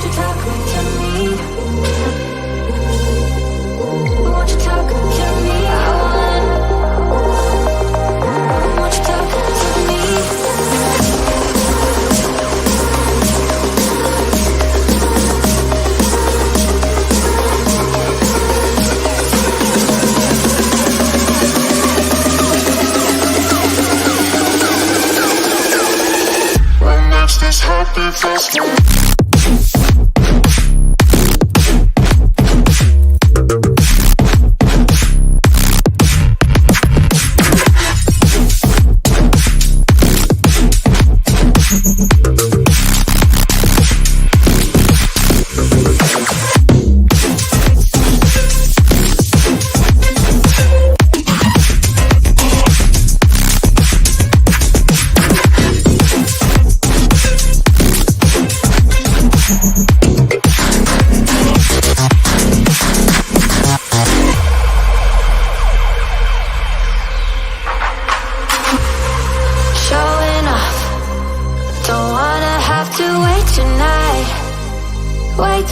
you talk to me? Won't you talk to me? Won't you talk to me? What makes this happy fast?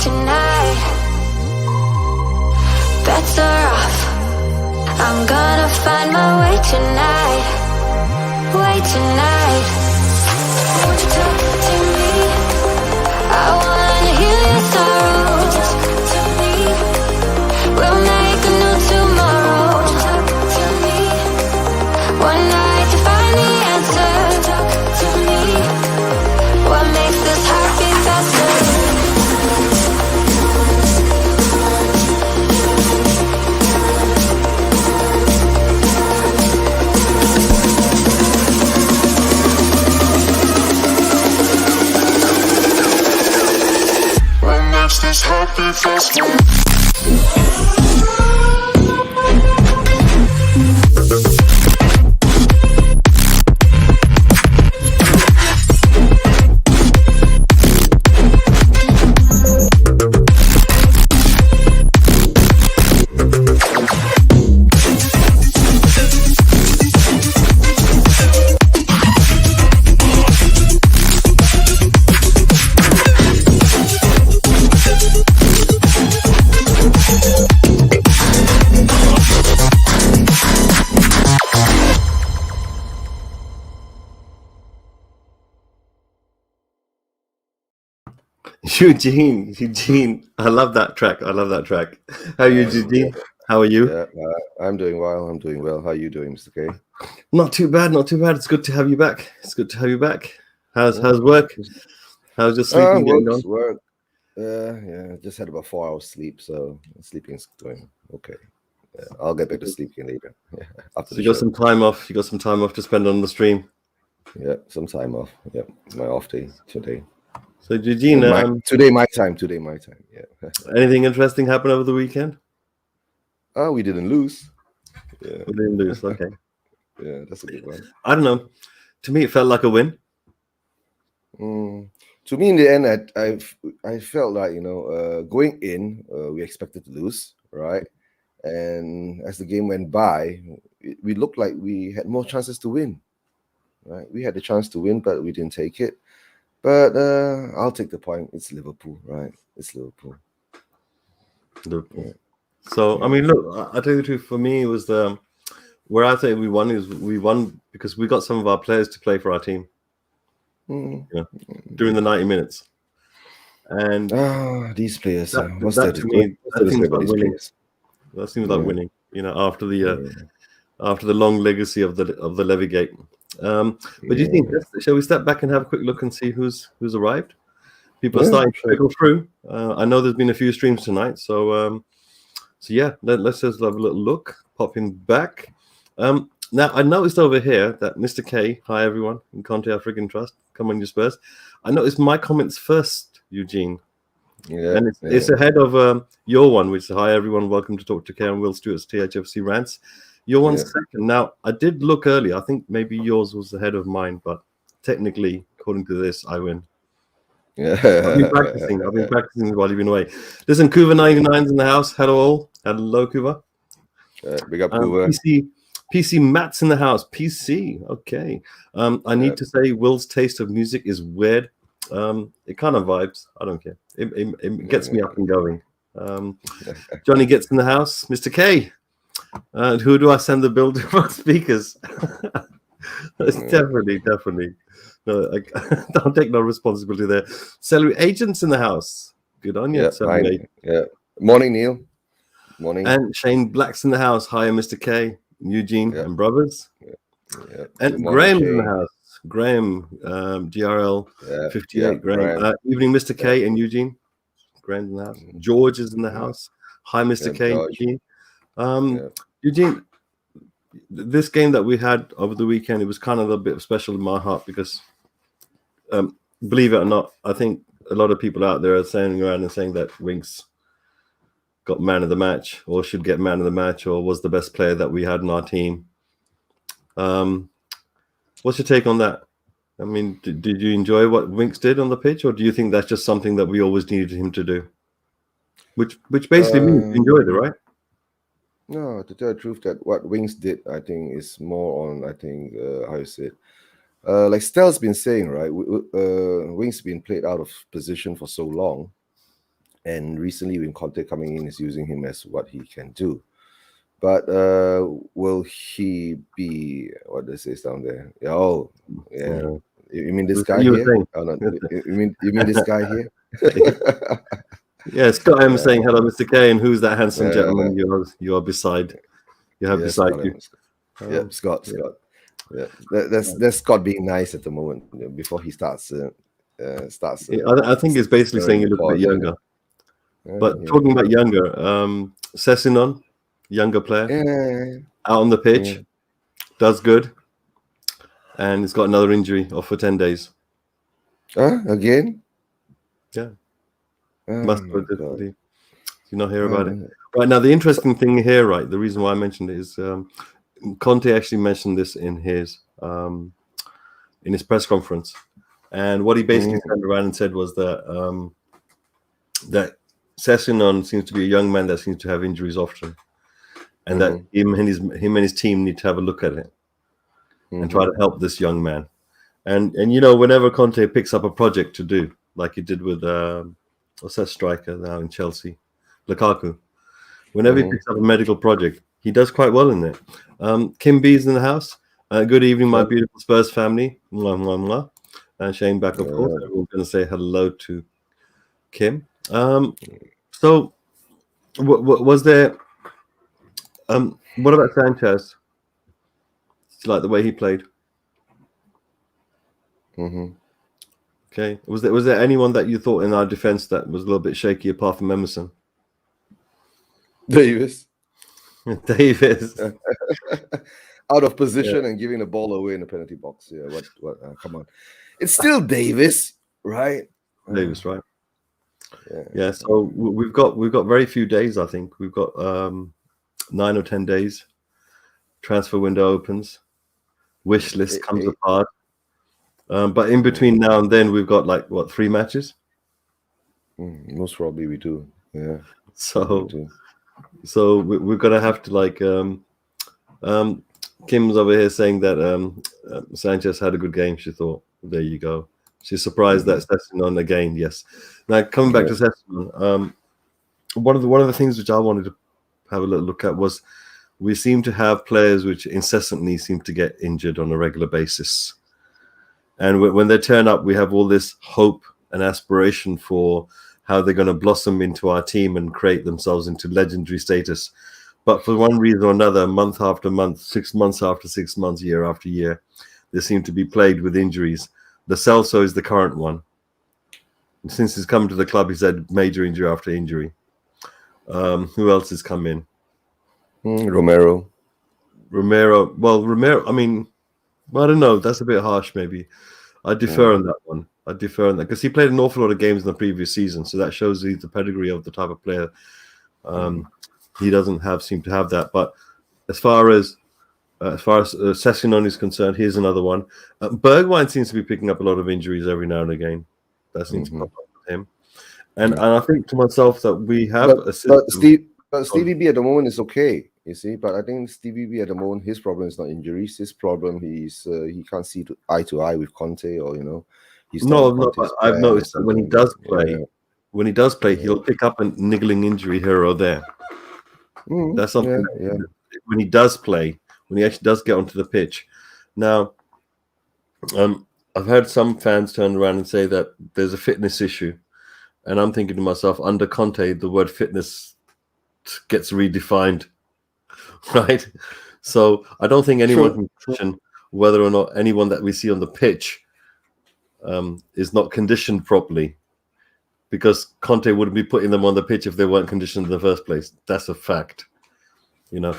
Tonight, better off. I'm gonna find my way tonight. Way tonight. Won't you talk to me? I wanna heal your sorrow. Won't you talk to me? We'll make a new tomorrow. Won't you talk to me? One night to find the answer. Won't you talk to me? What makes this heart beat faster? This happy festival. Eugene, I love that track. How are you, Eugene? How are you? Yeah, I'm doing well. How are you doing, Mr. K? Not too bad. It's good to have you back. How's work? How's your sleeping going on? Work. Yeah, just had about 4 hours sleep, so sleeping is going okay. Yeah, I'll get back to sleeping later. Yeah, so you got some time off. You got some time off to spend on the stream. Yeah, some time off. Yeah, my off day today. So Eugene, today my time. Yeah. Anything interesting happen over the weekend? We didn't lose. Yeah. We didn't lose. Okay. Yeah, that's a good one. I don't know. To me, it felt like a win. To me, in the end, I felt like going in, we expected to lose, right? And as the game went by, we looked like we had more chances to win, right? We had the chance to win, but we didn't take it. But I'll take the point. It's Liverpool, right? It's Liverpool. Yeah. So, I mean, look, I tell you the truth, for me, it was where I think we won because we got some of our players to play for our team during the 90 minutes. And these players, that seems like winning. That seems like winning, after the long legacy of the Levy Gate. But do you think, shall we step back and have a quick look and see who's arrived? People are starting to trickle through. I know there's been a few streams tonight, so let's just have a little look. Popping back. Now I noticed over here that Mr. K, hi everyone, in Conte I freaking trust. Come on, you Spurs. I noticed my comments first, Eugene. Yeah, and it's ahead of your one, which is hi everyone, welcome to Talk to K and WillStewartTHFCRants. Your one's second. Now, I did look earlier. I think maybe yours was ahead of mine, but technically, according to this, I win. Yeah. I've been practicing while you've been away. Listen, Kuva99's in the house. Hello, all. Hello, Kuva. Big up, Kuva. PC Matt's in the house. PC. Okay. I need to say, Will's taste of music is weird. it kind of vibes. I don't care. It gets me up and going. Johnny gets in the house. Mr. K. Who do I send the bill to for speakers? It's definitely. No, I don't take no responsibility there. Salary agents in the house. Good on you. Yeah. Morning, Neil. Morning. And Shane Black's in the house. Hi, Mr. K, Eugene, and brothers. Yeah. And Good morning, Graham's in Shane. the house. Graham, GRL 58. Graham. Graham. Evening, Mr. K and Eugene. Graham's in the house. George is in the house. Hi, Mr. K. George. Eugene. Eugene, this game that we had over the weekend, it was kind of a bit special in my heart because, believe it or not, I think a lot of people out there are saying around and saying that Winks got man of the match or should get man of the match or was the best player that we had in our team. What's your take on that? I mean, did you enjoy what Winks did on the pitch, or do you think that's just something that we always needed him to do? Which basically means you enjoyed it, right? No, to tell the truth, that what Winks did, I think, is more on, I think, how you say it. Like Stel's been saying, right? Winks been played out of position for so long, and recently when Conte coming in is using him as what he can do. But will he be what they say down there? Oh, yeah. You mean this guy here? Oh, no. You mean this guy here? Yeah, Scott M saying hello, Mr. K, and who's that handsome gentleman you are beside? You have beside you. Yeah, Scott. Yeah, that's Scott being nice at the moment before he starts. I think it's basically saying you look a bit younger. But talking about younger, Sessinon, younger player, out on the pitch, does good, and he's got another injury off for 10 days. Again? Yeah. Must have difficulty. Did you not hear about it? Right, now the interesting thing here, right, the reason why I mentioned it is Conte actually mentioned this in his press conference, and what he basically turned around and said was that that Sessinon seems to be a young man that seems to have injuries often, and that him and his team need to have a look at it and try to help this young man. And you know, whenever Conte picks up a project to do, like he did with what's that striker now in Chelsea, Lukaku. Whenever he picks up a medical project, he does quite well in it. Kim B's in the house. Good evening, my beautiful Spurs family. Mwah, mwah, mwah. And Shane back, of course. Everyone's going to say hello to Kim. So, was there? What about Sanchez? Did you like the way he played? Okay. Was there anyone that you thought in our defense that was a little bit shaky apart from Emerson? Davis. Out of position and giving the ball away in the penalty box. Yeah, what come on. It's still Davis, right? Davis, right? Yeah, so we've got very few days, I think. We've got 9 or 10 days. Transfer window opens. Wish list comes apart. But in between now and then, we've got 3 matches? Most probably we do. Yeah. So we're gonna have to Kim's over here saying that Sanchez had a good game. She thought, there you go. She's surprised that Sessinon again. Yes. Now coming back to Sessinon, one of the things which I wanted to have a little look at was we seem to have players which incessantly seem to get injured on a regular basis. And when they turn up, we have all this hope and aspiration for how they're going to blossom into our team and create themselves into legendary status. But for one reason or another, month after month, 6 months after 6 months, year after year, they seem to be plagued with injuries. The Celso is the current one. And since he's come to the club, he's had major injury after injury. Who else has come in? Romero. Well, Romero, I mean, I don't know. That's a bit harsh, maybe. I defer on that one. Because he played an awful lot of games in the previous season, so that shows you the pedigree of the type of player. He doesn't seem to have that. But as far as Sessinon is concerned, here's another one. Bergwijn seems to be picking up a lot of injuries every now and again. That seems to pop up with him. And I think to myself that we have a system. But Stevie B at the moment is okay, you see. But I think Stevie B at the moment, his problem is not injuries. His problem he can't see eye to eye with Conte, or I've noticed that when he does play, he'll pick up a niggling injury here or there. That's something. When he does play, when he actually does get onto the pitch. Now, I've heard some fans turn around and say that there's a fitness issue, and I'm thinking to myself, under Conte, the word fitness gets redefined, right? So I don't think anyone can question whether or not anyone that we see on the pitch is not conditioned properly, because Conte wouldn't be putting them on the pitch if they weren't conditioned in the first place. That's a fact. You know,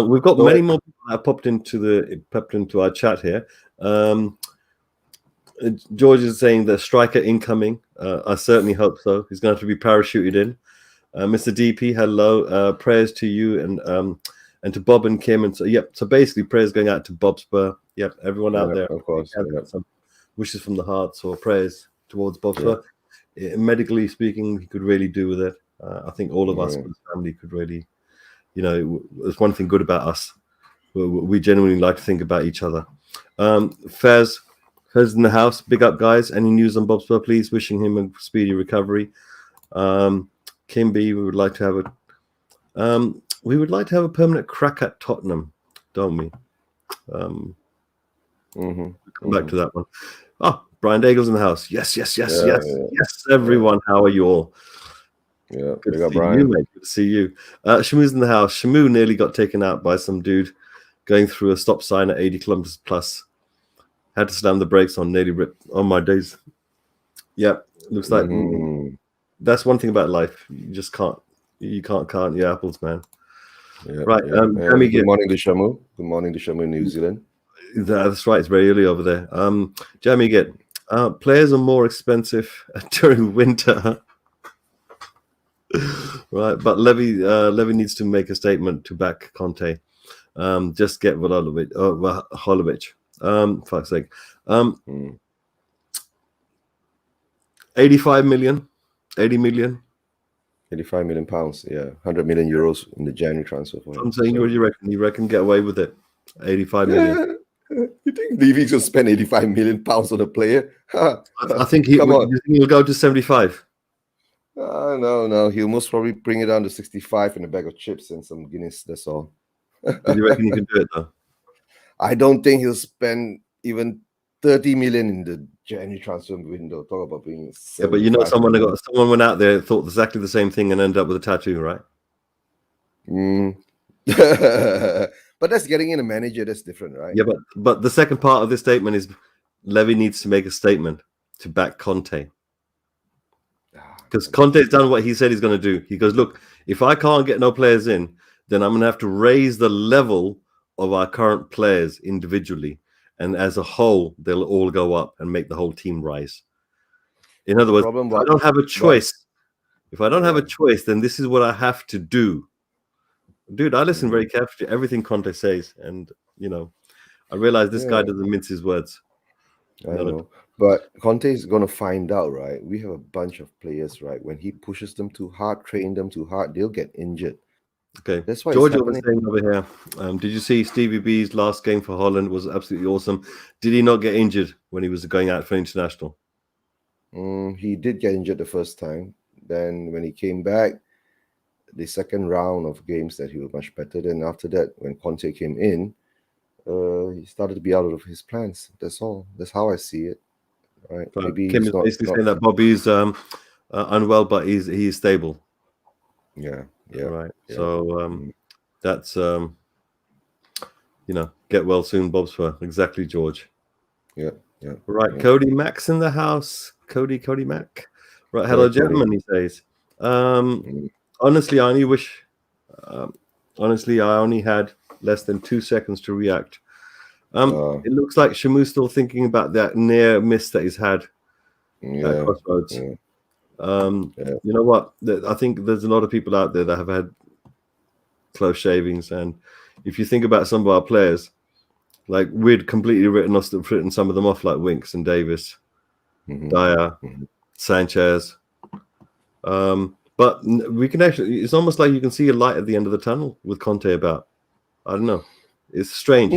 we've got many more people that popped into our chat here. George is saying that striker incoming. I certainly hope so. He's going to have to be parachuted in. Mr. DP, hello. Prayers to you and to Bob and Kim. And so, so basically prayers going out to Bob Spur. Yep, everyone out there. Of course. Some wishes from the hearts or prayers towards Bob Spur. Medically speaking, he could really do with it. I think all of us as a family could really, you know, there's one thing good about us. We genuinely like to think about each other. Fez in the house. Big up, guys. Any news on Bob Spur, please? Wishing him a speedy recovery. Kimby, we would like to have a permanent crack at Tottenham, don't we? Come back to that one. Oh, Brian Daigle's in the house. Yes, everyone. How are you all? Yeah, good to see Brian. You, mate. Good to see you. Shamu's in the house. Shamu nearly got taken out by some dude going through a stop sign at 80 kilometers plus. Had to slam the brakes on, nearly ripped on my days. Yep, looks like that's one thing about life. You just can't count your apples, man. Yeah, right. Good morning to Shamu. Good morning to Shamu in New Zealand. That's right. It's very early over there. Jamie, players are more expensive during winter. Right, but Levy needs to make a statement to back Conte. Just get Holovic. Fuck's sake. 85 million, 80 million. 85 million pounds, 100 million euros in the January transfer. I'm saying, what do you reckon? You reckon get away with it? 85 million. You think Levy's gonna spend 85 million pounds on a player? I think he'll go to 75. No. He'll most probably bring it down to 65 in a bag of chips and some Guinness. That's all. Do you reckon he can do it though? I don't think he'll spend even 30 million in the January transfer window. Talk about being. Yeah, but you know, someone went out there, thought exactly the same thing, and ended up with a tattoo, right? But that's getting in a manager. That's different, right? Yeah, but the second part of this statement is Levy needs to make a statement to back Conte. Because Conte's done what he said he's going to do. He goes, look, if I can't get no players in, then I'm going to have to raise the level of our current players individually. And as a whole, they'll all go up and make the whole team rise. In other words, if I don't have a choice, then this is what I have to do. Dude, I listen very carefully to everything Conte says. And, you know, I realize this guy doesn't mince his words. I know. But Conte is going to find out, right? We have a bunch of players, right? When he pushes them too hard, train them too hard, they'll get injured. Okay. That's why George was saying over here. Did you see Stevie B's last game for Holland was absolutely awesome? Did he not get injured when he was going out for international? He did get injured the first time. Then when he came back, the second round of games that he was much better. Then after that, when Conte came in, he started to be out of his plans. That's all. That's how I see it. Right? Maybe Kim is basically saying that Bobby's unwell, but he's stable. Yeah. Right. Yeah. So that's get well soon, Bob Spur. Exactly, George. Yeah. Right. Yeah. Cody Mack's in the house. Cody Mack. Right. Hello, gentlemen. He says. Honestly, I only had less than 2 seconds to react. It looks like Shamu's still thinking about that near miss that he's had at Crossroads. Yeah. You know what? I think there's a lot of people out there that have had close shavings, and if you think about some of our players, like we'd completely written some of them off, like Winks and Davis, Dyer, Sanchez. But we can actually, it's almost like you can see a light at the end of the tunnel with Conte about. I don't know. It's strange.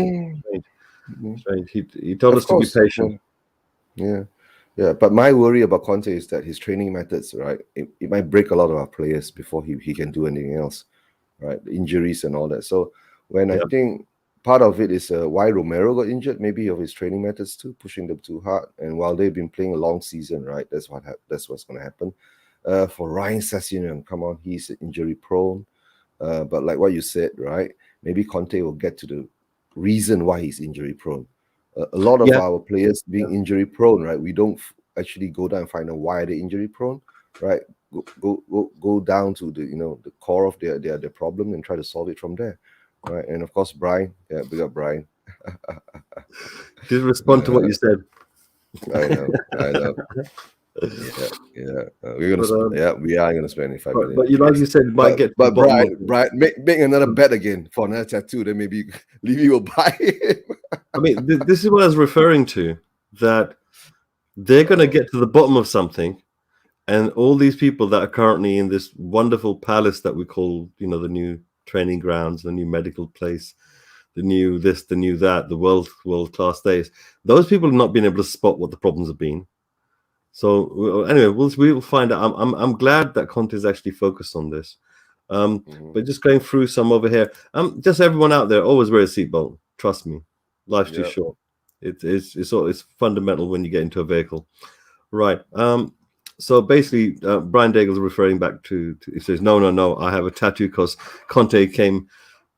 Strange. He told us to be patient. Yeah. Yeah, but my worry about Conte is that his training methods, right? It might break a lot of our players before he can do anything else, right? The injuries and all that. So when I think part of it is why Romero got injured, maybe of his training methods too, pushing them too hard. And while they've been playing a long season, right? That's what's going to happen. For Ryan Sessegnon, come on, he's injury prone. But like what you said, right? Maybe Conte will get to the reason why he's injury prone. A lot of our players being injury prone, right? We don't actually go down and find out why they're injury prone, right? Go down to the core of their problem and try to solve it from there, right? And of course, Brian, big up Brian. Did respond to what you said. I know. We're gonna we are gonna spend 5 minutes. But like you said, might get. But Brian, make another bet again for another tattoo. Then maybe Levy will buy it. I mean, this is what I was referring to. That they're going to get to the bottom of something, and all these people that are currently in this wonderful palace that we call, the new training grounds, the new medical place, the new this, the new that, the world class days. Those people have not been able to spot what the problems have been. So anyway, we'll find out. I'm glad that Conte is actually focused on this. But just going through some over here. Just everyone out there, always wear a seatbelt. Trust me, life's too short. It's fundamental when you get into a vehicle, right? So basically, Brian Daigle's referring back to he says, no, I have a tattoo because Conte came.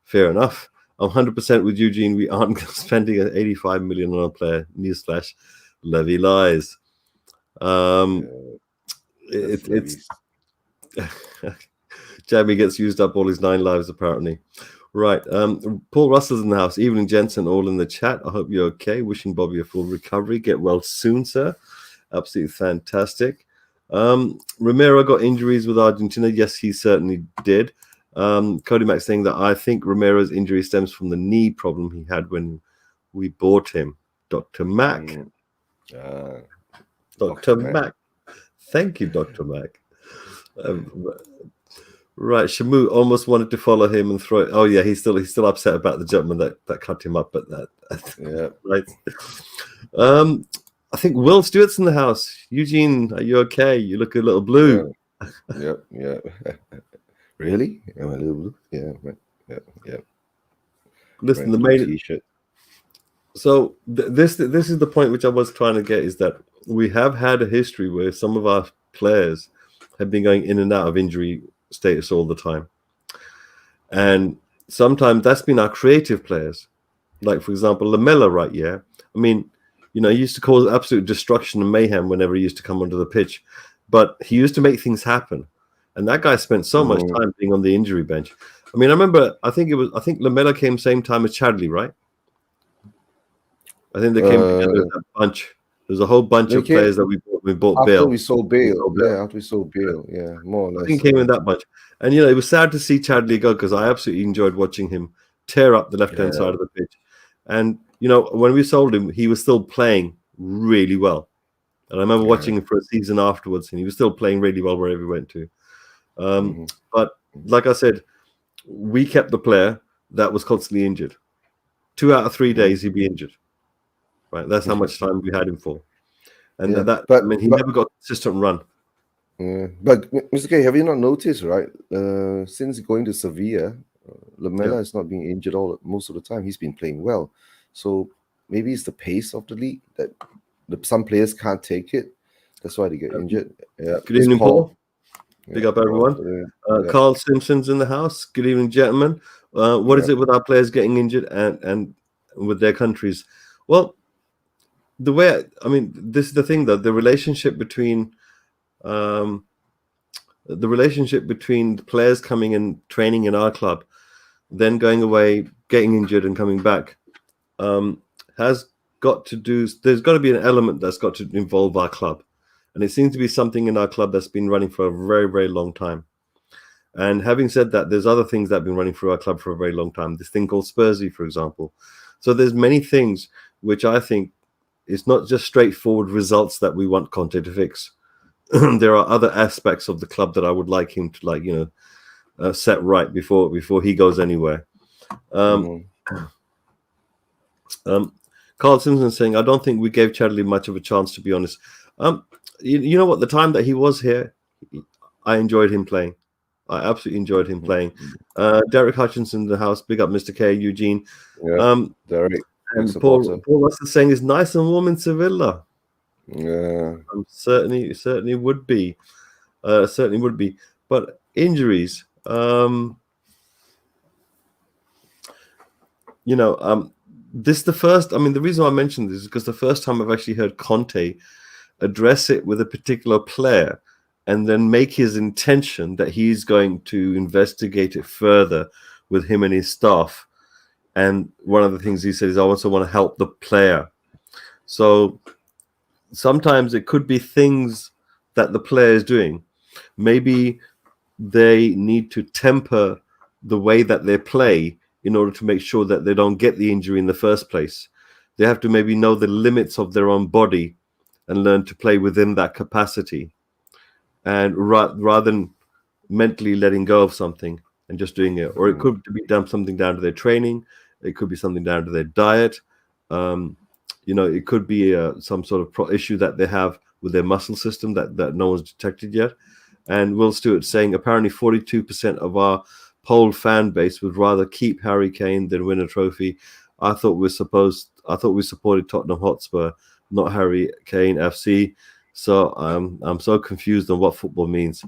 Fair enough. I'm 100% with Eugene. We aren't spending 85 million on a player. Newsflash, Levy lies. It's Jamie gets used up all his 9 lives apparently. Right. Paul Russell's in the house. Evening, gents, and all in the chat. I hope you're okay. Wishing Bobby a full recovery. Get well soon, sir. Absolutely fantastic. Romero got injuries with Argentina. Yes, he certainly did. Cody Mack saying that I think Romero's injury stems from the knee problem he had when we bought him. Dr. Mack. Dr. Mack. Thank you, Dr. Mack. Right, Shamu almost wanted to follow him and throw it. Oh yeah, he's still upset about the gentleman that cut him up. But right. I think Will Stewart's in the house. Eugene, are you okay? You look a little blue. Yeah. Really? Am I a little blue? Yeah. Listen, the main T-shirt. So this is the point which I was trying to get, is that we have had a history where some of our players have been going in and out of injury status all the time, and sometimes that's been our creative players, like for example Lamela, right? Yeah, I mean, he used to cause absolute destruction and mayhem whenever he used to come onto the pitch, but he used to make things happen, and that guy spent so much time being on the injury bench. I mean, I remember, I think Lamela came same time as Chadley, right? I think they came together as a bunch. There's a whole bunch of players that we bought after Bale. we sold Bale. Yeah, after we sold Bale. Yeah, more or less. I think he came in that bunch. And, it was sad to see Chadley go, because I absolutely enjoyed watching him tear up the left-hand side of the pitch. And, when we sold him, he was still playing really well. And I remember watching him for a season afterwards, and he was still playing really well wherever he went to. But like I said, we kept the player that was constantly injured. 2 out of 3 days, he'd be injured. Right, that's how much time we had him for, and he never got a consistent run. But Mr. K, have you not noticed, right? Since going to Sevilla, Lamela is not being injured most of the time. He's been playing well, so maybe it's the pace of the league that some players can't take it. That's why they get injured. Yeah. Good evening, Paul. Big up, everyone. Carl Simpson's in the house. Good evening, gentlemen. What is it with our players getting injured and with their countries? Well, this is the thing, though. The relationship between the players coming and training in our club, then going away, getting injured and coming back, has got to do. There's got to be an element that's got to involve our club, and it seems to be something in our club that's been running for a very, very long time. And having said that, there's other things that have been running through our club for a very long time. This thing called Spursy, for example. So there's many things which I think. It's not just straightforward results that we want Conte to fix. There are other aspects of the club that I would like him to, set right before he goes anywhere. Carl Simpson saying, I don't think we gave Chadley much of a chance, to be honest. You know what? The time that he was here, I enjoyed him playing. I absolutely enjoyed him playing. Derek Hutchinson in the house. Big up, Mr. K, Eugene. Yeah, Derek. And Paul Russ is saying it's nice and warm in Sevilla. Yeah, certainly would be. Certainly would be. But injuries, this is the first. I mean, the reason why I mentioned this is because the first time I've actually heard Conte address it with a particular player and then make his intention that he's going to investigate it further with him and his staff. And one of the things he said is, I also want to help the player. So sometimes it could be things that the player is doing. Maybe they need to temper the way that they play in order to make sure that they don't get the injury in the first place. They have to maybe know the limits of their own body and learn to play within that capacity. And rather than mentally letting go of something and just doing it. Or it could be something down to their training. It could be something down to their diet. It could be some sort of issue that they have with their muscle system that no one's detected yet. And Will Stewart saying apparently 42% of our poll fan base would rather keep Harry Kane than win a trophy. I thought we supported Tottenham Hotspur, not Harry Kane FC. So I'm so confused on what football means.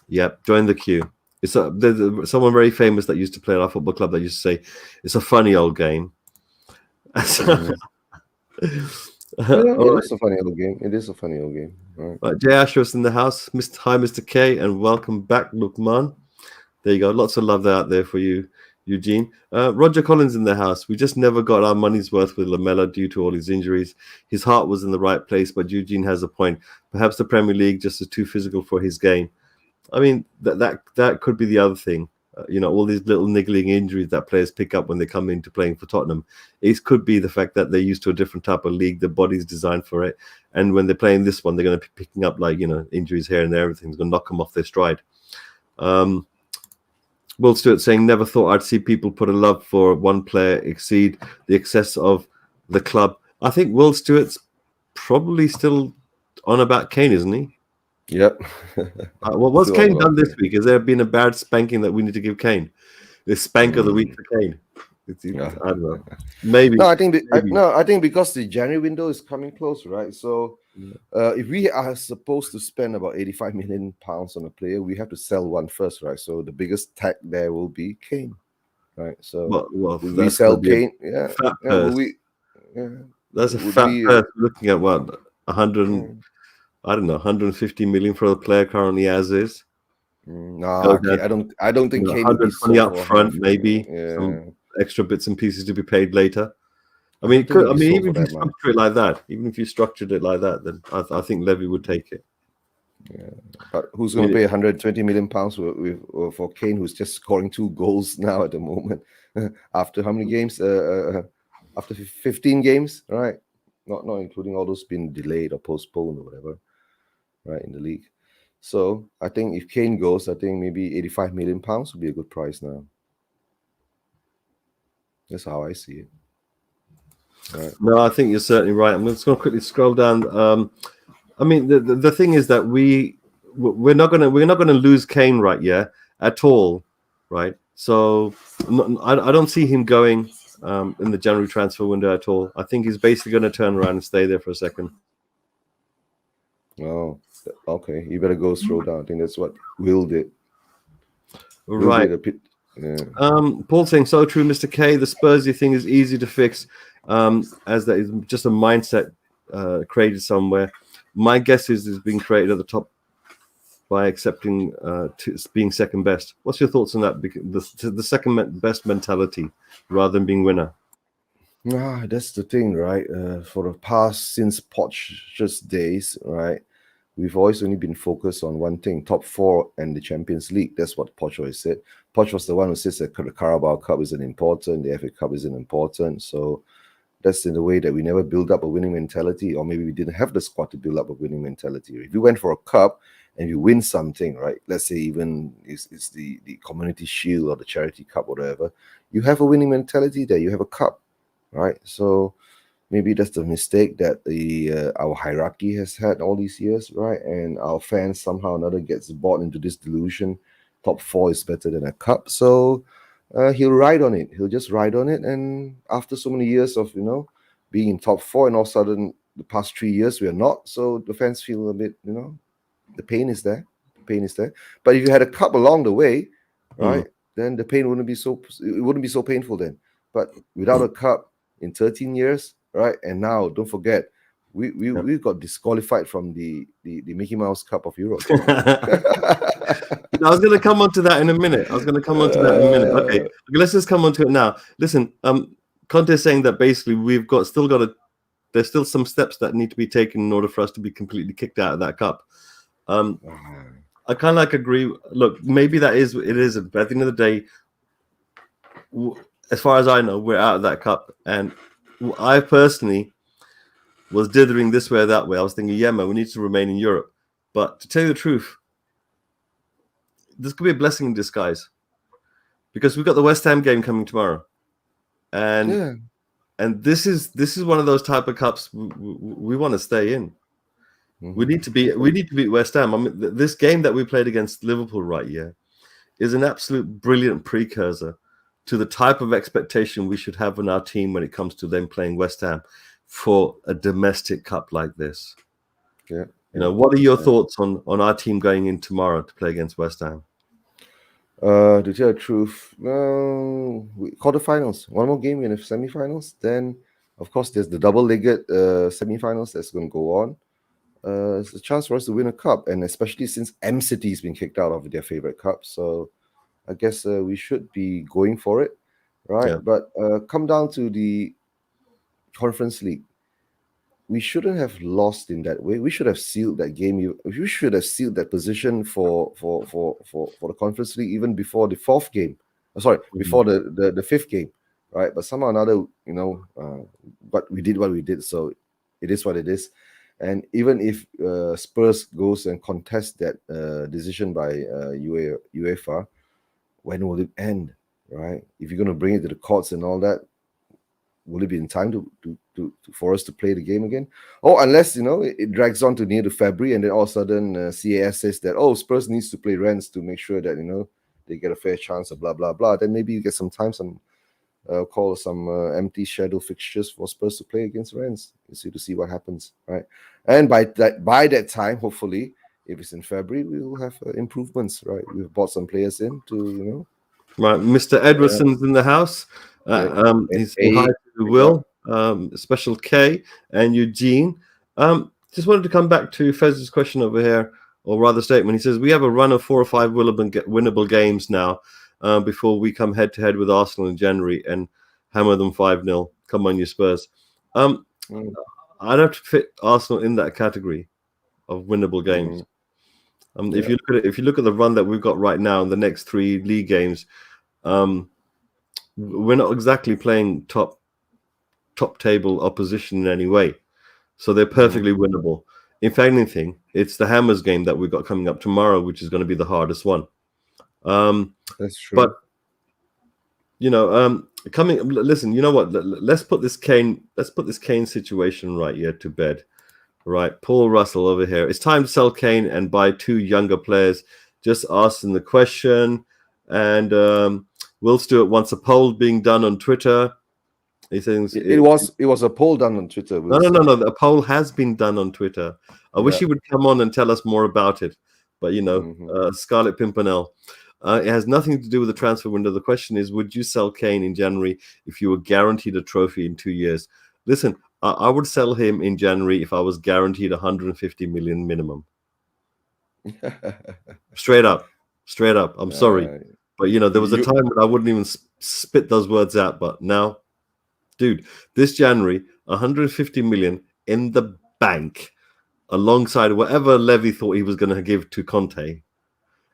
Yep, join the queue. There's someone very famous that used to play at our football club that used to say, it's a funny old game. It is a funny old game. It is a funny old game. Right, Jay Ashworth's in the house. Hi, Mr. K, and welcome back, Lukman. There you go. Lots of love out there for you, Eugene. Roger Collins in the house. We just never got our money's worth with Lamella due to all his injuries. His heart was in the right place, but Eugene has a point. Perhaps the Premier League just is too physical for his game. I mean, that could be the other thing. All these little niggling injuries that players pick up when they come into playing for Tottenham. It could be the fact that they're used to a different type of league. The body's designed for it. And when they're playing this one, they're going to be picking up injuries here and there. Everything's going to knock them off their stride. Will Stewart saying, never thought I'd see people put a love for one player exceed the excess of the club. I think Will Stewart's probably still on about Kane, isn't he? Yep. What's Kane done this week? Has there been a bad spanking that we need to give Kane? The spank of the week for Kane. I don't know. Maybe. No, I think because the January window is coming close, right? So if we are supposed to spend about 85 million pounds on a player, we have to sell one first, right? So the biggest tag there will be Kane, right? So we sell Kane. That's a fat purse. Looking at what 150 million for the player currently as is. I don't think Kane 120 up front, maybe some extra bits and pieces to be paid later. I mean, even if you structured it like that, then I think Levy would take it. Yeah, but who's going to pay 120 million pounds for Kane, who's just scoring 2 goals now at the moment? After how many games? After 15 games, right? Not including all those been delayed or postponed or whatever, right, in the league. So I think if Kane goes, I think maybe 85 million pounds would be a good price now. That's how I see it. Right. No, I think you're certainly right. I'm just going to quickly scroll down. I mean, the thing is that we're not going to lose Kane right at all, right? So I don't see him going in the January transfer window at all. I think he's basically going to turn around and stay there for a second. Oh, okay. You better go slow down. I think that's what Will did. Right. Paul saying, so true, Mr. K. The Spursy thing is easy to fix, as that is just a mindset created somewhere. My guess is it's being created at the top by accepting being second best. What's your thoughts on that? The second best mentality rather than being winner. That's the thing, right? For the past, since Poch's days, right, we've always only been focused on one thing: top 4 and the Champions League. That's what Poch always said. Poch was the one who says that the Carabao Cup isn't important, the FA Cup isn't important. So that's in the way that we never build up a winning mentality, or maybe we didn't have the squad to build up a winning mentality. If you went for a cup and you win something, right? Let's say even it's the Community Shield or the Charity Cup or whatever, you have a winning mentality there. You have a cup, right? So maybe that's the mistake that our hierarchy has had all these years, right? And our fans somehow or another gets bought into this delusion. Top 4 is better than a cup. So he'll ride on it. He'll just ride on it. And after so many years of, being in top 4, and all of a sudden the past 3 years we are not. So the fans feel a bit, the pain is there. The pain is there. But if you had a cup along the way, right, then the pain wouldn't be so painful then. But without a cup in 13 years, right, and now don't forget, we got disqualified from the Mickey Mouse Cup of Europe. I was going to come on to that in a minute. Okay, let's just come on to it now. Listen, Conte is saying that basically there's still some steps that need to be taken in order for us to be completely kicked out of that cup. I kind of agree. Look, maybe it isn't, but at the end of the day, as far as I know, we're out of that cup. And I personally was dithering this way or that way. I was thinking, yeah, man, we need to remain in Europe. But to tell you the truth, this could be a blessing in disguise, because we've got the West Ham game coming tomorrow, and this is one of those type of cups we want to stay in. We need to beat West Ham. I mean, this game that we played against Liverpool right here is an absolute brilliant precursor to the type of expectation we should have on our team when it comes to them playing West Ham for a domestic cup like this. Yeah. What are your thoughts on our team going in tomorrow to play against West Ham? To tell the truth, quarterfinals, one more game in the semi-finals. Then, of course, there's the double-legged semi-finals that's going to go on. It's a chance for us to win a cup, and especially since M City has been kicked out of their favorite cup. So I guess we should be going for it, right? Yeah. But come down to the Conference League. We shouldn't have lost in that way. We should have sealed that game. We should have sealed that position for the Conference League even before the fourth game. Before the fifth game, right? But somehow or another, but we did what we did. So it is what it is. And even if Spurs goes and contest that decision by UEFA, when will it end, right? If you're going to bring it to the courts and all that, will it be in time for us to play the game again? Oh, unless, it drags on to near to February, and then all of a sudden CAS says that, Spurs needs to play rants to make sure that, they get a fair chance of blah, blah, blah. Then maybe you get some time, some empty schedule fixtures for Spurs to play against rants. To see what happens, right? And by that time, hopefully, if it's in February, we will have improvements, right? We've bought some players in to, Right, Mr. Edwardson's in the house. He's hi to Will, Special K, and Eugene. Just wanted to come back to Fez's question over here, or rather statement. He says, we have a run of 4 or 5 winnable games now before we come head-to-head with Arsenal in January and hammer them 5-0. Come on, you Spurs. I'd have to fit Arsenal in that category of winnable games. If you look at the run that we've got right now in the next 3 league games, we're not exactly playing top table opposition in any way, so they're perfectly winnable. If anything, it's the Hammers game that we've got coming up tomorrow, which is going to be the hardest one. That's true. But listen, you know what? Let's put this Kane situation right here to bed. Right, Paul Russell over here. It's time to sell Kane and buy 2 younger players. Just asking the question. And Will Stewart wants a poll being done on Twitter. He thinks it was a poll done on Twitter. No. A poll has been done on Twitter. I wish he would come on and tell us more about it. But Scarlet Pimpernel. It has nothing to do with the transfer window. The question is, would you sell Kane in January if you were guaranteed a trophy in 2 years? Listen, I would sell him in January if I was guaranteed 150 million minimum. Straight up. I'm sorry. But, there was a time when I wouldn't even spit those words out. But now, dude, this January, 150 million in the bank alongside whatever Levy thought he was going to give to Conte.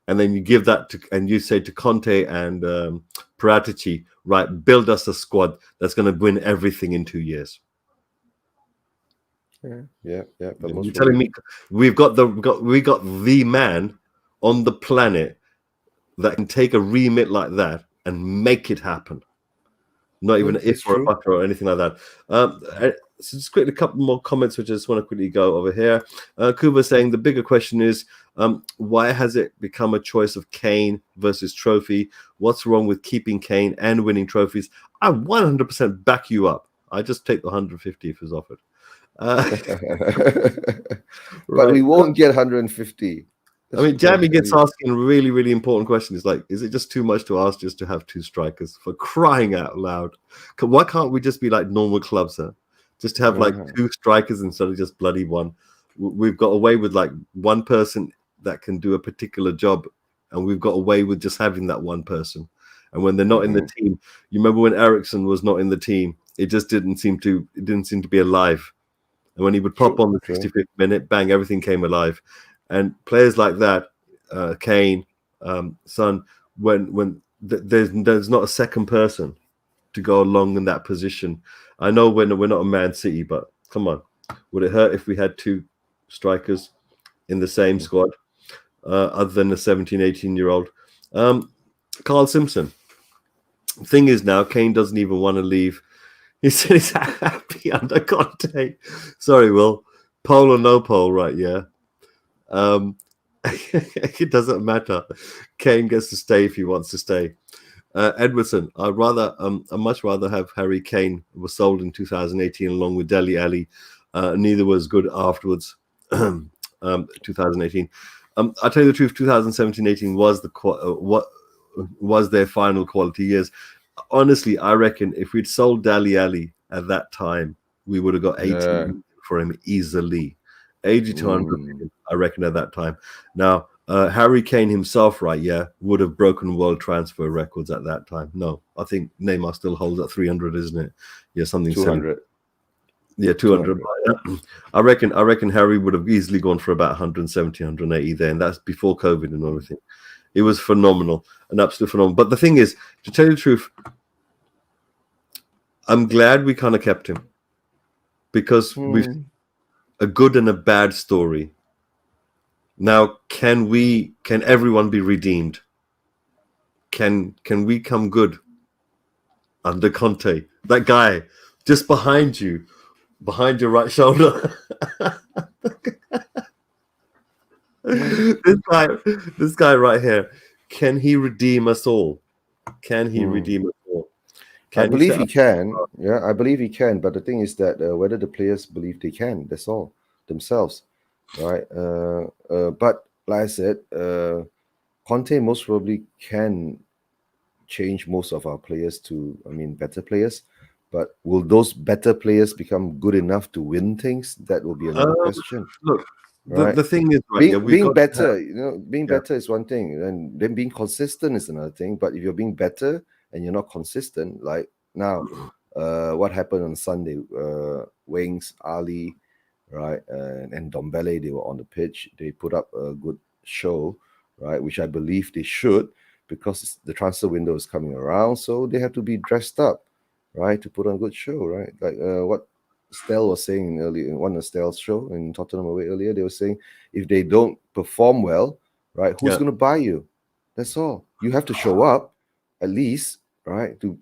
And then you give that to, and you say to Conte and Paratici, right, build us a squad that's going to win everything in 2 years. Yeah. You're telling me we got the man on the planet that can take a remit like that and make it happen. Not even an if or a but or anything like that. So just quickly, a couple more comments, which I just want to quickly go over here. Kuba saying the bigger question is, why has it become a choice of Kane versus trophy? What's wrong with keeping Kane and winning trophies? I 100% back you up. I just take the 150 if it's offered. But we won't get 150. I mean, Jamie gets asking a really, really important question. It's like, is it just too much to ask just to have two strikers? For crying out loud. Why can't we just be like normal clubs, huh? Just to have like two strikers instead of just bloody one. We've got away with like one person that can do a particular job, and we've got away with just having that one person. And when they're not in the team, you remember when Ericsson was not in the team, it just didn't seem to be alive. And when he would pop on the 65th minute, bang, everything came alive. And players like that, Kane, Son, when there's not a second person to go along in that position. I know we're not a Man City, but come on, would it hurt if we had two strikers in the same squad, other than a 17, 18-year-old? Carl Simpson. Thing is now, Kane doesn't even want to leave. He said he's happy under Conte. Sorry, Will. Pole or no pole, right? Yeah. It doesn't matter. Kane gets to stay if he wants to stay. Edwardson, I'd much rather have Harry Kane was sold in 2018 along with Dele Alli. Neither was good afterwards. 2018. I'll tell you the truth. 2017-18 was their final quality years. Honestly, I reckon if we'd sold Dele Alli at that time, we would have got 80 for him easily. 80 to 100 million, I reckon, at that time. Now, Harry Kane himself, right, would have broken world transfer records at that time. No, I think Neymar still holds at 300, isn't it? Yeah, something 200. Yeah, 200. I reckon Harry would have easily gone for about 170, 180 there, and that's before COVID and everything. It was phenomenal, an absolute phenomenal. But the thing is, to tell you the truth, I'm glad we kind of kept him because we've a good and a bad story. Now, can everyone be redeemed? Can we come good under Conte? That guy just behind your right shoulder. This guy right here. Can he redeem us all? Can he redeem us all? I believe he can. Yeah, I believe he can. But the thing is that whether the players believe they can, that's all, themselves, right? But like I said, Conte most probably can change most of our players to, better players. But will those better players become good enough to win things? That will be another question. Look, right? the thing is, right, being better, better is one thing, and then being consistent is another thing. But if you're being better and you're not consistent, like now, what happened on Sunday? Wings, Ali, right, and Dombele, they were on the pitch. They put up a good show, right, which I believe they should, because the transfer window is coming around, so they have to be dressed up, right, to put on a good show, right? Like what Stell was saying earlier in one of Stell's show in Tottenham away earlier, they were saying if they don't perform well, right, who's going to buy you? That's all. You have to show up at least, right, to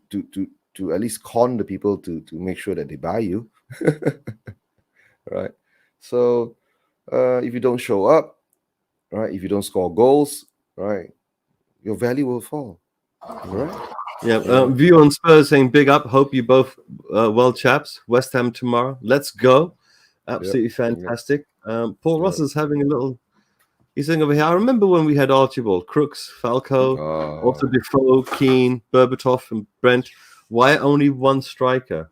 at least con the people to make sure that they buy you, right? So if you don't show up, right, if you don't score goals, right, your value will fall, right? Yeah, view on Spurs saying big up. Hope you both well, chaps. West Ham tomorrow. Let's go. Absolutely fantastic. Paul Ross is having a little. He's saying over here. I remember when we had Archibald, Crooks, Falco, also Defoe, Keane, Berbatov, and Brent. Why only one striker?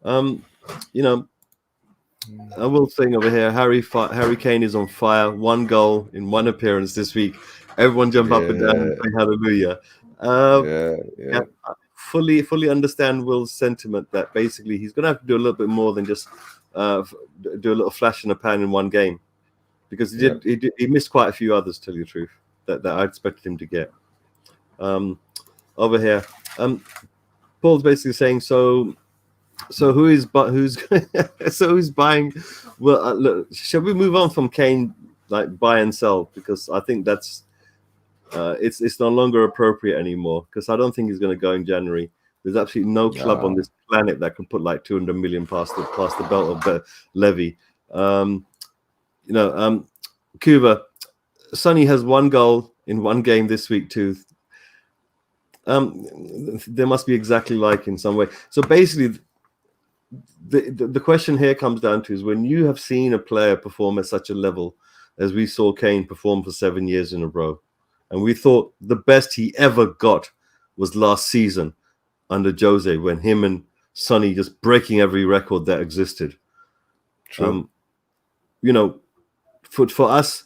I will say over here. Harry Kane is on fire. 1 goal in 1 appearance this week. Everyone jump up and down and say hallelujah. I fully understand Will's sentiment that basically he's going to have to do a little bit more than just do a little flash in a pan in one game, because he missed quite a few others, to tell you the truth, that I expected him to get. Over here, Paul's basically saying so who's buying? Well, look, shall we move on from Kane, like buy and sell, because I think that's it's no longer appropriate anymore, because I don't think he's going to go in January. There's absolutely no club on this planet that can put like 200 million past the belt of Levy. Cuba, Sonny has 1 goal in 1 game this week too. They must be exactly like in some way. So basically, the question here comes down to is when you have seen a player perform at such a level as we saw Kane perform for 7 years in a row, and we thought the best he ever got was last season under Jose, when him and Sonny just breaking every record that existed. True. For us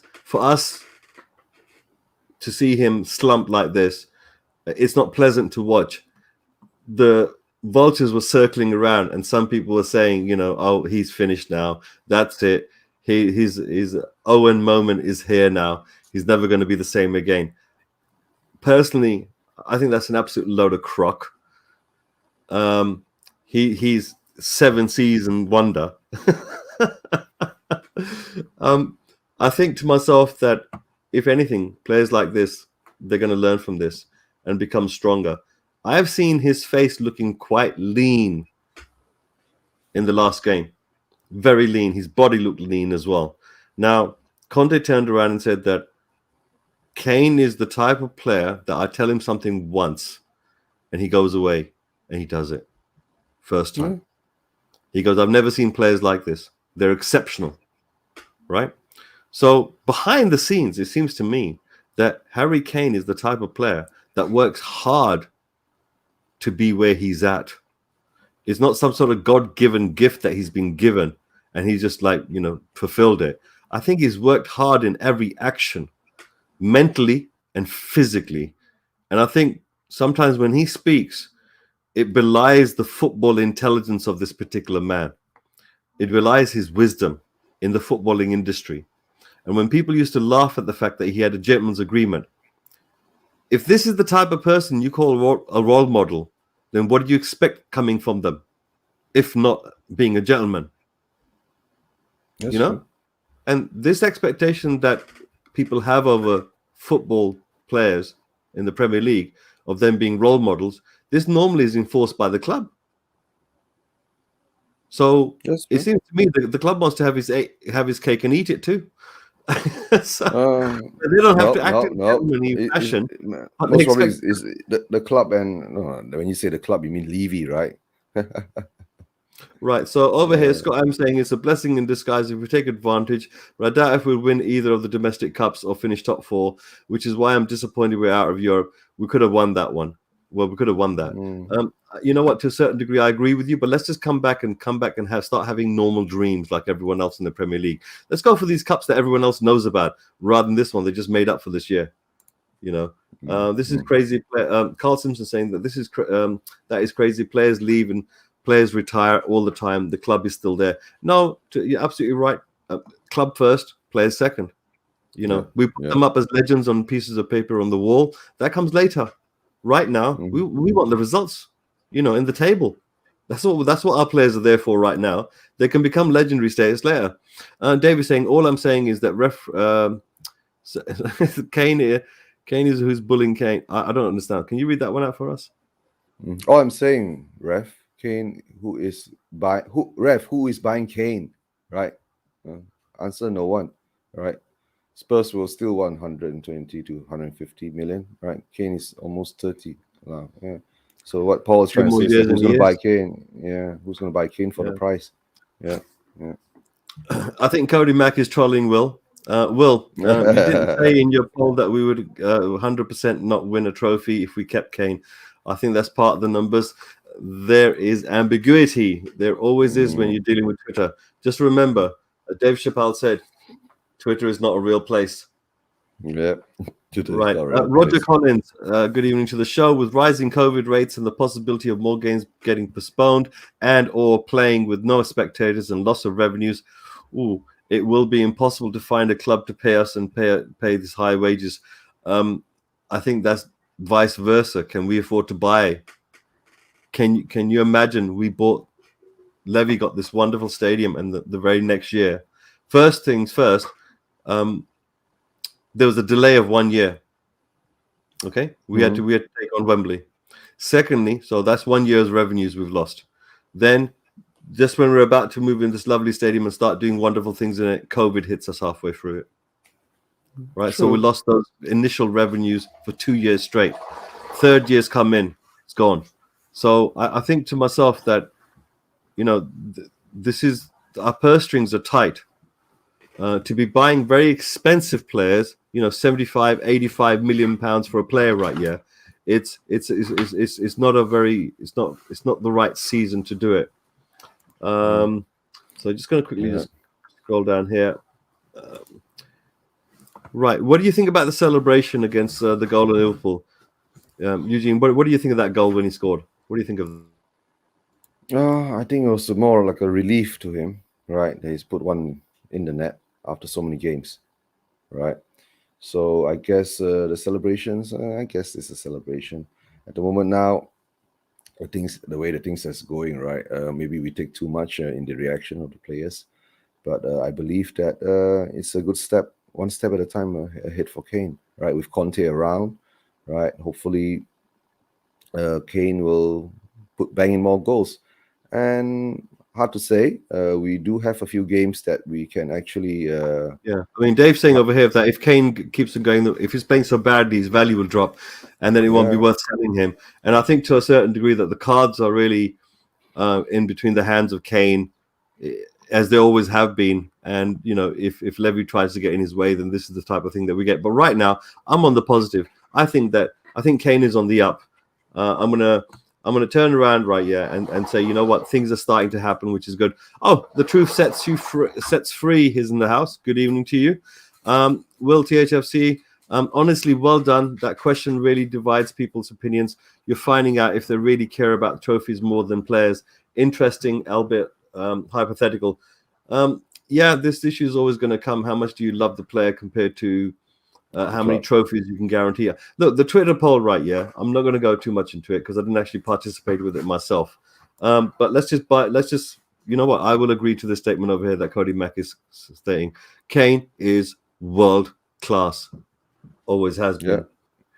to see him slump like this, it's not pleasant to watch. The vultures were circling around, and some people were saying, oh, he's finished now. That's it. His Owen moment is here now. He's never going to be the same again. Personally, I think that's an absolute load of crock. He's 7-season wonder. I think to myself that if anything, players like this, they're going to learn from this and become stronger. I've seen his face looking quite lean in the last game. Very lean. His body looked lean as well. Now, Conte turned around and said that Kane is the type of player that I tell him something once and he goes away and he does it. First time. He goes, I've never seen players like this. They're exceptional. Right? So behind the scenes, it seems to me that Harry Kane is the type of player that works hard to be where he's at. It's not some sort of God-given gift that he's been given and he's just fulfilled it. I think he's worked hard in every action, mentally and physically. And I think sometimes when he speaks, it belies the football intelligence of this particular man. It belies his wisdom in the footballing industry. And when people used to laugh at the fact that he had a gentleman's agreement, if this is the type of person you call a role model, then what do you expect coming from them, if not being a gentleman? That's true. And this expectation that people have over football players in the Premier League of them being role models, this normally is enforced by the club. So it seems to me that the club wants to have his cake and eat it too. So they don't have to act in gentlemanly fashion. Most probably is the club, and when you say the club, you mean Levy, right? Right. So over here, Scott, I'm saying it's a blessing in disguise if we take advantage. But I doubt if we'll win either of the domestic cups or finish top 4, which is why I'm disappointed we're out of Europe. We could have won that one. Well, we could have won that. You know what? To a certain degree, I agree with you. But let's just come back and start having normal dreams like everyone else in the Premier League. Let's go for these cups that everyone else knows about, rather than this one they just made up for this year. This is crazy. Carl Simpson saying that that is crazy. Players leave and players retire all the time. The club is still there. No, you're absolutely right. Club first, players second. We put them up as legends on pieces of paper on the wall. That comes later. Right now, we want the results. In the table. That's what our players are there for right now. They can become legendary status later. David saying, all I'm saying is that Kane is who's bullying Kane. I don't understand. Can you read that one out for us? All I'm saying, Kane, who is buying Kane, right? Answer no one, right? Spurs will still 120 to 150 million, right? Kane is almost 30 now. Yeah. So what Paul is trying to say is who's going to buy Kane? Yeah, who's going to buy Kane for the price? Yeah. I think Cody Mack is trolling Will. Will, you didn't say in your poll that we would 100% not win a trophy if we kept Kane. I think that's part of the numbers. There is ambiguity. There always is when you're dealing with Twitter. Just remember, Dave Chappelle said, Twitter is not a real place. Yeah. Right. Roger Collins, good evening to the show. With rising COVID rates and the possibility of more games getting postponed and or playing with no spectators and loss of revenues, it will be impossible to find a club to pay us and pay these high wages. I think that's vice versa. Can we afford to buy? Can you imagine Levy got this wonderful stadium and the very next year. First things first, there was a delay of 1 year. Okay, we had to take on Wembley. Secondly, so that's 1 year's revenues we've lost. Then, just when we're about to move in this lovely stadium and start doing wonderful things in it, COVID hits us halfway through it. Right, so we lost those initial revenues for 2 years straight. Third year's come in, it's gone. So I think to myself that, you know, this is, our purse strings are tight. To be buying very expensive players, you know, 75, 85 million pounds for a player right here, it's not a very, it's not the right season to do it. So I'm just going to quickly just scroll down here. Right, what do you think about the celebration against the goal in Liverpool? Eugene, what do you think of that goal when he scored? What do you think of? I think it was more like a relief to him, right? That he's put one in the net after so many games, right? So I guess the celebrations, I guess it's a celebration. At the moment now, the way the things is going, right? Maybe we take too much in the reaction of the players, but I believe that it's a good step, one step at a time ahead for Kane, right? With Conte around, right? Hopefully, Kane will bang in more goals. And hard to say. We do have a few games that we can actually. Yeah, I mean, Dave's saying over here that if Kane keeps on going, if he's playing so badly, his value will drop, and then it won't be worth selling him. And I think to a certain degree that the cards are really in between the hands of Kane, as they always have been. And you know, if Levy tries to get in his way, then this is the type of thing that we get. But right now, I'm on the positive. I think Kane is on the up. I'm gonna turn around right here and say, you know what, things are starting to happen, which is good. Oh, the truth sets free. He's in the house. Good evening to you, Will THFC. Honestly, well done. That question really divides people's opinions. You're finding out if they really care about trophies more than players. Interesting, albeit hypothetical. Yeah, this issue is always going to come. How much do you love the player compared to how many trophies you can guarantee? Look, the Twitter poll right here, I'm not going to go too much into it because I didn't actually participate with it myself. But let's just, you know what? I will agree to the statement over here that Cody Mack is stating. Kane is world class. Always has been.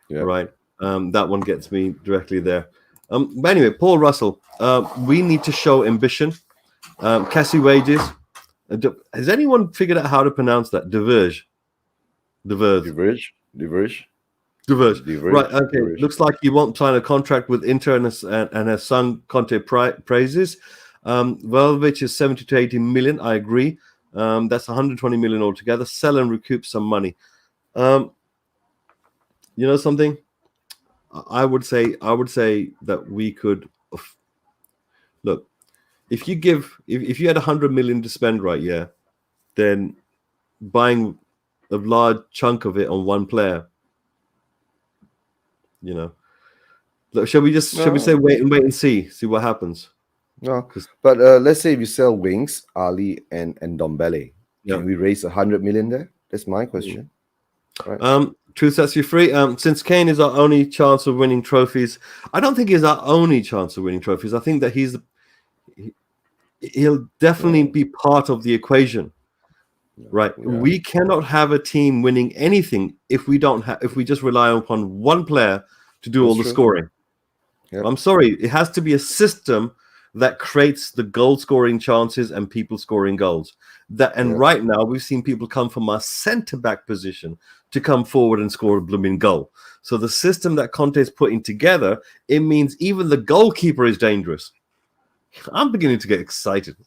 Yeah. Right. That one gets me directly there. But anyway, Paul Russell, we need to show ambition. Cassie Wages. Has anyone figured out how to pronounce that? Diverge. Right, okay. Looks like he won't sign a contract with Inter and has sung Conte praises. Velvich is 70 to 80 million. I agree. That's 120 million altogether. Sell and recoup some money. You know something? I would say that we could look. If you had 100 million to spend right here, then buying a large chunk of it on one player, you know. Look, shall we say wait and see what happens? No, but let's say we sell Wings, Ali, and Ndombele. Can we raise 100 million there? That's my question. Right. Truth sets you free. Since Kane is our only chance of winning trophies, I don't think he's our only chance of winning trophies. I think that he'll definitely be part of the equation. Right. Yeah. We cannot have a team winning anything if we just rely upon one player to do all the scoring. Yep. I'm sorry, it has to be a system that creates the goal scoring chances and people scoring goals. Right now we've seen people come from our centre back position to come forward and score a blooming goal. So the system that Conte is putting together, it means even the goalkeeper is dangerous. I'm beginning to get excited,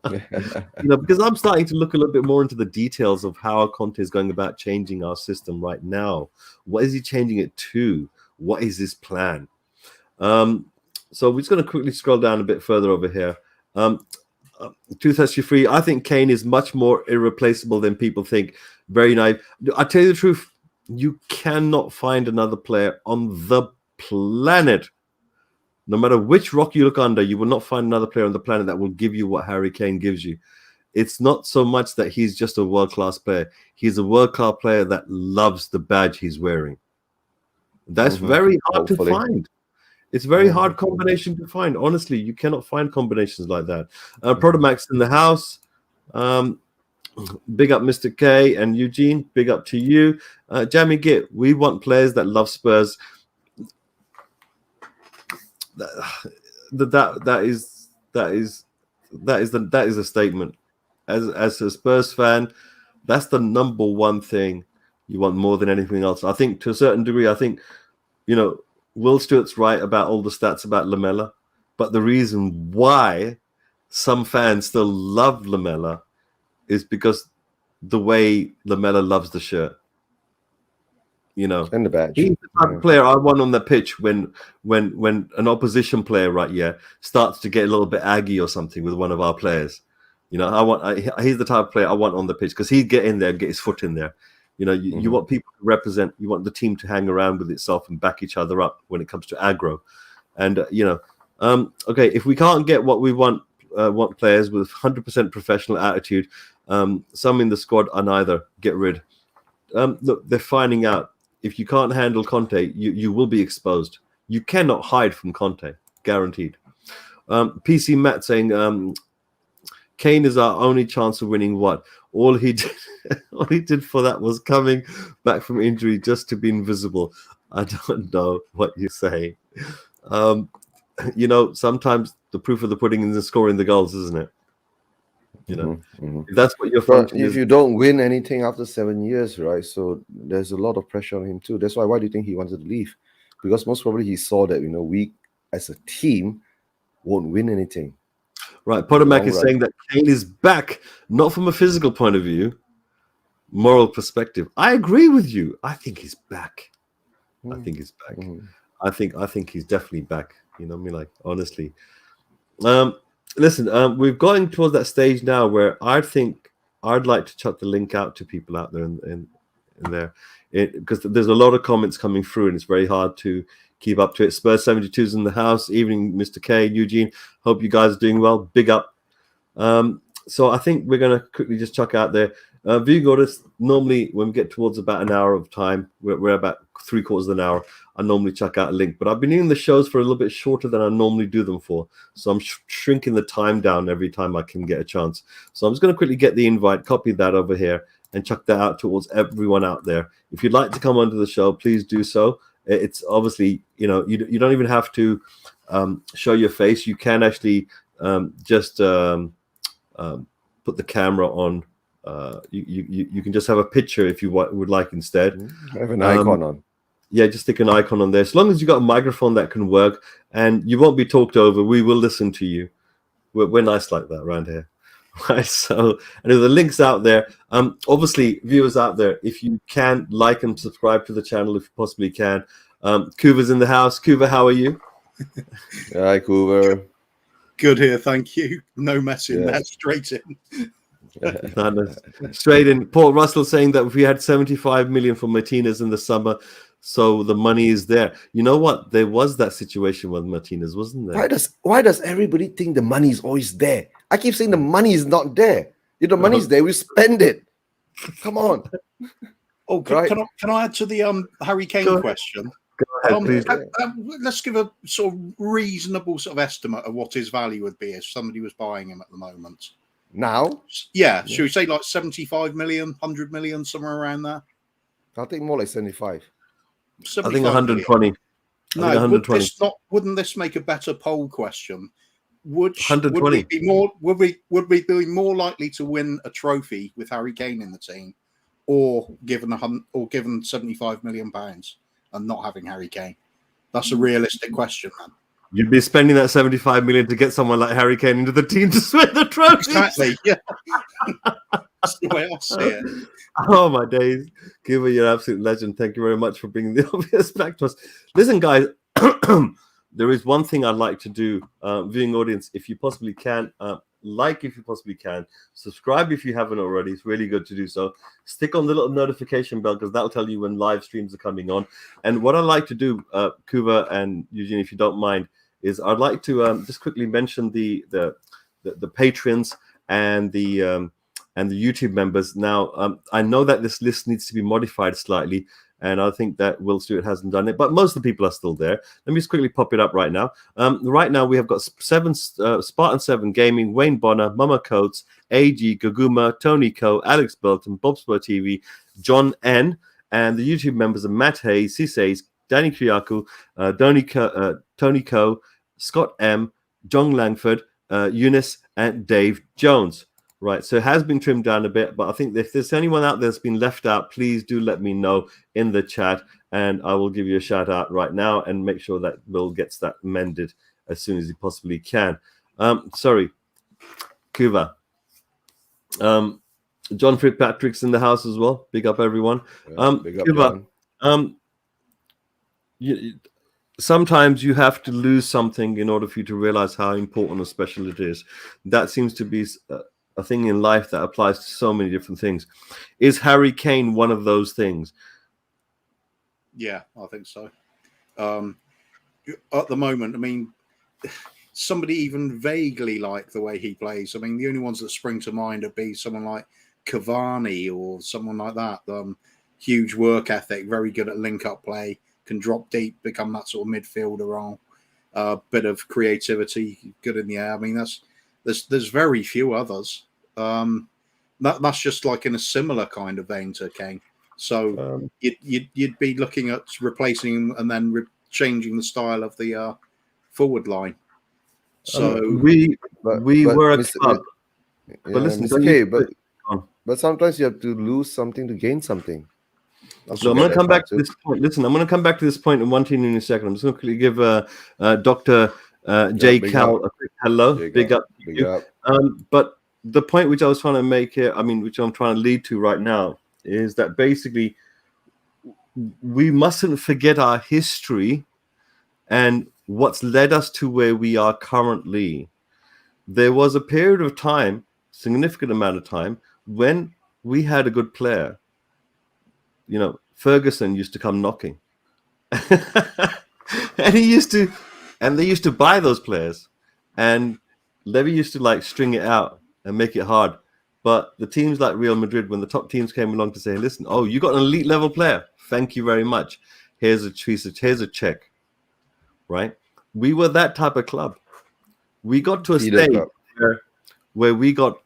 because I'm starting to look a little bit more into the details of how Conte is going about changing our system right now. What is he changing it to? What is his plan? So we're just going to quickly scroll down a bit further over here. 233. I think Kane is much more irreplaceable than people think. Very naive. I tell you the truth, you cannot find another player on the planet. No matter which rock you look under, you will not find another player on the planet that will give you what Harry Kane gives you. It's not so much that he's just a world-class player. He's a world-class player that loves the badge he's wearing. That's very hard to find. It's very hard combination to find. Honestly, you cannot find combinations like that. Protomax in the house. Big up Mr. K and Eugene. Big up to you. Jamie Git, we want players that love Spurs. that is a statement. As a Spurs fan, that's the number one thing you want more than anything else. I think to a certain degree, I think, Will Stewart's right about all the stats about Lamela, but the reason why some fans still love Lamela is because the way Lamela loves the shirt. And the badge. He's the type of player I want on the pitch when an opposition player, starts to get a little bit aggy or something with one of our players. He's the type of player I want on the pitch because he'd get in there and get his foot in there. You want people to represent. You want the team to hang around with itself and back each other up when it comes to aggro. And okay, if we can't get what we want players with 100% professional attitude, some in the squad are neither. Get rid. Look, they're finding out if you can't handle Conte, you will be exposed. You cannot hide from Conte, guaranteed. PC Matt saying Kane is our only chance of winning. What? All he did for that was coming back from injury just to be invisible. I don't know what you say. Sometimes the proof of the pudding is in scoring the goals, isn't it? If that's what your function is. If you don't win anything after 7 years, right? So there's a lot of pressure on him too. That's why do you think he wanted to leave? Because most probably he saw that we as a team won't win anything. Right, Potomac is saying that Kane is back, not from a physical point of view, moral perspective. I agree with you. I think he's back. I think he's back. I think he's definitely back. Honestly. Listen, we're going towards that stage now where I think I'd like to chuck the link out to people out there in there, because there's a lot of comments coming through and it's very hard to keep up to it. Spurs 72's in the house. Evening, Mr. K, Eugene. Hope you guys are doing well. Big up. So I think we're going to quickly just chuck out there. Viewing orders, normally when we get towards about an hour of time, we're about 3/4 of an hour, I normally chuck out a link. But I've been doing the shows for a little bit shorter than I normally do them for. So I'm shrinking the time down every time I can get a chance. So I'm just going to quickly get the invite, copy that over here, and chuck that out towards everyone out there. If you'd like to come onto the show, please do so. It's obviously, you don't even have to show your face. You can actually just put the camera on. You can just have a picture if you would like instead. Have an icon on. Yeah, just stick an icon on there. As long as you've got a microphone that can work and you won't be talked over, we will listen to you. We're nice like that around here. Right, so and the link's out there. Obviously, viewers out there, if you can like and subscribe to the channel, if you possibly can. Kuva's in the house. Kuva, how are you? Hi, Kuva. Good here, thank you. No messing there, straight in. Straight in. Paul Russell saying that if we had 75 million for Martinez in the summer, so the money is there. You know what? There was that situation with Martinez, wasn't there? Why does everybody think the money is always there? I keep saying the money is not there. If the money's there, we spend it. Come on. Oh, can I add to the Harry Kane question? Go ahead, please. Let's give a sort of reasonable sort of estimate of what his value would be if somebody was buying him at the moment. Now? Yeah. Should we say like 75 million, 100 million, somewhere around there? I think more like 75. I think 120. No, 120. Wouldn't this make a better poll question? Would 120. Would we be more likely to win a trophy with Harry Kane in the team, or given 75 million pounds and not having Harry Kane? That's a realistic question, man. You'd be spending that 75 million to get someone like Harry Kane into the team to win the trophy. Exactly. Yeah. That's the way I see it. Oh my days. Cuba, you're an absolute legend. Thank you very much for bringing the obvious back to us. Listen, guys, there is one thing I'd like to do. Viewing audience, if you possibly can, like if you possibly can, subscribe if you haven't already. It's really good to do so. Stick on the little notification bell because that'll tell you when live streams are coming on. And what I'd like to do, Kuba and Eugene, if you don't mind, is I'd like to just quickly mention the patrons and the YouTube members. Now, I know that this list needs to be modified slightly, and I think that Will Stewart hasn't done it, but most of the people are still there. Let me just quickly pop it up right now. Right now, we have got Spartan 7 Gaming, Wayne Bonner, Mama Coates, AG, Gaguma, Tony Co, Alex Belton, Bob Spur TV, John N, and the YouTube members are Matt Hayes, Cisays, Danny Kriaku, Tony Co, Scott M, John Langford, Eunice, and Dave Jones. Right, so it has been trimmed down a bit, but I think if there's anyone out there that's been left out, please do let me know in the chat, and I will give you a shout out right now and make sure that Will gets that mended as soon as he possibly can. Sorry, Kuva. John Fitzpatrick's in the house as well. Big up, everyone. Big up, Kuva, sometimes you have to lose something in order for you to realize how important or special it is. That seems to be a thing in life that applies to so many different things. Is Harry Kane one of those things? Yeah, I think so. At the moment, I mean, somebody even vaguely like the way he plays. I mean, the only ones that spring to mind would be someone like Cavani or someone like that. Huge work ethic, very good at link-up play, can drop deep, become that sort of midfielder role. Bit of creativity, good in the air. I mean, there's very few others. That's just like in a similar kind of vein to Kane. So you'd be looking at replacing him and then changing the style of the forward line. So we were a club. But listen, it's okay. But sometimes you have to lose something to gain something. So I'm going to come back to this point. Listen, I'm going to come back to this point in a second. I'm just going to quickly give Dr. J. Cal a quick hello. Big up. But the point which I was trying to make here, which I'm trying to lead to right now, is that basically we mustn't forget our history and what's led us to where we are currently. There was a period of time, significant amount of time, when we had a good player. You know, Ferguson used to come knocking. and they used to buy those players. And Levy used to string it out and make it hard. But the teams like Real Madrid, when the top teams came along to say, listen, you got an elite level player. Thank you very much. Here's a check. Right? We were that type of club. We got to a stage where we got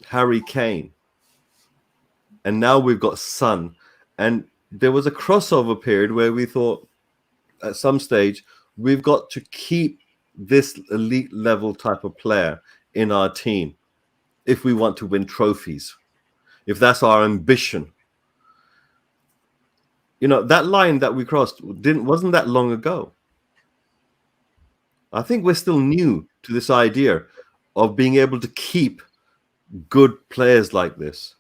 Harry Kane. And now we've got Son. And there was a crossover period where we thought at some stage, we've got to keep this elite level type of player in our team if we want to win trophies, if that's our ambition. You know, that line that we crossed wasn't that long ago. I think we're still new to this idea of being able to keep good players like this.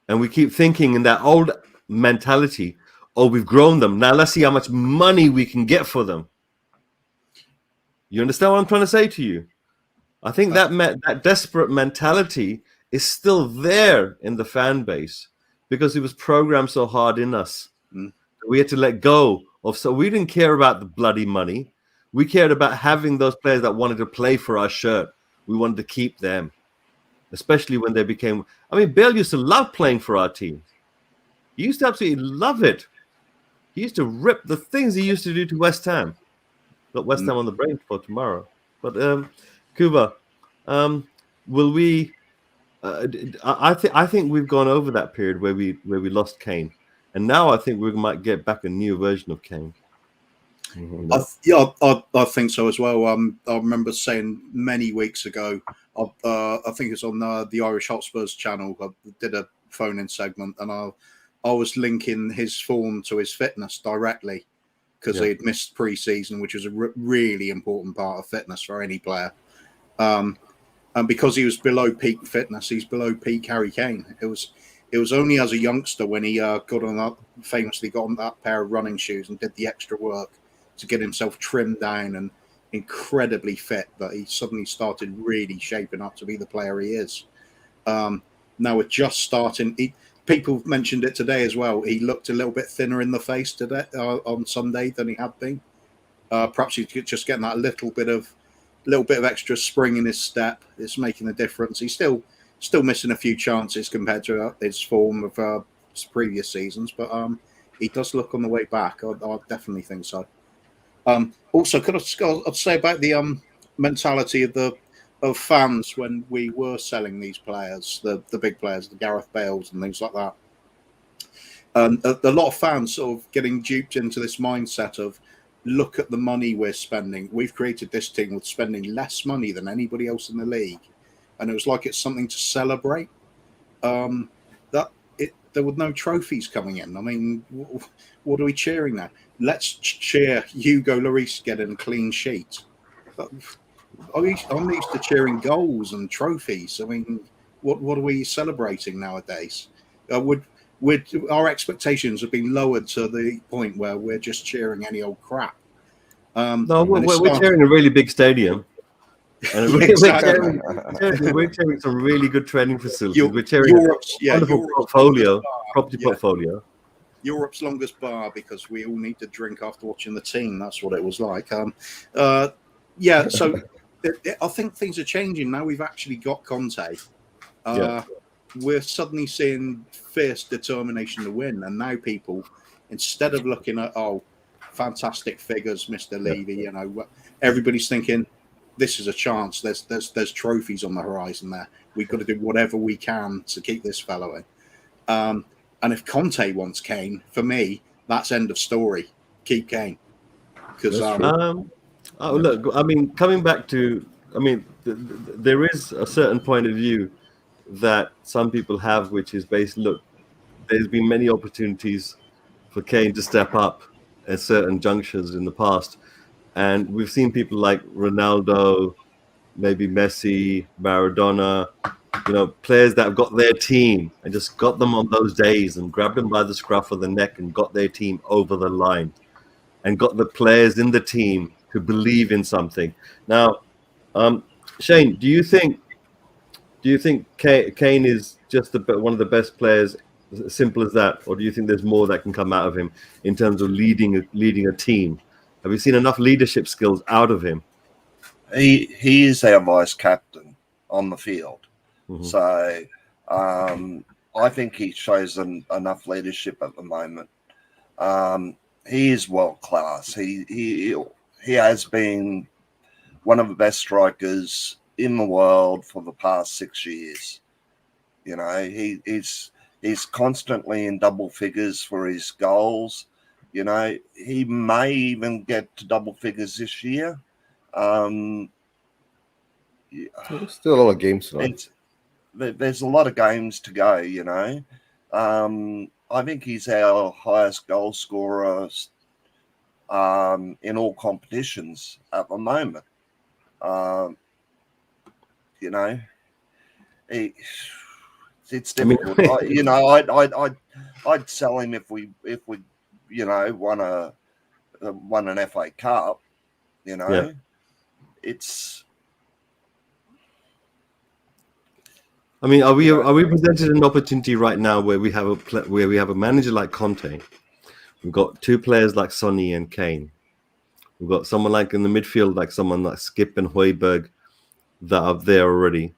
And we keep thinking in that old mentality, we've grown them. Now let's see how much money we can get for them. You understand what I'm trying to say to you? I think that desperate mentality is still there in the fan base because it was programmed so hard in us. We had to let go of. So we didn't care about the bloody money. We cared about having those players that wanted to play for our shirt. We wanted to keep them, especially when they became. Bale used to love playing for our team. He used to absolutely love it. He used to rip the things he used to do to West Ham. Got West Ham on the brain for tomorrow. But Kuba, will we? I think we've gone over that period where we lost Kane, and now I think we might get back a new version of Kane. I think so as well. I remember saying many weeks ago. I think it's on the Irish Hotspurs channel. I did a phone-in segment, and I was linking his form to his fitness directly because he had missed pre-season, which was a really important part of fitness for any player. And because he was below peak fitness, he's below peak Harry Kane. It was only as a youngster when he famously got on that pair of running shoes and did the extra work to get himself trimmed down and incredibly fit that he suddenly started really shaping up to be the player he is. Now we're just starting. People mentioned it today as well. He looked a little bit thinner in the face today on Sunday than he had been. Perhaps he's just getting that little bit of extra spring in his step. It's making a difference. He's still missing a few chances compared to his form of his previous seasons, but he does look on the way back. I definitely think so. Also, I'd say about the mentality of fans when we were selling these players, the big players, the Gareth Bales and things like that. A lot of fans sort of getting duped into this mindset of, look at the money we're spending. We've created this team with spending less money than anybody else in the league, and it was like it's something to celebrate. There were no trophies coming in. I mean, what are we cheering now? Let's cheer Hugo Lloris getting a clean sheet. I'm used to cheering goals and trophies. I mean, what are we celebrating nowadays? Our expectations have been lowered to the point where we're just cheering any old crap. No, we're cheering a really big stadium. And we're cheering some really good training facilities. We're cheering wonderful property portfolio. Europe's longest bar, because we all need to drink after watching the team. That's what it was like. So I think things are changing now. We've actually got Conte. We're suddenly seeing fierce determination to win, and now people, instead of looking at fantastic figures, Mr. Levy, everybody's thinking, this is a chance. There's trophies on the horizon there. We've got to do whatever we can to keep this fellow in. And if Conte wants Kane, for me, that's end of story. Keep Kane. Because look, I mean, coming back to, I mean, there is a certain point of view that some people have, which is based. Look, there's been many opportunities for Kane to step up at certain junctures in the past. And we've seen people like Ronaldo, maybe Messi, Maradona, players that have got their team and just got them on those days and grabbed them by the scruff of the neck and got their team over the line and got the players in the team to believe in something. Now, Shane, do you think Kane is just one of the best players, simple as that, or do you think there's more that can come out of him in terms of leading a team? Have you seen enough leadership skills out of him? He is our vice captain on the field. Mm-hmm. So I think he shows enough leadership at the moment. He is world class. He has been one of the best strikers in the world for the past 6 years. He's constantly in double figures for his goals. He may even get to double figures this year. There's still a lot of games left. There's a lot of games to go, I think he's our highest goal scorer in all competitions at the moment. It's difficult. I'd sell him if we won an FA Cup. It's. I mean, are we presented an opportunity right now where we have a manager like Conte? We've got two players like Sonny and Kane. We've got someone like in the midfield, like someone like Skip and Højbjerg that are there already.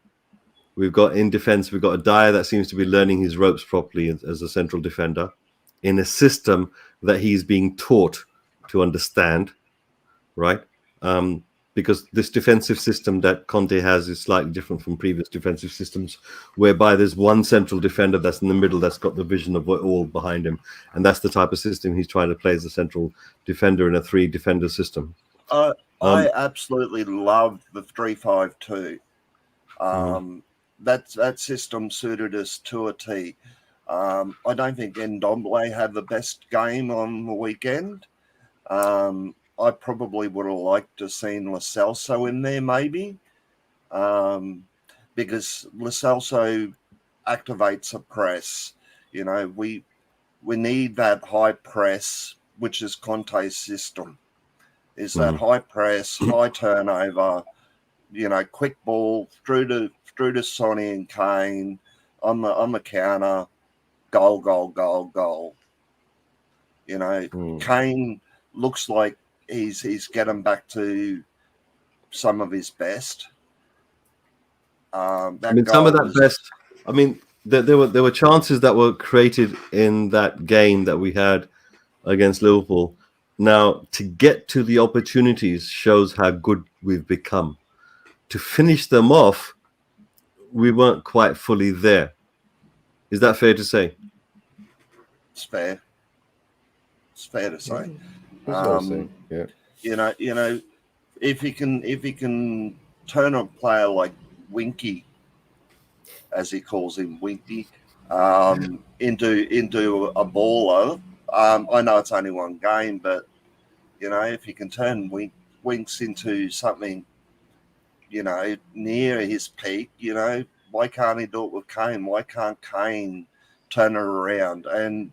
We've got in defense, we've got a Dyer that seems to be learning his ropes properly as a central defender in a system that he's being taught to understand, right? Because this defensive system that Conte has is slightly different from previous defensive systems, whereby there's one central defender that's in the middle that's got the vision of all behind him. And that's the type of system he's trying to play as a central defender in a 3-defender system. I absolutely love the 3-5-2. That system suited us to a T. I don't think Ndombele had the best game on the weekend. I probably would have liked to have seen Lo Celso in there, maybe, because Lo Celso activates a press. We need that high press, which is Conte's system. Is that high press, high turnover, quick ball through to Sonny and Kane on the counter, goal. Kane looks like he's getting back to some of his best. Some of that best. I mean, there were chances that were created in that game that we had against Liverpool. Now, to get to the opportunities shows how good we've become. To finish them off, we weren't quite fully there. Is that fair to say? It's fair. It's fair to say. That's what I'm saying. Yeah. You know, if he can turn a player like Winky, as he calls him, Winky, into a baller. I know it's only one game, but you know, if he can turn Winks into something, you know, near his peak, you know, why can't he do it with Kane? Why can't Kane turn it around? And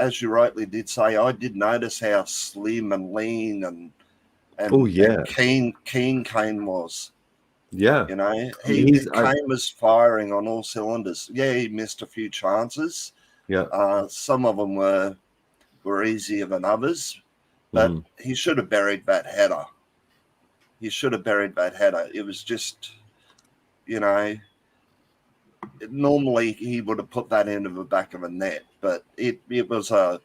as you rightly did say, I did notice how slim and lean and keen Kane was. Yeah, you know, Kane was firing on all cylinders. Yeah, he missed a few chances. Yeah, some of them were easier than others, but he should have buried that header. It was just, you know, normally he would have put that into the back of a net, but it was a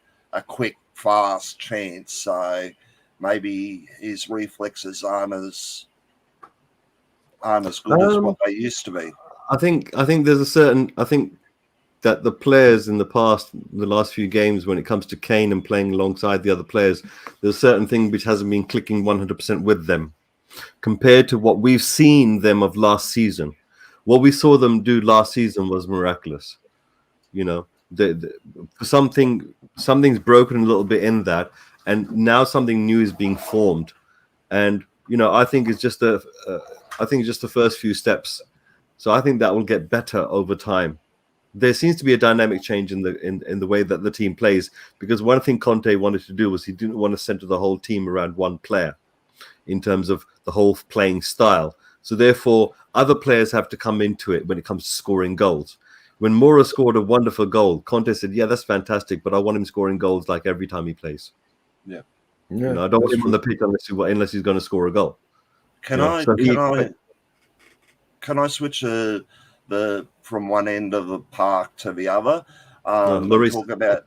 quick, fast chance. So maybe his reflexes aren't as good as what they used to be. I think there's a certain. I think that the players in the past, the last few games, when it comes to Kane and playing alongside the other players, there's a certain thing which hasn't been clicking 100% with them, compared to what we've seen them of last season. What we saw them do last season was miraculous. You know, something's broken a little bit in that, and now something new is being formed. And you know, I think it's just the first few steps. So I think that will get better over time. There seems to be a dynamic change in the way that the team plays, because one thing Conte wanted to do was he didn't want to center the whole team around one player in terms of the whole playing style. So therefore, other players have to come into it when it comes to scoring goals. When Moura scored a wonderful goal, Conte said, "Yeah, that's fantastic, but I want him scoring goals like every time he plays." Yeah, you know, I don't want him on the pitch unless he's going to score a goal. Can I switch from one end of the park to the other? Talk about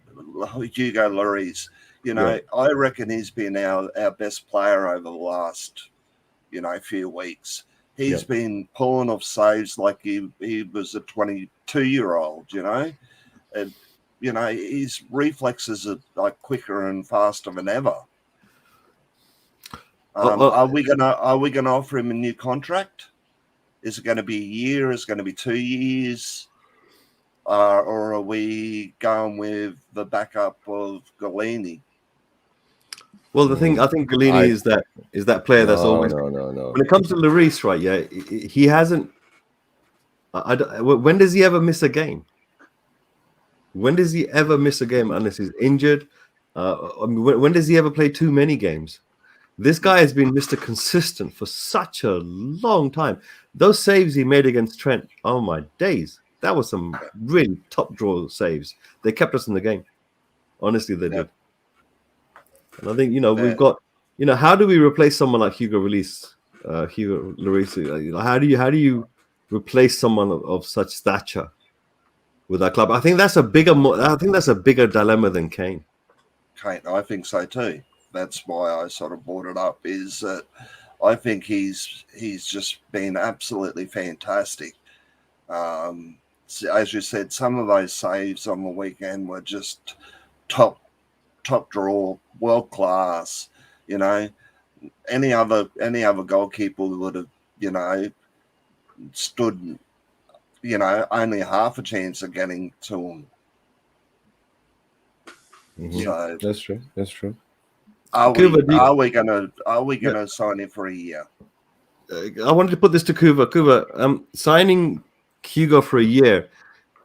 Hugo Lloris. You know, I reckon he's been our best player over the last, you know, few weeks. He's been pulling off saves like he was a 22-year-old, you know. And, you know, his reflexes are like quicker and faster than ever. Are we gonna offer him a new contract? Is it going to be a year? Is it going to be 2 years? Or are we going with the backup of Galini? Well, the thing I think Galini is that player that's always no. When it comes to Lloris, right? Yeah, he hasn't. When does he ever miss a game? When does he ever miss a game unless he's injured? I mean, when does he ever play too many games? This guy has been Mr. Consistent for such a long time. Those saves he made against Trent, oh my days. That was some really top draw saves. They kept us in the game. Honestly, they did. And I think, you know, we've got, you know, how do we replace someone like Hugo Lloris? How do you replace someone of such stature with our club? I think that's a bigger dilemma than Kane. I think so too. That's why I sort of brought it up, is that I think he's just been absolutely fantastic. As you said, some of those saves on the weekend were just top draw, world class. You know, any other goalkeeper would have, you know, stood, you know, only half a chance of getting to him. Mm-hmm. So That's true. Are we gonna sign him for a year? I wanted to put this to Kuva. Kuva, signing Hugo for a year,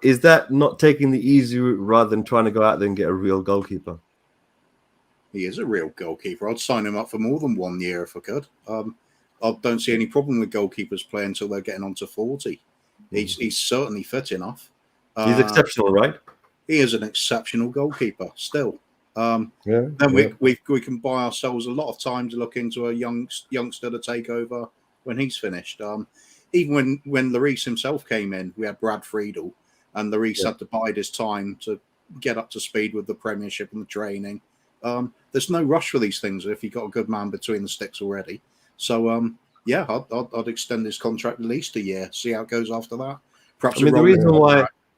is that not taking the easy route rather than trying to go out there and get a real goalkeeper? He is a real goalkeeper. I'd sign him up for more than 1 year if I could. I don't see any problem with goalkeepers playing until they're getting on to 40. He's certainly fit enough. He's exceptional, right? He is an exceptional goalkeeper still. Then we can buy ourselves a lot of time to look into a youngster to take over when he's finished. Even when Lloris himself came in, we had Brad Friedel, and Lloris had to bide his time to get up to speed with the Premiership and the training. There's no rush for these things if you've got a good man between the sticks already. So I'd extend his contract at least a year, see how it goes after that. Perhaps the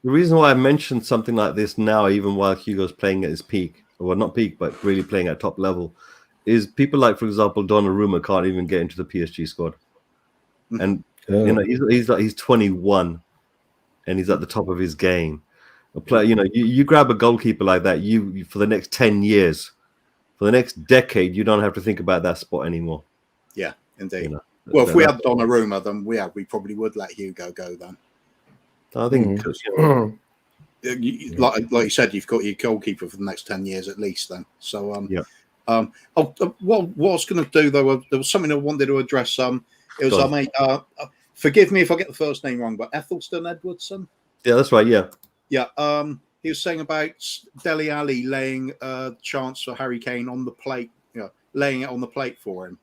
reason why I mentioned something like this now, even while Hugo's playing at his peak, well, not peak, but really playing at top level, is people like, for example, Donnarumma can't even get into the PSG squad, and you know he's 21, and he's at the top of his game. A player, you know, you grab a goalkeeper like that, you for the next 10 years, for the next decade, you don't have to think about that spot anymore. Yeah, indeed. You know, well, if we had Donnarumma, then we probably would let Hugo go then. I think, like you said, you've got your goalkeeper for the next 10 years at least. Then, so what I was going to do though, there was something I wanted to address. It was forgive me if I get the first name wrong, but Ethelston Edwardson. Yeah, that's right. Yeah. He was saying about Dele Alli laying a chance for Harry Kane on the plate, laying it on the plate for him.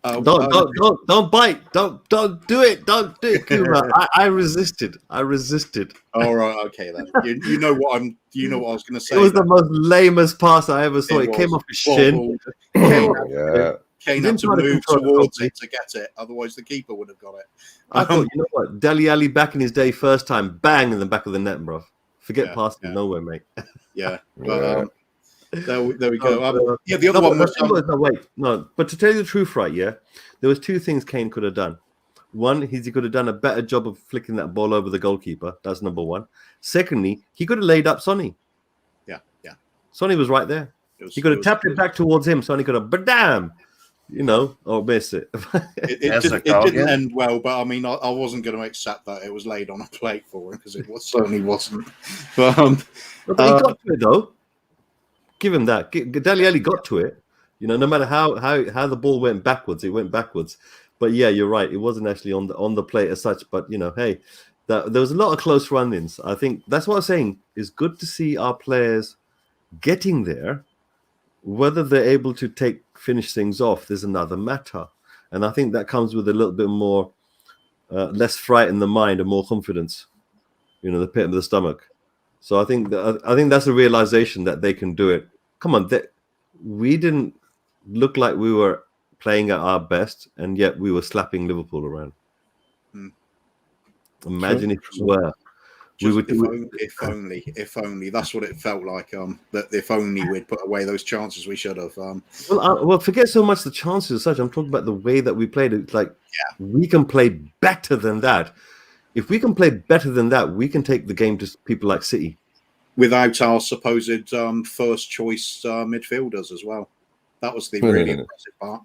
Don't bite. Don't do it. Don't do it, Kuma. I resisted. All right, okay then. You know what I was going to say. It was the most lamest pass I ever saw. It came off his shin. Kane had to move towards it to get it. Otherwise, the keeper would have got it. I thought, you know what? Dele Alli back in his day, first time, bang in the back of the net, bro. Forget passing nowhere, mate. Yeah, but there we go. The other one was but to tell you the truth, right? Yeah, there was two things Kane could have done. One, he could have done a better job of flicking that ball over the goalkeeper. That's number one. Secondly, he could have laid up Sonny. Yeah. Sonny was right there. He could have tapped it back towards him. Sonny could have, but damn, or miss it. It didn't end well, but I mean, I wasn't going to accept that it was laid on a plate for him because it certainly wasn't. But he got to it though. Give him that. Dele Alli got to it. No matter how the ball went backwards, it went backwards. But yeah, you're right. It wasn't actually on the plate as such. But hey, there was a lot of close run-ins. I think that's what I'm saying. It's good to see our players getting there. Whether they're able to finish things off, there's another matter. And I think that comes with a little bit more, less fright in the mind and more confidence. The pit of the stomach. So I think that's a realization that they can do it. Come on, we didn't look like we were playing at our best, and yet we were slapping Liverpool around. Imagine if we were. If only. That's what it felt like. That if only we'd put away those chances, we should have. Well, forget so much the chances as such. I'm talking about the way that we played it. We can play better than that. If we can play better than that, we can take the game to people like City. Without our supposed first choice midfielders as well. That was the really impressive part.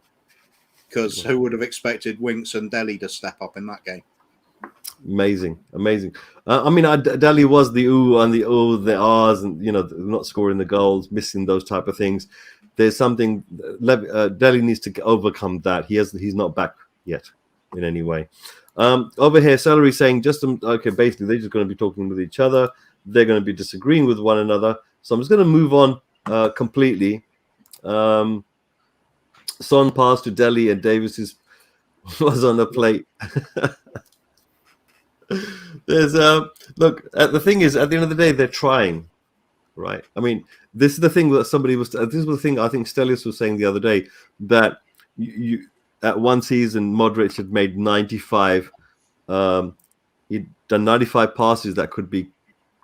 Because who would have expected Winks and Dele to step up in that game? Amazing. I mean, Dele was the ooh and the ahs, and not scoring the goals, missing those type of things. There's something Dele needs to overcome that. He's not back yet in any way. Over here, Celery saying basically they're just going to be talking with each other. They're going to be disagreeing with one another. So I'm just going to move on completely. Son passed to Dele and Davis was on the plate. There's look. The thing is, at the end of the day, they're trying, right? I mean, this is the thing that somebody was. This was the thing I think Stelios was saying the other day, that you at one season Modric had made 95. He'd done 95 passes that could be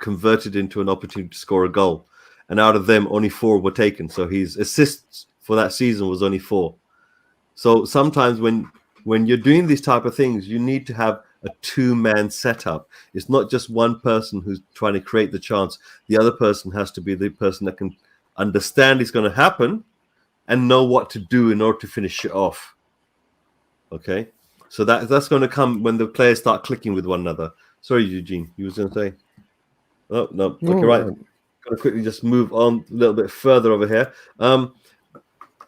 converted into an opportunity to score a goal, and out of them, only 4 were taken. So his assists for that season was only 4. So sometimes when you're doing these type of things, you need to have a 2-man setup. It's not just one person who's trying to create the chance. The other person has to be the person that can understand it's going to happen and know what to do in order to finish it off. Okay? So that's going to come when the players start clicking with one another. Sorry, Eugene, you was going to say? Oh, no. Okay, right. I'm going to quickly just move on a little bit further over here. I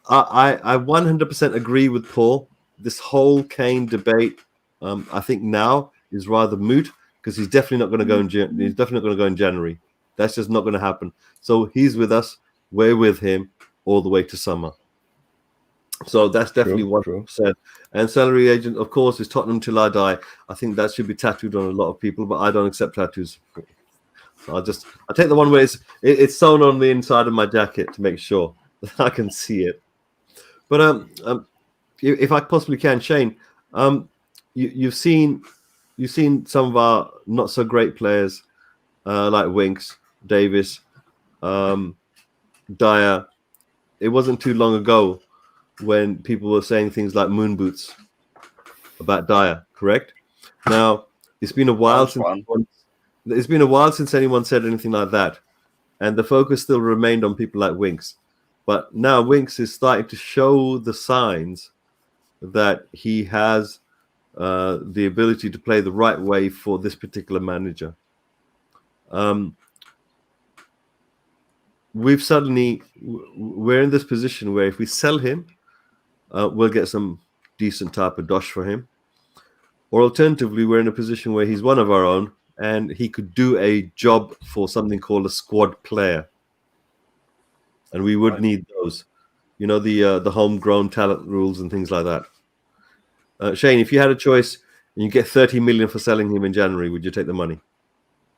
100% agree with Paul. This whole Kane debate, I think now is rather moot because he's definitely not going to go in January. That's just not going to happen. So he's with us. We're with him all the way to summer. So that's definitely 100%. And salary agent, of course, is Tottenham till I die. I think that should be tattooed on a lot of people, but I don't accept tattoos. So I take the one where it's sewn on the inside of my jacket to make sure that I can see it. But if I possibly can, Shane, you've seen some of our not so great players like Winks, Davis, Dyer, it wasn't too long ago when people were saying things like moon boots about Dyer, correct? Now, it's been a while since anyone said anything like that, and the focus still remained on people like Winks. But now Winks is starting to show the signs that he has the ability to play the right way for this particular manager. We're in this position where if we sell him, we'll get some decent type of dosh for him. Or alternatively, we're in a position where he's one of our own and he could do a job for something called a squad player. And we would need those, you know, the homegrown talent rules and things like that. Shane, if you had a choice and you get 30 million for selling him in January, would you take the money?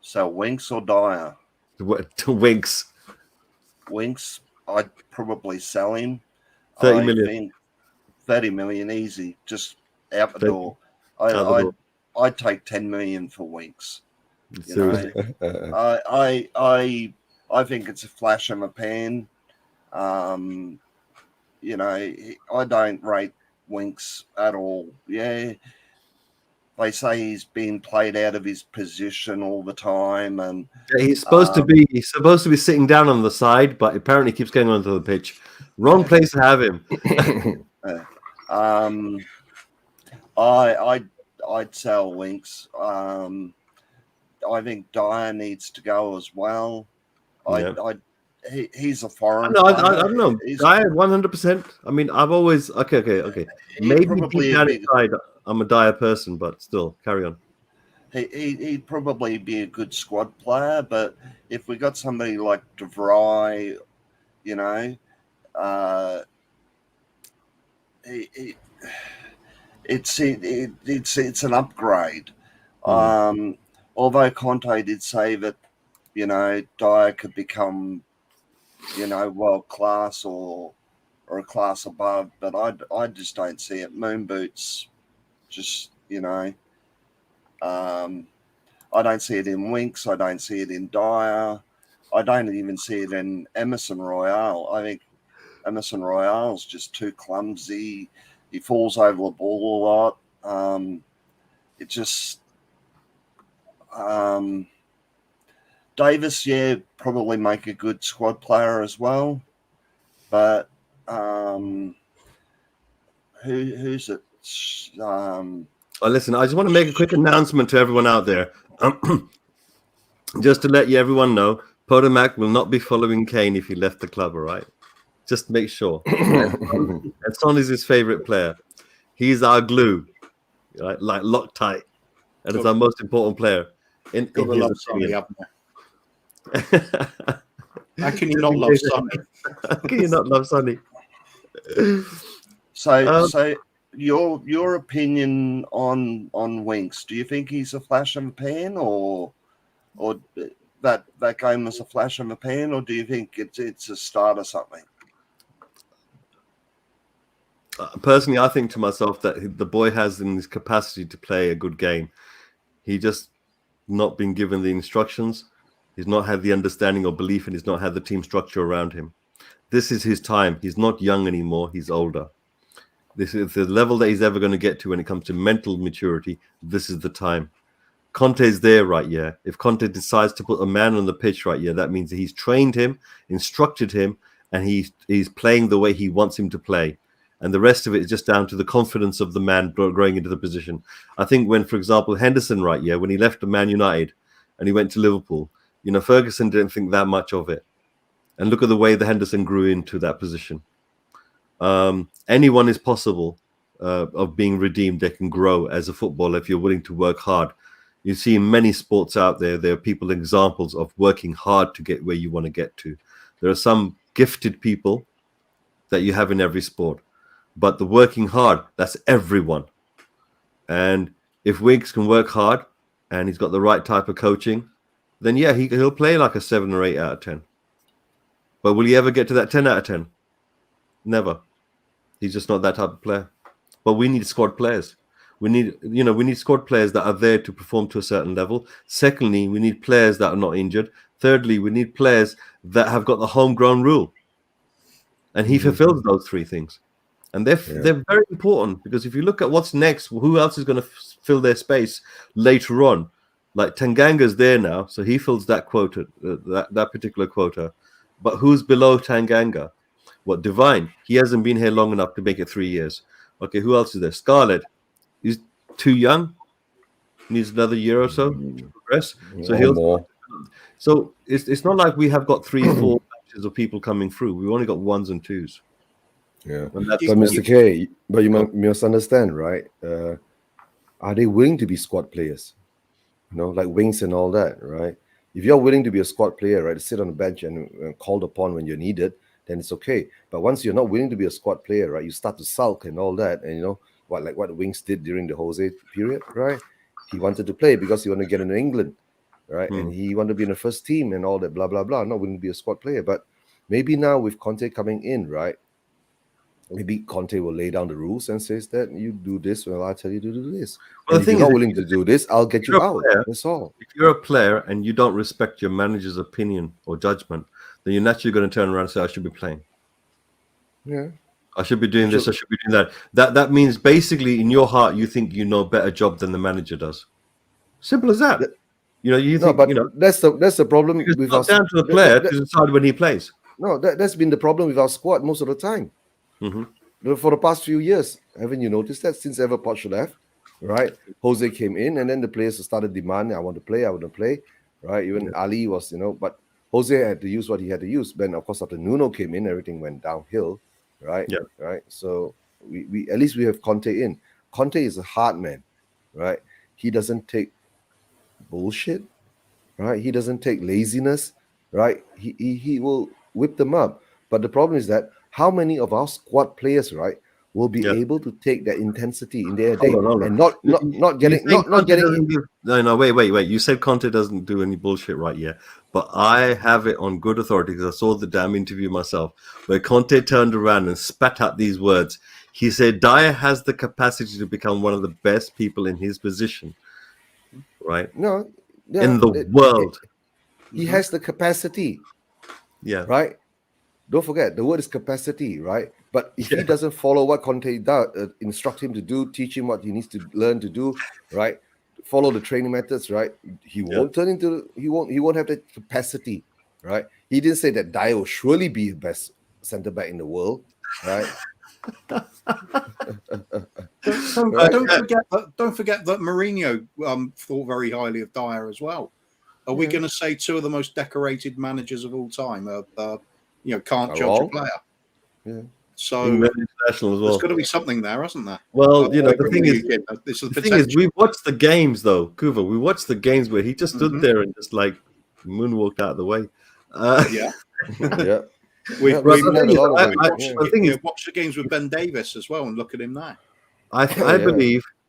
So Winks or Dyer? Winks. Winks, I'd probably sell him. 30 million. 30 million easy, just out the door. I'd take 10 million for Winks. Seriously. I think it's a flash in the pan. You know, I don't rate Winks at all. Yeah, they say he's being played out of his position all the time, and he's supposed to be sitting down on the side, but apparently keeps going onto the pitch. Wrong place to have him. I'd sell Winks. I think Dyer needs to go as well. He's a foreign. No, I don't know. Dyer 100%. I mean, I've always okay. Maybe deep down inside, I'm a Dyer person, but still, carry on. He'd probably be a good squad player, but if we got somebody like De Vrij, you know, it's an upgrade. Although Conte did say that, you know, Dyer could become, you know, world class or a class above, but I just don't see it. Moon boots, just, you know, I don't see it in Winks. I don't see it in Dyer. I don't even see it in Emerson Royale. I think Emerson Royale's just too clumsy. He falls over the ball a lot. It just Davis, yeah, probably make a good squad player as well. But who's it? Listen, I just want to make a quick announcement to everyone out there. Just to let everyone know, Potomac will not be following Kane if he left the club, all right? Just make sure. And Son is his favorite player. He's our glue, right? Like Loctite. And it's our most important player. In his Sonny, how can you not love Sonny? How can you not love Sonny? So your opinion on Winks? Do you think he's a flash in the pan, or that game was a flash in the pan, or do you think it's a start or something? Personally, I think to myself that the boy has in his capacity to play a good game. He just not been given the instructions. He's not had the understanding or belief, and he's not had the team structure around him. This is his time. He's not young anymore. He's older. This is the level that he's ever going to get to when it comes to mental maturity. This is the time. Conte's there, right? Yeah. If Conte decides to put a man on the pitch, right? Yeah, that means that he's trained him, instructed him, and he's playing the way he wants him to play. And the rest of it is just down to the confidence of the man growing into the position. I think when, for example, Henderson, right? Yeah, when he left Man United and he went to Liverpool, you know, Ferguson didn't think that much of it. And look at the way the Henderson grew into that position. Anyone is possible of being redeemed. They can grow as a footballer if you're willing to work hard. You see in many sports out there are people examples of working hard to get where you want to get to. There are some gifted people that you have in every sport, but the working hard, that's everyone. And if Winks can work hard and he's got the right type of coaching, then yeah, he'll play like a 7 or 8 out of 10. But will he ever get to that 10 out of 10? Never. He's just not that type of player. But we need squad players. We need squad players that are there to perform to a certain level. Secondly, we need players that are not injured. Thirdly, we need players that have got the homegrown rule. and he fulfills those three things. And they're very important, because if you look at what's next, who else is going to fill their space later on? Like Tanganga's there now, so he fills that quota, that particular quota. But who's below Tanganga? What, Divine? He hasn't been here long enough to make it 3 years. Okay, who else is there? Scarlett. He's too young. Needs another year or so to progress. So So it's not like we have got 3-4 batches of people coming through. We've only got 1s and 2s. Yeah, but Mr. K, but you must understand, right? Are they willing to be squad players? You know, like wings and all that, right? If you're willing to be a squad player, right, to sit on the bench and called upon when you're needed, then it's okay. But once you're not willing to be a squad player, right, you start to sulk and all that, and you know what Wings did during the Jose period, right? He wanted to play because he wanted to get into England, right? And he wanted to be in the first team and all that, blah blah blah. Not willing to be a squad player, but maybe now with Conte coming in, right? Maybe Conte will lay down the rules and says that you do this, well, I'll tell you to do this. Well, if you're not willing to do this, I'll get you out. That's all. If you're a player and you don't respect your manager's opinion or judgment, then you're naturally going to turn around and say, I should be playing. Yeah. I should be doing this, I should be doing that. That means basically in your heart, you think you know a better job than the manager does. Simple as that. You know, you think, that's the problem. It's not down to the player to decide when he plays. No, that's been the problem with our squad most of the time. For the past few years, haven't you noticed that since ever Poch left, right? Jose came in, and then the players started demanding, I want to play, right? Even Ali was, but Jose had to use what he had to use. Then, of course, after Nuno came in, everything went downhill, right? Yeah. Right. So we at least we have Conte in. Conte is a hard man, right? He doesn't take bullshit, right? He doesn't take laziness, right? He will whip them up. But the problem is that how many of our squad players, right, will be able to take that intensity in their day and not getting. No, wait. You said Conte doesn't do any bullshit, right? Yeah, but I have it on good authority because I saw the damn interview myself where Conte turned around and spat out these words. He said Dyer has the capacity to become one of the best people in his position, right? No, in the world, he has the capacity. Yeah, right. Don't forget, the word is capacity, right? But if he doesn't follow what Conte does, instruct him to do, teach him what he needs to learn to do, right? Follow the training methods, right? He won't he won't have the capacity, right? He didn't say that Dyer will surely be the best centre back in the world, right? Don't forget that Mourinho thought very highly of Dyer as well. Are we going to say two of the most decorated managers of all time can't judge a player? Yeah. So international as well. There's got to be something there, hasn't there? Well, the thing is, we watched the games though, Kuva. We watched the games where he just stood there and just like moonwalked out of the way. We've watched the games with Ben Davis as well, and look at him now.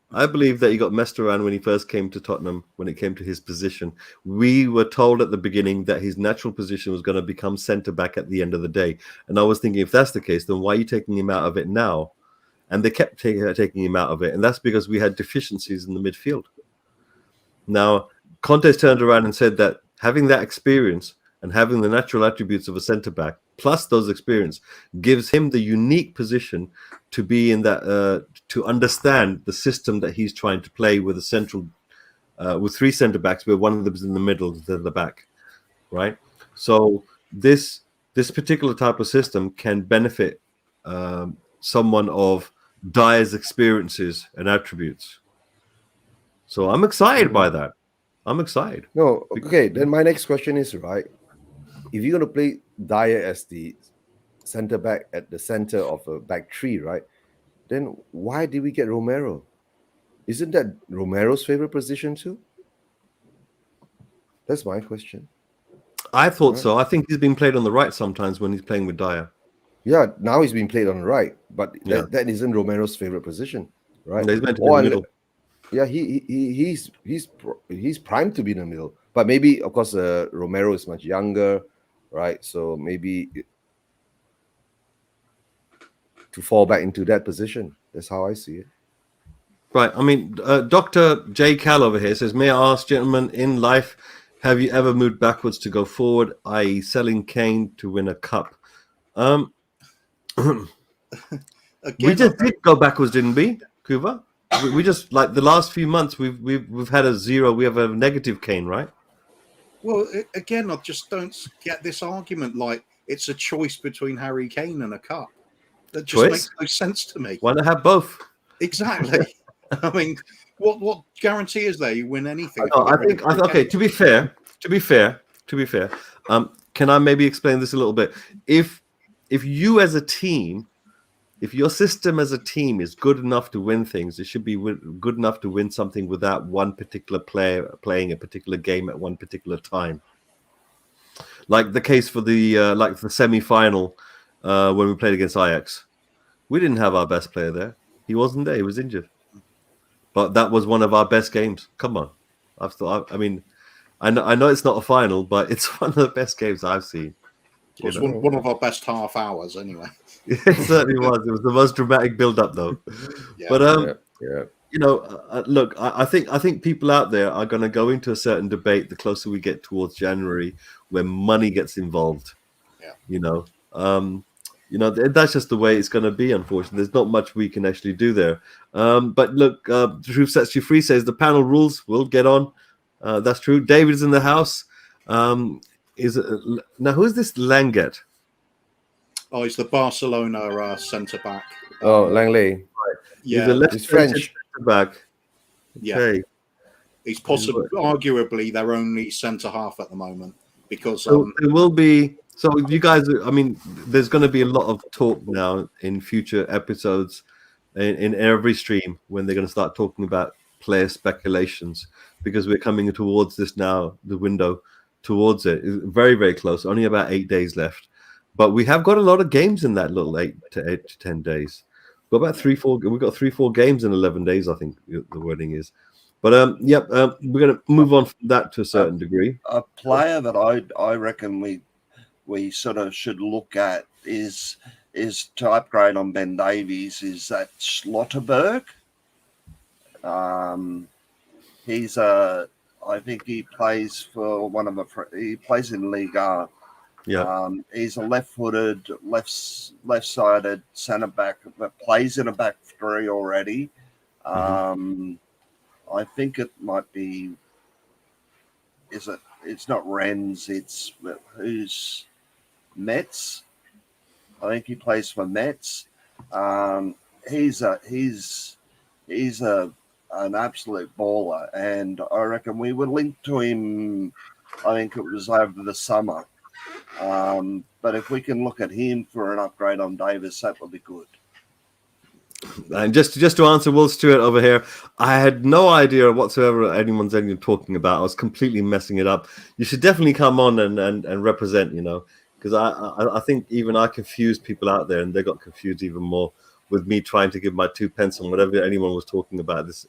I believe that he got messed around when he first came to Tottenham, when it came to his position. We were told at the beginning that his natural position was going to become centre-back at the end of the day. And I was thinking, if that's the case, then why are you taking him out of it now? And they kept taking him out of it. And that's because we had deficiencies in the midfield. Now, Conte turned around and said that having that experience and having the natural attributes of a centre-back, plus those experience, gives him the unique position to be in that, to understand the system that he's trying to play with a central, with three centre-backs, where one of them is in the middle, the back, right? So this particular type of system can benefit someone of Dyer's experiences and attributes. So I'm excited by that. I'm excited. No, okay. Then my next question is, right, if you're going to play Dyer as the centre back at the centre of a back three, right, then why did we get Romero? Isn't that Romero's favorite position too? That's my question. I thought so. I think he's been played on the right sometimes when he's playing with Dyer. Yeah, now he's being played on the right, but that isn't Romero's favorite position, right? He's meant to be in the middle. Yeah, he's primed to be in the middle, but maybe of course Romero is much younger, right? So maybe to fall back into that position. That's how I see it. Right. I mean, Dr. J. Cal over here says, may I ask, gentlemen, in life, have you ever moved backwards to go forward, i.e. selling Kane to win a cup? We just did go backwards, didn't we, Kuva? We just, like, the last few months we've had a zero. We have a negative Kane, right? Well, again, I just don't get this argument like it's a choice between Harry Kane and a cup. That just makes no sense to me. Why not have both? Exactly. I mean, what guarantee is there you win anything? I think okay. To be fair, can I maybe explain this a little bit? If you as a team, if your system as a team is good enough to win things, it should be good enough to win something without one particular player playing a particular game at one particular time. Like the case for the semi-final when we played against Ajax. We didn't have our best player there. He wasn't there. He was injured. But that was one of our best games. Come on. I know it's not a final, but it's one of the best games I've seen. It was one of our best half hours, anyway. It certainly was. It was the most dramatic build-up, though. Yeah. But look, I think people out there are going to go into a certain debate the closer we get towards January, when money gets involved. Yeah. That's just the way it's going to be. Unfortunately, there's not much we can actually do there. But look, the Truth Sets You Free says the panel rules. We'll get on. That's true. David's in the house. Now who's this Langet? Oh, he's the Barcelona centre back. Oh, Langley. Yeah, he's French back. Okay. Yeah, he's arguably their only centre half at the moment because there will be. So you guys, there's going to be a lot of talk now in future episodes, in every stream when they're going to start talking about player speculations, because we're coming towards this now, the window towards it is very, very close. Only about 8 days left, but we have got a lot of games in that little 8 to 10 days. We've got 3-4 games in 11 days, I think the wording is. But we're going to move on from that to a certain degree. A player that I reckon we sort of should look at is to upgrade on Ben Davies is that Schlotterberg. I think he plays for he plays in Liga. Yeah. He's a left-footed, left-sided centre back that plays in a back three already. I think it might be. It's not Rennes. It's who's Metz. I think he plays for Metz. He's an absolute baller, and I reckon we were linked to him. I think it was over the summer. But if we can look at him for an upgrade on Davis, that would be good. And just to answer Will Stewart over here, I had no idea whatsoever anyone's talking about. I was completely messing it up. You should definitely come on and represent, because I think even I confused people out there, and they got confused even more with me trying to give my 2 pence on whatever anyone was talking about. This,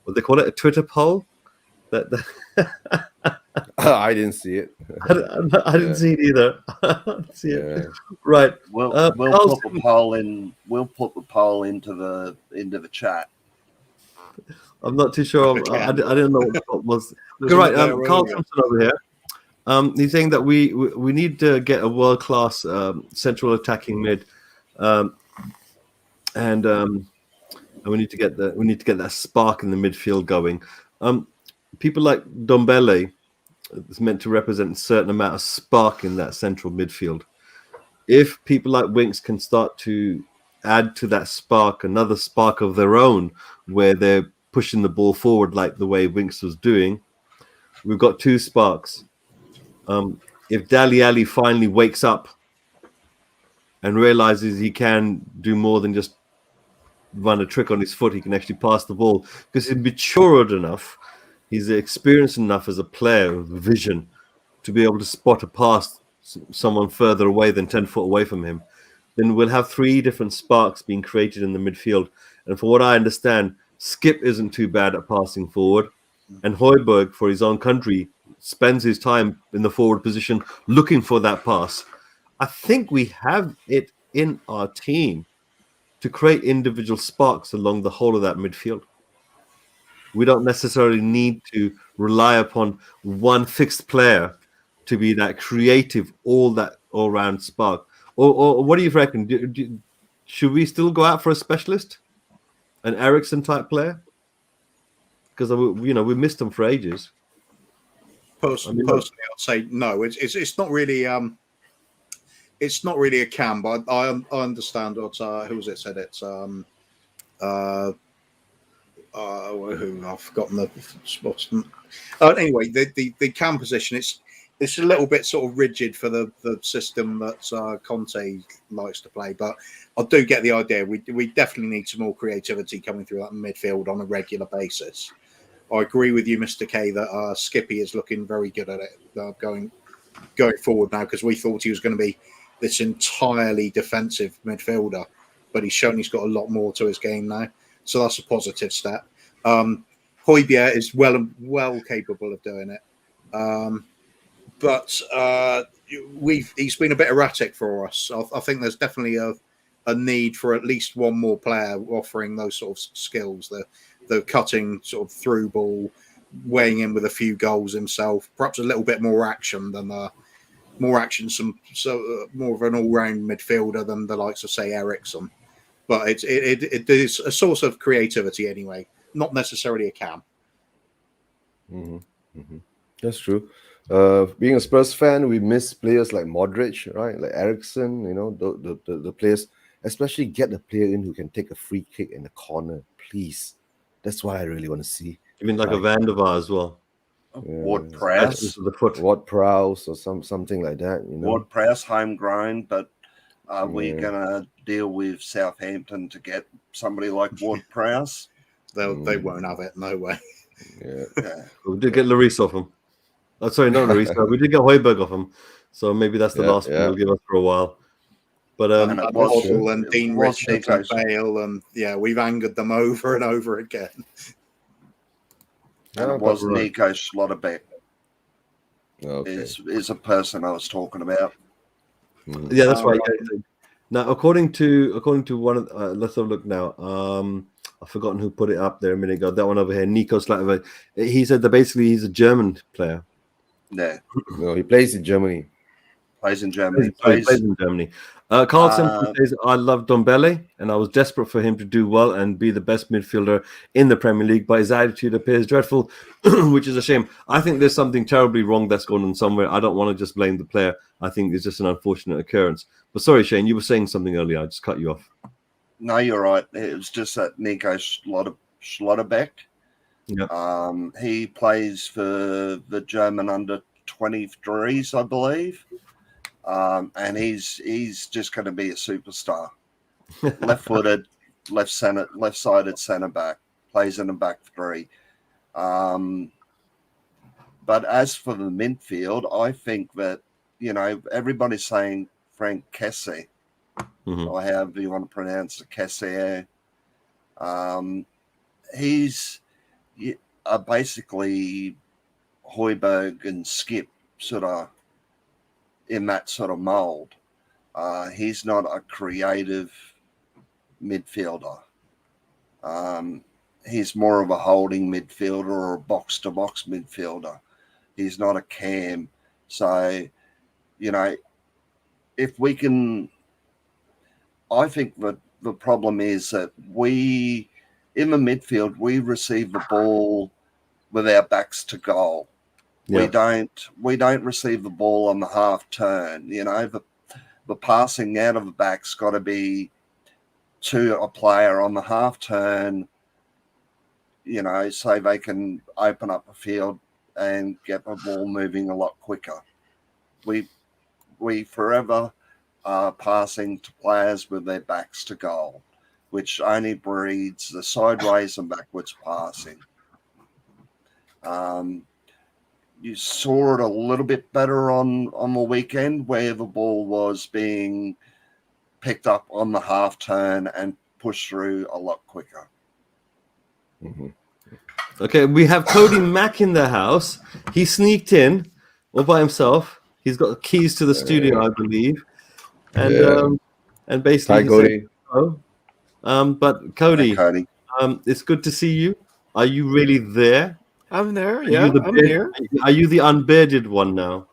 what they call it, a Twitter poll? I didn't see it. I didn't see it either. I didn't see it. Right. We'll put the poll in. We'll put the poll into the chat. I'm not too sure. I didn't know what the poll was. You're right. Carl Thompson over here. He's saying that we need to get a world class central attacking mid, and we need to get that spark in the midfield going. People like Dombele is meant to represent a certain amount of spark in that central midfield. If people like Winks can start to add to that spark, another spark of their own, where they're pushing the ball forward like the way Winks was doing, we've got 2 sparks. If Dali Ali finally wakes up and realizes he can do more than just run a trick on his foot, he can actually pass the ball, because he's matured enough, he's experienced enough as a player with vision to be able to spot a pass someone further away than 10 foot away from him. Then we'll have 3 different sparks being created in the midfield. And from what I understand, Skip isn't too bad at passing forward. And Højbjerg, for his own country, spends his time in the forward position looking for that pass. I think we have it in our team to create individual sparks along the whole of that midfield. We don't necessarily need to rely upon one fixed player to be that creative, all-round spark. Or what do you reckon? Should we still go out for a specialist, an Ericsson type player? Because we missed them for ages. Personally, I'd say no. It's not really a cam, but I understand what who was it said it's who I've forgotten the spots. Anyway, the cam position it's a little bit sort of rigid for the system that Conte likes to play, but I do get the idea. We definitely need some more creativity coming through that midfield on a regular basis. I agree with you, Mr. K, that Skippy is looking very good at it going forward now, because we thought he was going to be this entirely defensive midfielder, but he's shown he's got a lot more to his game now, so that's a positive step. Højbjerg is well capable of doing it, but he's been a bit erratic for us. I think there's definitely a need for at least one more player offering those sort of skills, the cutting sort of through ball, weighing in with a few goals himself, perhaps a little bit more action than more of an all-round midfielder than the likes of, say, Ericsson. But it is a source of creativity anyway, not necessarily a cam. That's true. Being a Spurs fan, we miss players like Modric, right? Like Ericsson, the players, especially get a player in who can take a free kick in the corner, please. That's what I really want to see. You mean like a Van der Vaart as well? Ward-Prowse. Ward-Prowse or something like that. Ward-Prowse, homegrown, but are we going to deal with Southampton to get somebody like Ward-Prowse? They won't have it, no way. Yeah. We did get Lloris off him. Oh, sorry, not Lloris. We did get Højbjerg off him. So maybe that's the last one they'll give us for a while. But and Dean Richards and Bale, and we've angered them over and over again. And it was Nico Schlotterbeck. Is a person I was talking about. Yeah, that's right. Now, according to one of let's have a look now. I've forgotten who put it up there a minute ago. That one over here, Nico Schlotterbeck. He said that basically he's a German player. Yeah. No, he plays in Germany. Plays in Germany. Plays in Germany. Carl Simpson says, I love Ndombele, and I was desperate for him to do well and be the best midfielder in the Premier League, but his attitude appears dreadful, which is a shame. I think there's something terribly wrong that's going on somewhere. I don't want to just blame the player. I think it's just an unfortunate occurrence. But sorry, Shane, you were saying something earlier. I just cut you off. No, you're right. It was just that Nico Schlotterbeck. Yeah. He plays for the German under-23s, I believe. And he's just going to be a superstar. Left-footed, left-sided centre back, plays in the back three. But as for the midfield, I think that everybody's saying Frank Kessie, or however you want to pronounce it, Kessie. He's basically Højbjerg and Skip sort of in that sort of mold. He's not a creative midfielder. He's more of a holding midfielder or a box-to-box midfielder. He's not a cam. So, if we can... I think that the problem is that in the midfield, we receive the ball with our backs to goal. Yeah. We don't receive the ball on the half turn. The passing out of the back's got to be to a player on the half turn, so they can open up the field and get the ball moving a lot quicker. We forever are passing to players with their backs to goal, which only breeds the sideways and backwards passing. You saw it a little bit better on the weekend, where the ball was being picked up on the half turn and pushed through a lot quicker. Okay, we have Cody Mack in the house. He sneaked in all by himself. He's got the keys to the studio, I believe. And basically, hi, Cody. But Cody, hi, Cody. It's good to see you. Are you really there? I'm there. Yeah, I'm here. Are you the unbearded one now?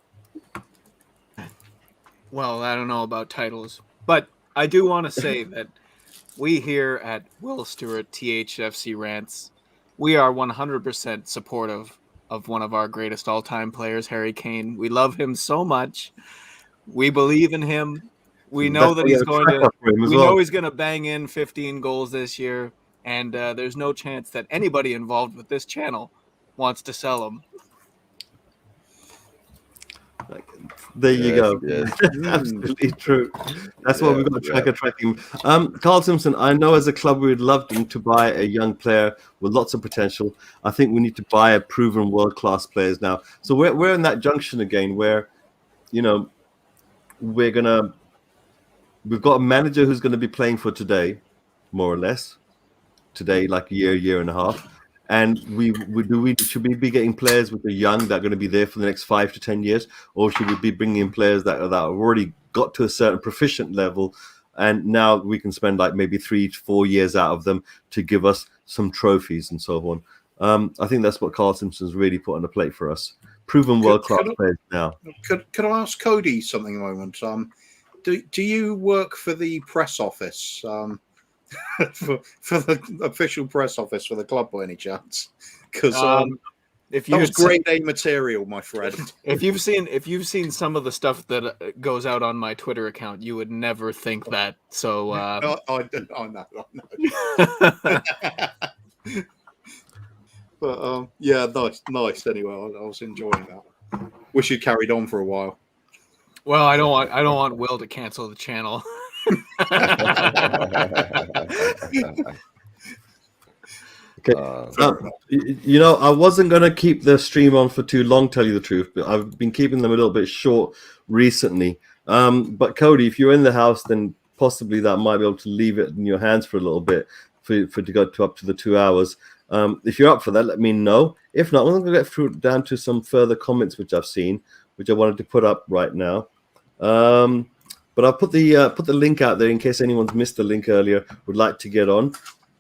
Well, I don't know about titles, but I do want to say that we here at WillStewartTHFCRants, we are 100% supportive of one of our greatest all-time players, Harry Kane. We love him so much. We believe in him. We know that he's going to. We know he's going to bang in 15 goals this year, and there's no chance that anybody involved with this channel wants to sell him. There you go. Yes. Absolutely true. That's why we've got to track him. Carl Simpson, I know as a club we would love to buy a young player with lots of potential. I think we need to buy a proven world-class players now. So we're in that junction again where, you know, we've got a manager who's going to be playing for today, more or less. Today, like a year and a half. And should we be getting players which are young that are going to be there for the next 5 to 10 years, or should we be bringing in players that have already got to a certain proficient level, and now we can spend like maybe 3 to 4 years out of them to give us some trophies and so on. I think that's what Carl Simpson's really put on the plate for us. Proven world-class players now. Could I ask Cody something a moment? Do you work for the press office? For the official press office for the club by any chance? Because if that was grade A material, my friend. If you've seen some of the stuff that goes out on my Twitter account, you would never think that. So I know. But yeah, nice. Anyway, I was enjoying that. Wish you carried on for a while. Well, I don't want Will to cancel the channel. Okay. You know, I wasn't going to keep the stream on for too long, tell you the truth, but I've been keeping them a little bit short recently. But Cody, if you're in the house, then possibly that might be able to leave it in your hands for a little bit for to go to up to the 2 hours. If you're up for that, let me know. If not, I'm going to get down to some further comments which I've seen, which I wanted to put up right now. But I'll put the link out there in case anyone's missed the link earlier, would like to get on.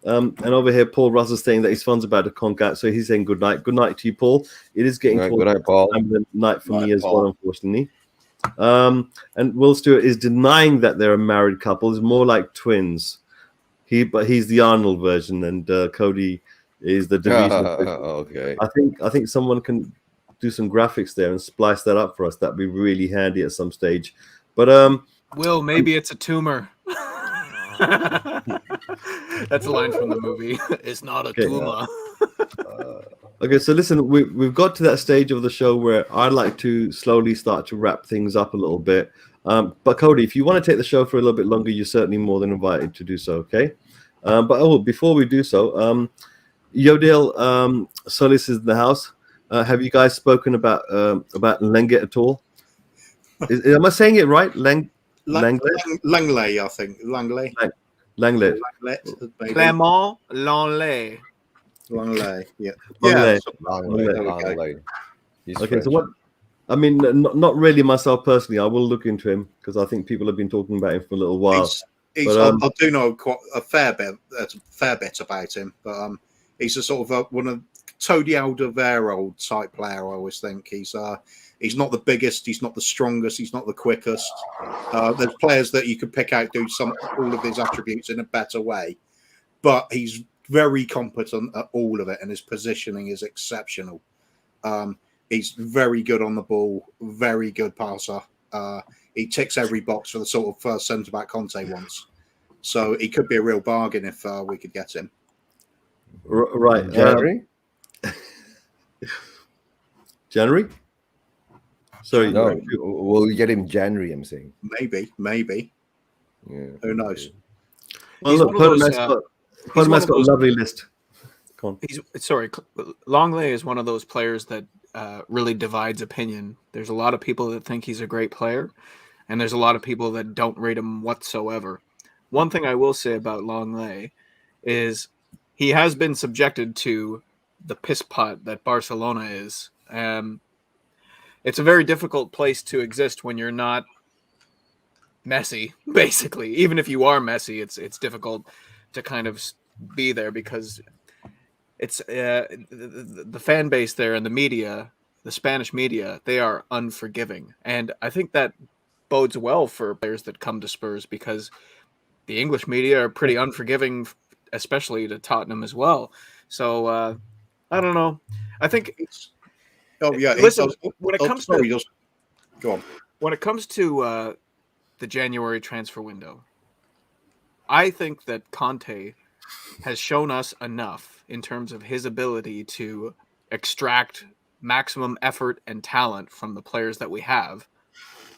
And over here, Paul Russell's saying that his phone's about to conk out, so he's saying good night. Good night to you, Paul. It is getting good night, Paul. Night for me as well, unfortunately. And Will Stewart is denying that they're a married couple. It's more like twins. But he's the Arnold version, and Cody is the DeVito version. Okay. I think someone can do some graphics there and splice that up for us. That'd be really handy at some stage. But Will, maybe it's a tumor. That's a line from the movie. It's not a tumor. Okay, so listen, we've got to that stage of the show where I'd like to slowly start to wrap things up a little bit. But Cody, if you want to take the show for a little bit longer, you're certainly more than invited to do so, okay? But before we do so, Yodel Solis is in the house. Have you guys spoken about Lenglet at all? Am I saying it right? Langley, I think. Langley. Clément Langley. Langley. Yeah. Langley. Okay, so what? I mean, not really myself personally. I will look into him because I think people have been talking about him for a little while. I do know quite a fair bit about him, but he's a sort of one of Tony Alderweireld type player. I always think he's not the biggest, he's not the strongest, he's not the quickest. There's players that you could pick out do all of his attributes in a better way, but he's very competent at all of it, and his positioning is exceptional. He's very good on the ball, very good passer. He ticks every box for the sort of first centre back Conte wants. So he could be a real bargain if we could get him. Right, January. January. Sorry, no, we'll get him January. I'm saying maybe. Yeah. Who knows? Well, look, Podman's got a lovely list. Langley is one of those players that really divides opinion. There's a lot of people that think he's a great player, and there's a lot of people that don't rate him whatsoever. One thing I will say about Langley is he has been subjected to the piss pot that Barcelona is. It's a very difficult place to exist when you're not Messi, basically. Even if you are Messi, it's difficult to kind of be there because it's the fan base there and the media, the Spanish media, they are unforgiving. And I think that bodes well for players that come to Spurs because the English media are pretty unforgiving, especially to Tottenham as well. So I don't know. I think. Listen, when it comes to go on. When it comes to the January transfer window, I think that Conte has shown us enough in terms of his ability to extract maximum effort and talent from the players that we have,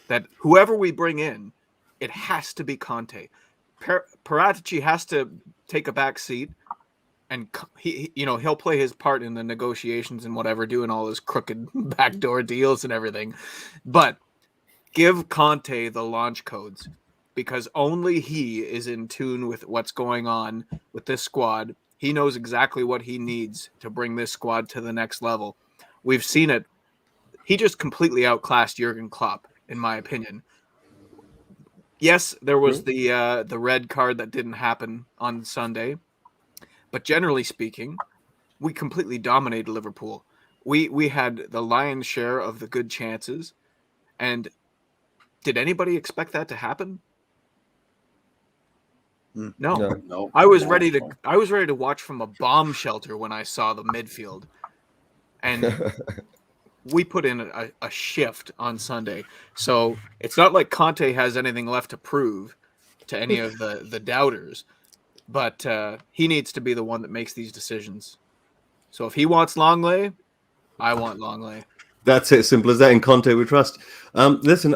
that whoever we bring in, it has to be Conte. Paratici has to take a back seat, and he'll play his part in the negotiations and whatever, doing all his crooked backdoor deals and everything. But give Conte the launch codes, because only he is in tune with what's going on with this squad. He knows exactly what he needs to bring this squad to the next level. We've seen it. He just completely outclassed Jurgen Klopp, in my opinion. Yes, there was the red card that didn't happen on Sunday, but generally speaking, we completely dominated Liverpool. We had the lion's share of the good chances, and did anybody expect that to happen? No. I was ready to watch from a bomb shelter when I saw the midfield, and we put in a shift on Sunday. So it's not like Conte has anything left to prove to any of the doubters, but he needs to be the one that makes these decisions. So if he wants Longley, I want Longley. That's it, simple as that. In Conte we trust. Listen,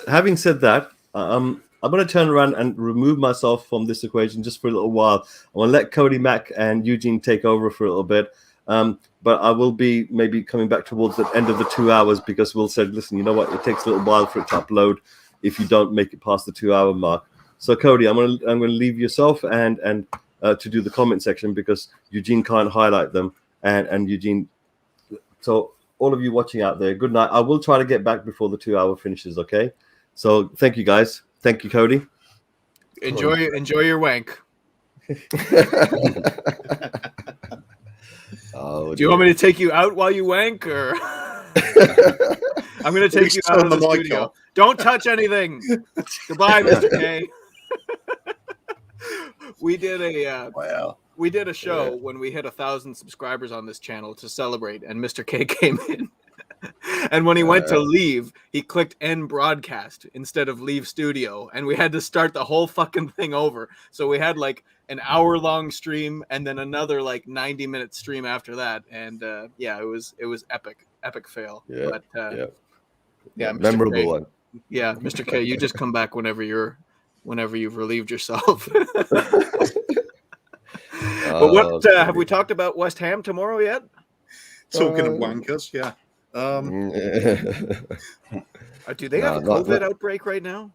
having said that, I'm going to turn around and remove myself from this equation just for a little while. I want to let Cody, Mac, and Eugene take over for a little bit. But I will be maybe coming back towards the end of the 2 hours, because Will said, listen, you know what? It takes a little while for it to upload if you don't make it past the 2 hour mark. So Cody, I'm going to leave yourself and to do the comment section, because Eugene can't highlight them. And Eugene, so all of you watching out there, good night. I will try to get back before the 2 hour finishes. Okay. So thank you guys. Thank you, Cody. Enjoy your wank. Do you want me to take you out while you wank, or I'm going to take you out of the studio? Don't touch anything. Goodbye, Mr. K. We did a show when we hit 1,000 subscribers on this channel to celebrate, and Mr. K came in. And when he went to leave, he clicked end broadcast instead of leave studio, and we had to start the whole fucking thing over. So we had like an hour-long stream and then another like 90-minute stream after that, and it was epic fail. Yeah, but Mr. memorable K, one. Yeah, Mr. K, you just come back whenever you've relieved yourself. But what have we talked about West Ham tomorrow yet? Talking of wankers, yeah. Do they have a COVID outbreak right now?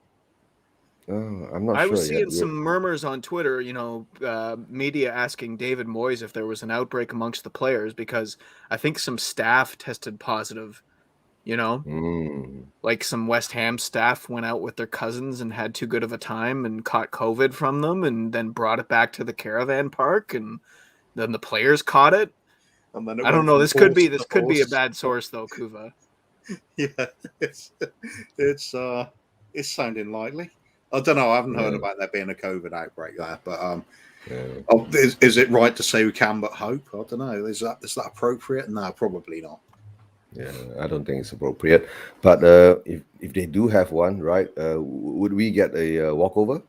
I'm not sure. I was seeing some murmurs on Twitter, media asking David Moyes if there was an outbreak amongst the players, because I think some staff tested positive, like some West Ham staff went out with their cousins and had too good of a time and caught COVID from them, and then brought it back to the caravan park, and then the players caught it. And then I don't know. This could be a bad source, though, Kuva. Yeah, it's sounding likely. I don't know. I haven't heard about there being a COVID outbreak there, but is it right to say we can but hope? I don't know. Is that appropriate? No, probably not. Yeah, I don't think it's appropriate. But if they do have one, right? Would we get a walkover?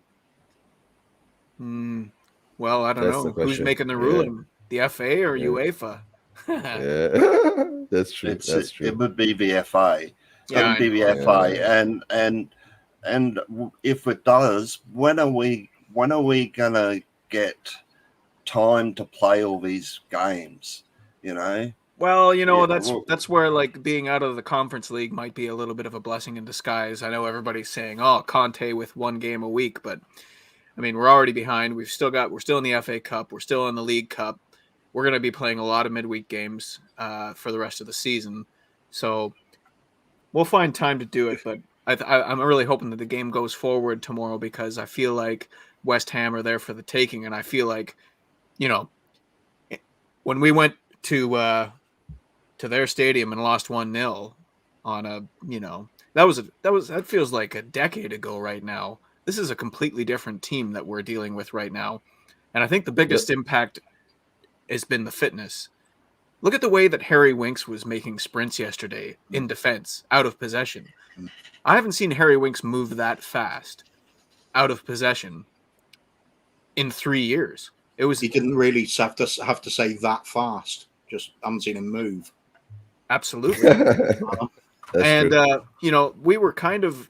Well, I don't know. Who's making the ruling? The FA or UEFA? Yeah, that's true. That's true. It would be the FA. It would be the FA, and if it does, when are we gonna get time to play all these games? Well, that's where like being out of the Conference League might be a little bit of a blessing in disguise. I know everybody's saying, "Oh, Conte with one game a week," but I mean, we're already behind. We're still in the FA Cup. We're still in the League Cup. We're going to be playing a lot of midweek games for the rest of the season. So we'll find time to do it. But I'm really hoping that the game goes forward tomorrow, because I feel like West Ham are there for the taking. And I feel like, when we went to their stadium and lost 1-0 on a, That feels like a decade ago right now. This is a completely different team that we're dealing with right now. And I think the biggest impact has been the fitness. Look at the way that Harry Winks was making sprints yesterday in defense, out of possession. I haven't seen Harry Winks move that fast out of possession in 3 years. He didn't really have to say that fast. Just haven't seen him move. Absolutely. And we were kind of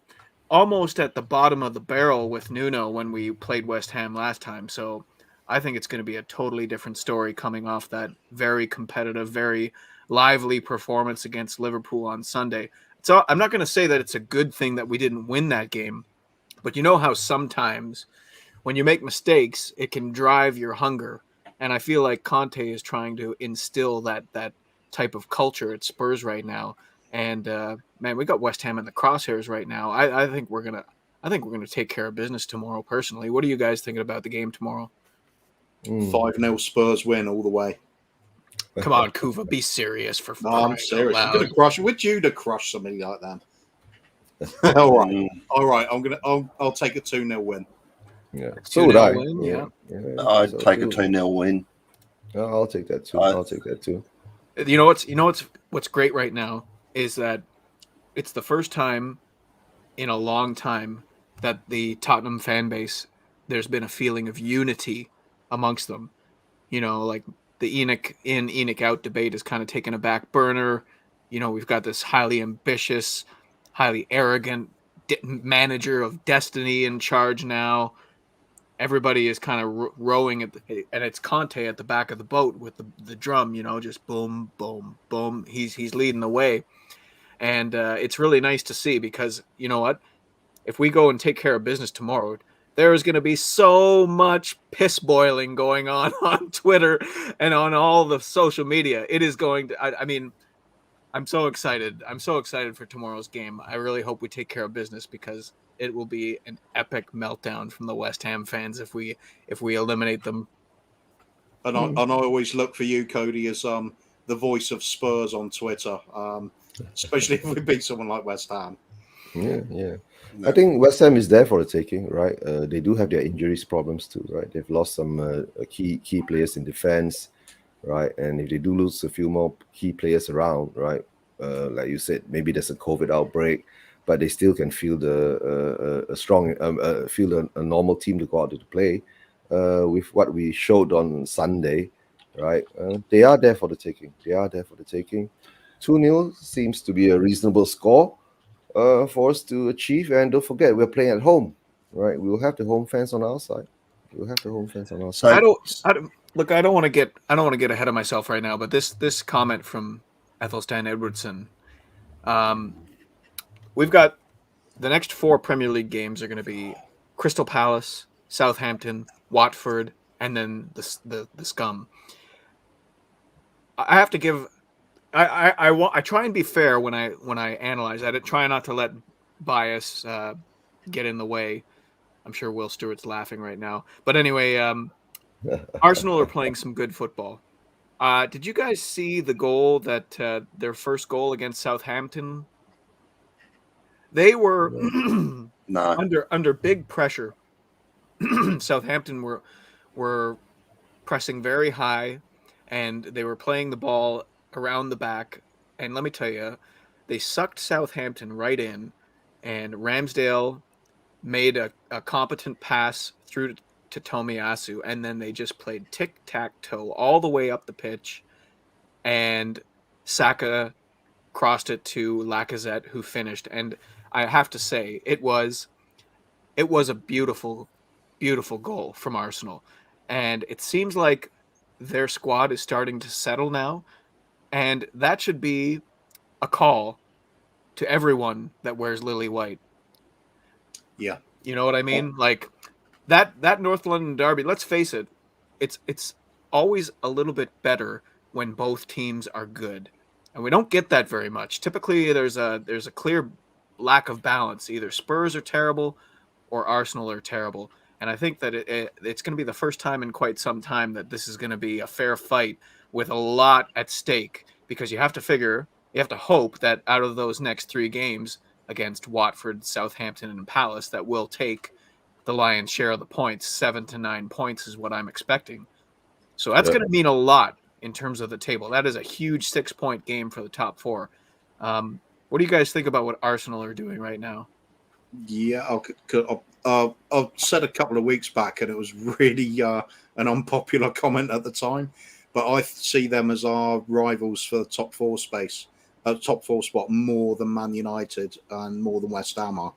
almost at the bottom of the barrel with Nuno when we played West Ham last time. So I think it's going to be a totally different story coming off that very competitive, very lively performance against Liverpool on Sunday. So I'm not going to say that it's a good thing that we didn't win that game, but you know how sometimes when you make mistakes, it can drive your hunger. And I feel like Conte is trying to instill that type of culture at Spurs right now. And man, we got West Ham in the crosshairs right now. I think we're gonna take care of business tomorrow. Personally, what are you guys thinking about the game tomorrow? 5-0 Spurs win all the way. Come on, Kuva, be serious for. No, I'm serious. I'm gonna crush. Would you to crush somebody like that? All right. I'll take a 2-0 win. Yeah, so would I. Win, yeah. I'd take a 2-0 win. I'll take that too. I'll take that too. You know what's great right now is that it's the first time in a long time that the Tottenham fan base, there's been a feeling of unity amongst them. You know, like the Enoch in, Enoch out debate is kind of taken a back burner. You know, we've got this highly ambitious, highly arrogant manager of destiny in charge now. Everybody is kind of rowing and it's Conte at the back of the boat with the drum, you know, just boom, boom, boom. He's leading the way. And it's really nice to see because, you know what? If we go and take care of business tomorrow, there is going to be so much piss boiling going on Twitter and on all the social media. It is going to, I mean, I'm so excited. I'm so excited for tomorrow's game. I really hope we take care of business because it will be an epic meltdown from the West Ham fans if we eliminate them. And I always look for you, Cody, as the voice of Spurs on Twitter, especially if we beat someone like West Ham. Yeah. I think West Ham is there for the taking, right? They do have their injuries problems too, right? They've lost some key players in defense, right? And if they do lose a few more key players around, right? Like you said, maybe there's a COVID outbreak, but they still can feel a normal team to go out to play. With what we showed on Sunday, right? They are there for the taking. 2-0 seems to be a reasonable score for us to achieve. And don't forget, we're playing at home, right? We'll have the home fans on our side. I don't want to get ahead of myself right now, but this comment from Ethelstan Edwardson. We've got the next 4 Premier League games are going to be Crystal Palace, Southampton, Watford, and then the scum. I have to give. I try and be fair when I analyze. I try not to let bias get in the way. I'm sure Will Stewart's laughing right now, but anyway, Arsenal are playing some good football. Did you guys see the goal that their first goal against Southampton? They were under big pressure. Southampton were pressing very high, and they were playing the ball around the back. And let me tell you, they sucked Southampton right in, and Ramsdale made a competent pass through to Tomiyasu, and then they just played tic-tac-toe all the way up the pitch, and Saka crossed it to Lacazette, who finished. And I have to say, it was a beautiful goal from Arsenal. And it seems like their squad is starting to settle now. And that should be a call to everyone that wears lily white. Yeah. You know what I mean? Like that North London derby, let's face it, it's always a little bit better when both teams are good. And we don't get that very much. Typically there's a clear lack of balance. Either Spurs are terrible or Arsenal are terrible. And I think that it's going to be the first time in quite some time that this is going to be a fair fight with a lot at stake, because you have to hope that out of those next 3 games against Watford, Southampton, and Palace that will take the lion's share of the points. 7 to 9 points is what I'm expecting. So that's going to mean a lot in terms of the table. That is a huge 6-point game for the top 4. What do you guys think about what Arsenal are doing right now? Yeah, I said a couple of weeks back, and it was really an unpopular comment at the time, but I see them as our rivals for the top 4 space, top 4 spot, more than Man United and more than West Ham are,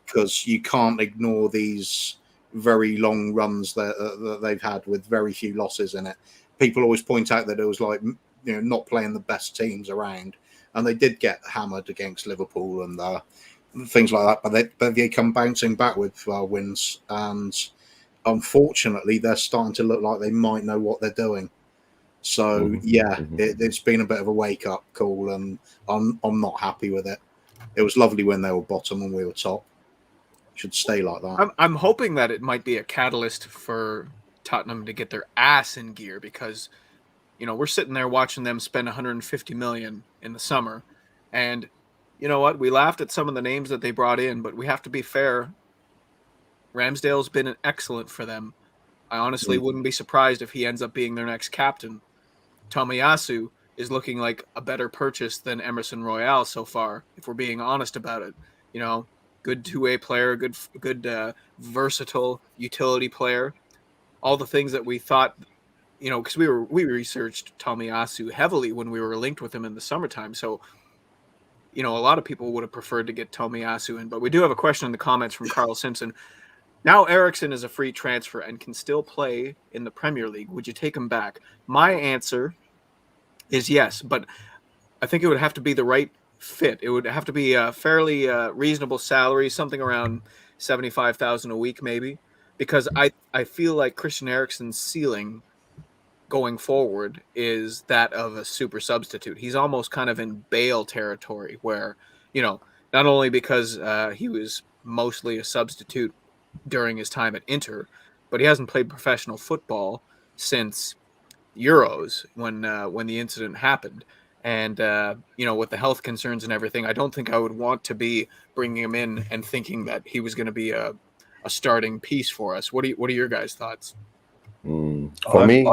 because you can't ignore these very long runs that they've had with very few losses in it. People always point out that it was like, not playing the best teams around, and they did get hammered against Liverpool and things like that, but they come bouncing back with wins, and unfortunately they're starting to look like they might know what they're doing. So it's been a bit of a wake-up call, and I'm not happy with it. It was lovely when they were bottom and we were top. Should stay like that. I'm hoping that it might be a catalyst for Tottenham to get their ass in gear, because we're sitting there watching them spend 150 million in the summer, and you know what? We laughed at some of the names that they brought in, but we have to be fair. Ramsdale's been excellent for them. I honestly wouldn't be surprised if he ends up being their next captain. Tomiyasu is looking like a better purchase than Emerson Royale so far, if we're being honest about it. Good two-way player, good versatile utility player. All the things that we thought, because we researched Tomiyasu heavily when we were linked with him in the summertime. So, a lot of people would have preferred to get Tomiyasu in, but we do have a question in the comments from Carl Simpson. Now Eriksen is a free transfer and can still play in the Premier League. Would you take him back? My answer is yes, but I think it would have to be the right fit. It would have to be a fairly reasonable salary, something around 75,000 a week maybe, because I feel like Christian Eriksen's ceiling going forward is that of a super substitute. He's almost kind of in Bale territory, where, not only because he was mostly a substitute during his time at Inter, but he hasn't played professional football since Euros when the incident happened. And, with the health concerns and everything, I don't think I would want to be bringing him in and thinking that he was going to be a starting piece for us. What are your guys' thoughts? For me,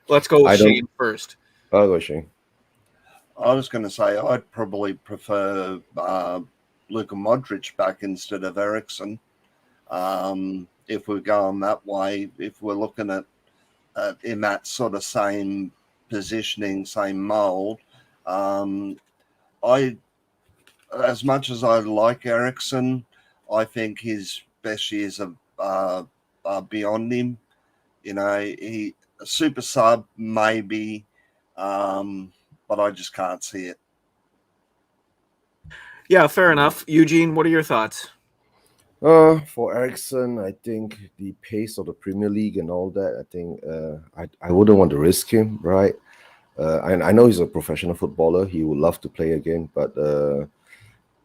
let's go with Shane first. I'll go Shane. I was going to say I'd probably prefer Luka Modric back instead of Eriksen. If we're going that way, if we're looking at in that sort of same positioning, same mold, as much as I like Eriksen, I think his best years are beyond him. He a super sub maybe, but I just can't see it. Yeah, fair enough. Eugene, what are your thoughts? For Eriksen, I think the pace of the Premier League and all that, I think I wouldn't want to risk him, right? I know he's a professional footballer. He would love to play again, but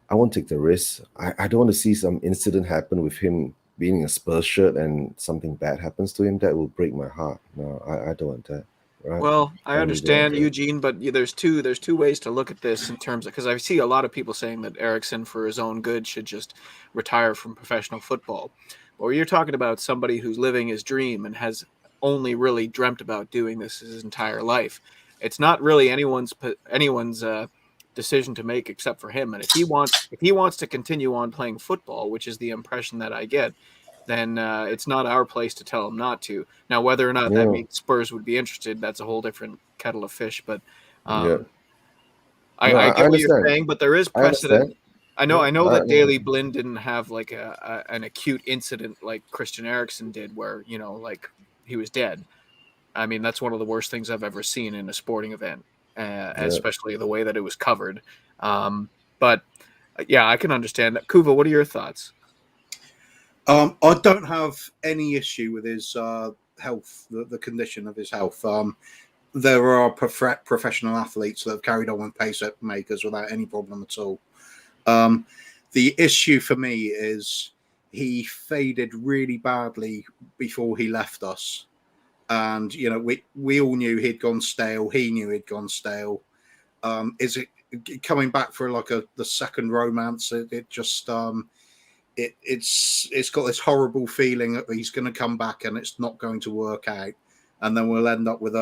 I won't take the risk. I don't want to see some incident happen with him being in a Spurs shirt and something bad happens to him. That will break my heart. No, I don't want that. Right? Well, I understand, Eugene, but there's two ways to look at this in terms of, because I see a lot of people saying that Eriksen, for his own good, should just retire from professional football. Or you're talking about somebody who's living his dream and has only really dreamt about doing this his entire life. It's not really anyone's decision to make except for him. And if he wants to continue on playing football, which is the impression that I get, then it's not our place to tell him not to. Now, whether or not that means Spurs would be interested, that's a whole different kettle of fish. But I get what you're saying, but there is precedent. I know that Daley Blind didn't have like an acute incident like Christian Eriksen did, where like he was dead. I mean, that's one of the worst things I've ever seen in a sporting event, especially the way that it was covered. But yeah, I can understand that. Kuva, what are your thoughts? I don't have any issue with his health, the condition of his health. There are professional athletes that have carried on with pacemakers without any problem at all. The issue for me is he faded really badly before he left us. And, we all knew he'd gone stale. He knew he'd gone stale. coming back for like the second romance, it just it's got this horrible feeling that he's going to come back and it's not going to work out, and then we'll end up with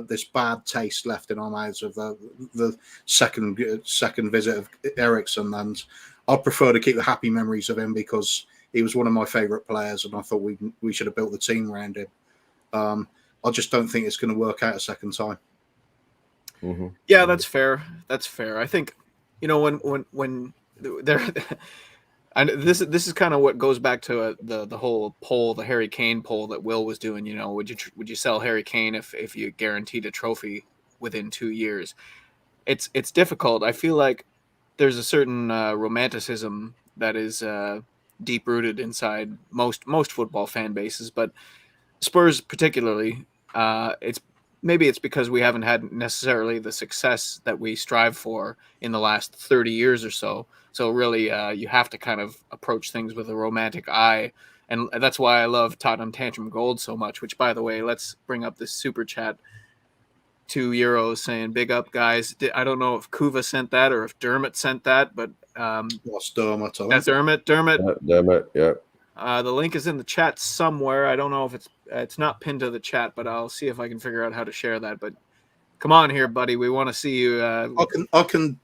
this bad taste left in our mouths of the second visit of Eriksen. And I prefer to keep the happy memories of him because he was one of my favourite players, and I thought we should have built the team around him. I just don't think it's going to work out a second time. Mm-hmm. Yeah, that's fair. That's fair. I think, when there, and this is kind of what goes back to the whole poll, the Harry Kane poll that Will was doing. Would you sell Harry Kane if you guaranteed a trophy within 2 years? It's difficult. I feel like there's a certain romanticism that is deep rooted inside most football fan bases, but Spurs particularly. It's because we haven't had necessarily the success that we strive for in the last 30 years or so. So really, you have to kind of approach things with a romantic eye. And that's why I love Tottenham Tantrum Gold so much, which, by the way, let's bring up this super chat. €2 saying, big up, guys. I don't know if Kuva sent that or if Dermot sent that, but What's Dermot? that's Dermot. Dermot, Yeah. the link is in the chat somewhere. I don't know if it's not pinned to the chat, but I'll see if I can figure out how to share that. But come on here, buddy. We want to see you. I can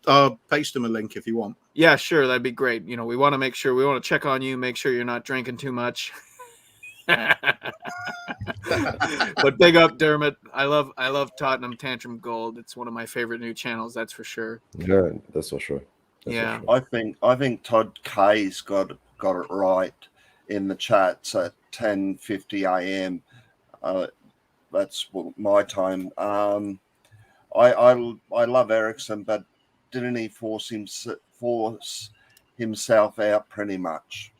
paste him a link if you want. Yeah, sure. That'd be great. We want to make sure, we want to check on you, make sure you're not drinking too much. But big up, Dermot. I love Tottenham Tantrum Gold. It's one of my favorite new channels, that's for sure. Yeah, that's for sure. Yeah. For sure. I think Todd K's got it right in the chats at 10:50 a.m. That's my time. I love Eriksen, but didn't he force himself out pretty much?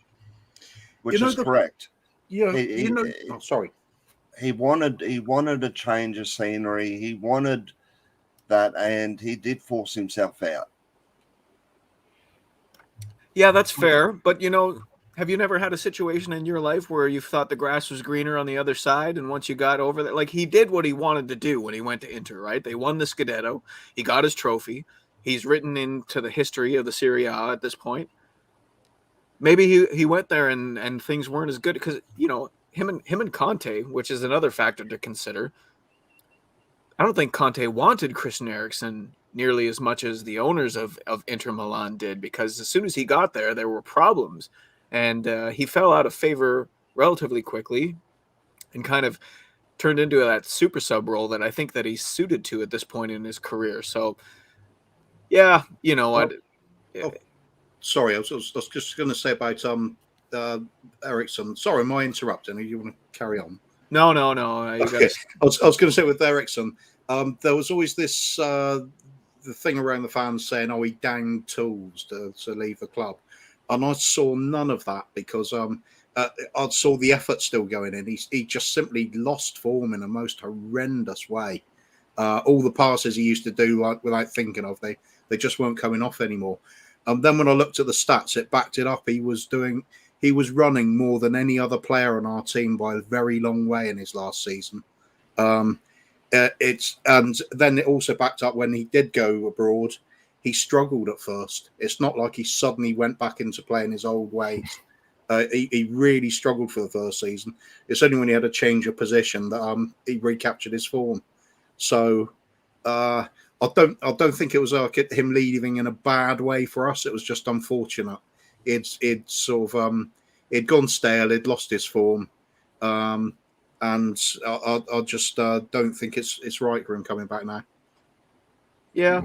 Which is correct. Yeah, sorry. He wanted a change of scenery. He wanted that, and he did force himself out. Yeah, that's fair. But have you never had a situation in your life where you thought the grass was greener on the other side, and once you got over there, like he did what he wanted to do when he went to Inter, right? They won the Scudetto. He got his trophy. He's written into the history of the Serie A at this point. Maybe he went there and things weren't as good because him and Conte, which is another factor to consider. I don't think Conte wanted Christian Eriksen nearly as much as the owners of Inter Milan did, because as soon as he got there were problems, and he fell out of favor relatively quickly and kind of turned into that super sub role that I think that he's suited to at this point in his career. So yeah, Sorry, I was just going to say about Eriksen. Sorry, am I interrupting? You want to carry on? No. You okay. I was going to say with Eriksen, there was always this the thing around the fans saying, "Oh, he downed tools to leave the club," and I saw none of that because I saw the effort still going in. He just simply lost form in a most horrendous way. All the passes he used to do without thinking of, they just weren't coming off anymore. And then when I looked at the stats, it backed it up. He was running more than any other player on our team by a very long way in his last season. And then it also backed up when he did go abroad. He struggled at first. It's not like he suddenly went back into playing his old ways. He really struggled for the first season. It's only when he had a change of position that he recaptured his form. So I don't think it was like him leaving in a bad way for us. It was just unfortunate. It'd gone stale. He'd lost his form, and I just don't think it's right for him coming back now. Yeah,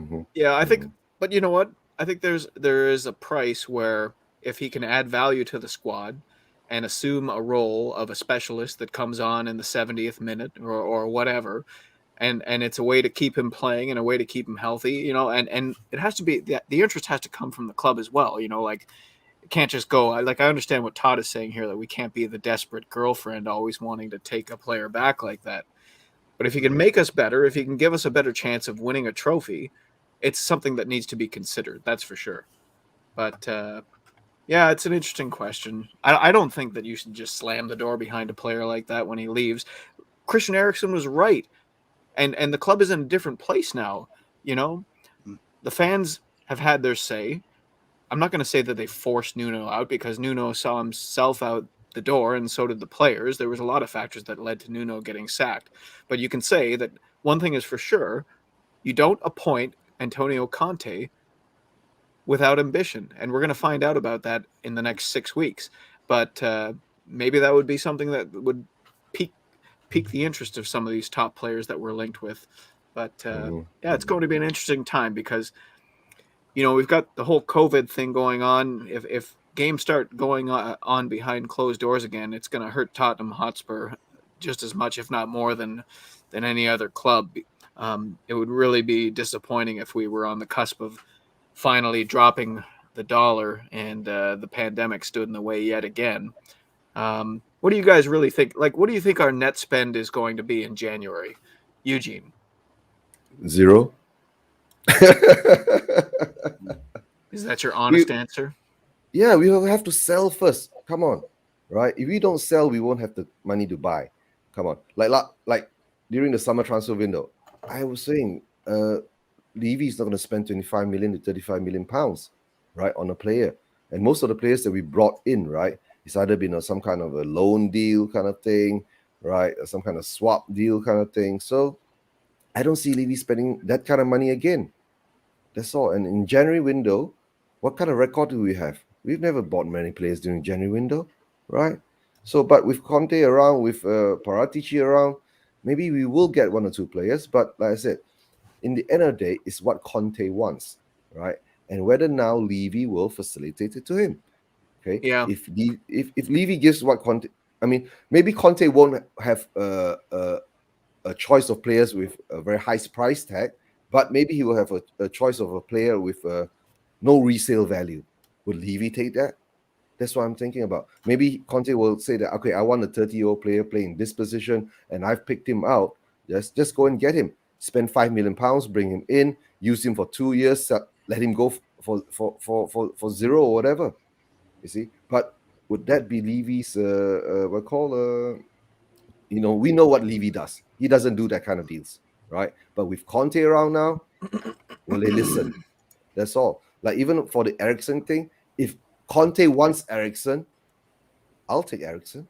I think. But you know what? I think there is a price where if he can add value to the squad and assume a role of a specialist that comes on in the 70th minute or whatever. And it's a way to keep him playing and a way to keep him healthy, and it has to be the interest has to come from the club as well. Like it can't just go I understand what Todd is saying here, that we can't be the desperate girlfriend always wanting to take a player back like that. But if he can make us better, if he can give us a better chance of winning a trophy, it's something that needs to be considered. That's for sure. But yeah, it's an interesting question. I don't think that you should just slam the door behind a player like that when he leaves. Christian Eriksen was right. And the club is in a different place now, the fans have had their say. I'm not going to say that they forced Nuno out, because Nuno saw himself out the door, and so did the players. There was a lot of factors that led to Nuno getting sacked. But you can say that one thing is for sure: you don't appoint Antonio Conte without ambition, and we're going to find out about that in the next 6 weeks. But maybe that would be something that would pique the interest of some of these top players that we're linked with. But yeah, it's going to be an interesting time, because we've got the whole COVID thing going on. If games start going on behind closed doors again, it's going to hurt Tottenham Hotspur just as much, if not more, than any other club. It would really be disappointing if we were on the cusp of finally dropping the dollar and the pandemic stood in the way yet again. What do you guys really think? Like, what do you think our net spend is going to be in January? Eugene? 0. Is that your honest answer? Yeah, we will have to sell first. Come on, right? If we don't sell, we won't have the money to buy. Come on, like during the summer transfer window, I was saying, Levy is not going to spend 25 million to 35 million pounds, right, on a player. And most of the players that we brought in, right, it's either been some kind of a loan deal kind of thing, right, or some kind of swap deal kind of thing. So I don't see Levy spending that kind of money again. That's all. And in January window, what kind of record do we have? We've never bought many players during January window, right? So, but with Conte around, with Paratici around, maybe we will get 1 or 2 players. But like I said, in the end of the day, it's what Conte wants, right? And whether now Levy will facilitate it to him. Okay. Yeah. If Levy gives what Conte, I mean, maybe Conte won't have a choice of players with a very high price tag, but maybe he will have a choice of a player with no resale value. Would Levy take that? That's what I'm thinking about. Maybe Conte will say that, okay, I want a 30-year-old player playing this position, and I've picked him out. Just go and get him. Spend £5 million, bring him in, use him for 2 years, let him go for 0 or whatever. You see? But would that be Levy's we know what Levy does. He doesn't do that kind of deals, right? But with Conte around now, will they listen? That's all. Like, even for the Eriksen thing, if Conte wants Eriksen, I'll take Eriksen.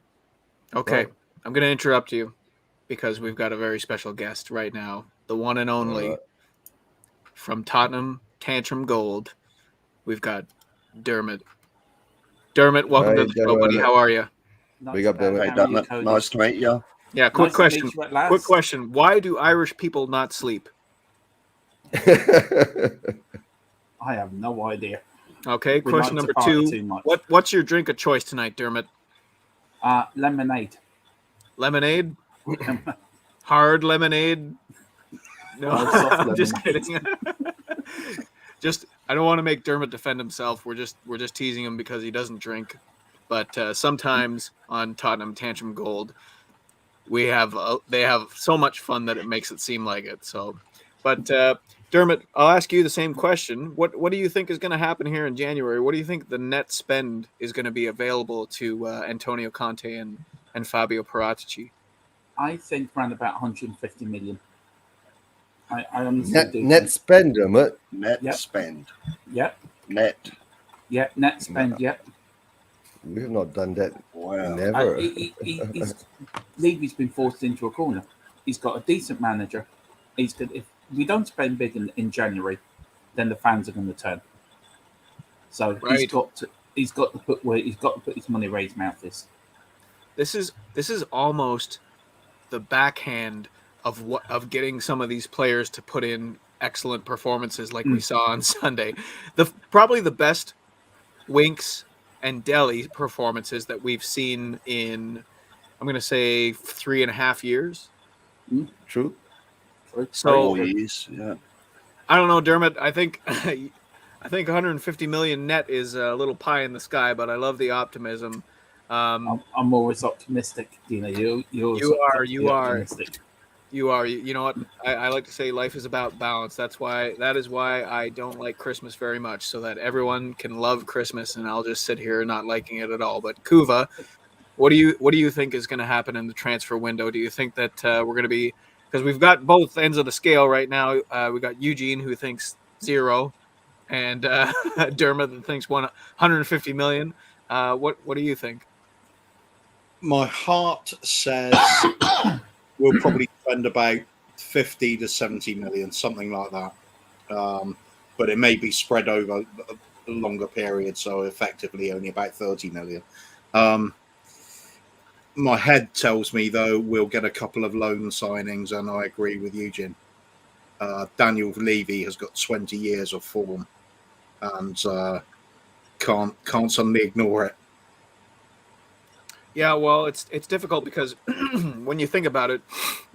Okay. Right. I'm going to interrupt you because we've got a very special guest right now. The one and only from Tottenham Tantrum Gold. We've got Dermot. Dermot, welcome to the show, buddy. How are you? Big up, Dermot. Hey, Dermot. Nice to meet you. Yeah, quick question. Quick question. Why do Irish people not sleep? I have no idea. Okay, We question like to number party 2. too much. What's your drink of choice tonight, Dermot? Lemonade. Lemonade? Hard lemonade? No, soft I'm just lemonade. kidding. I don't want to make Dermot defend himself. We're just teasing him because he doesn't drink. But sometimes on Tottenham Tantrum Gold, they have so much fun that it makes it seem like it. So, but Dermot, I'll ask you the same question. What do you think is going to happen here in January? What do you think the net spend is going to be available to Antonio Conte and Fabio Paratici? I think around about 150 million. I honestly net spend, Dermot. Net Yep. spend. Yep. Net. Yeah, net spend. Yep. We have not done that. Wow. Never. Levy's been forced into a corner. He's got a decent manager. He's good. If we don't spend big in January, then the fans are going to turn. So Right. he's got to put his money where his mouth is. This is almost the backhand of getting some of these players to put in excellent performances like we saw on Sunday. Probably the best Winks and Delhi performances that we've seen in, I'm going to say, 3.5 years. True. So Yeah. I don't know, Dermot. I think 150 million net is a little pie in the sky, but I love the optimism. I'm always optimistic. You know, You are. optimistic. You are. You know what? I like to say life is about balance. That is why I don't like Christmas very much, so that everyone can love Christmas, and I'll just sit here not liking it at all. But Kuva, what do you think is going to happen in the transfer window? Do you think that we're going to be, because we've got both ends of the scale right now. We got Eugene, who thinks 0, and Dermot that thinks 150 million. What do you think? My heart says we'll probably spend about 50 to 70 million, something like that. But it may be spread over a longer period, so effectively only about 30 million. My head tells me, though, we'll get a couple of loan signings, and I agree with Eugene. Daniel Levy has got 20 years of form, and can't suddenly ignore it. Yeah, well, it's difficult because when you think about it,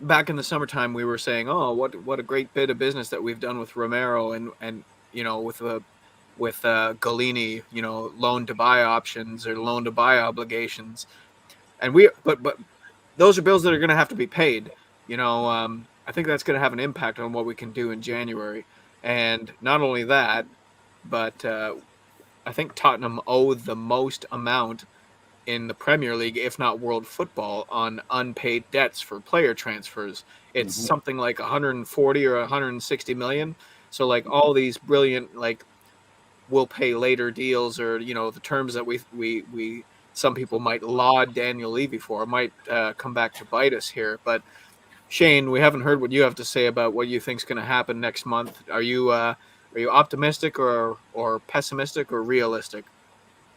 back in the summertime we were saying, oh, what a great bit of business that we've done with Romero and you know with Galini, you know, loan to buy options or loan to buy obligations, and but those are bills that are going to have to be paid. You know, I think that's going to have an impact on what we can do in January, and not only that, but I think Tottenham owe the most amount in the Premier League, if not world football, on unpaid debts for player transfers. It's something like 140 or 160 million. So like all these brilliant, like, we'll pay later deals, or, you know, the terms that we some people might laud Daniel Levy for might come back to bite us here. But Shane, we haven't heard what you have to say about what you think is going to happen next month. Are you optimistic or pessimistic or realistic?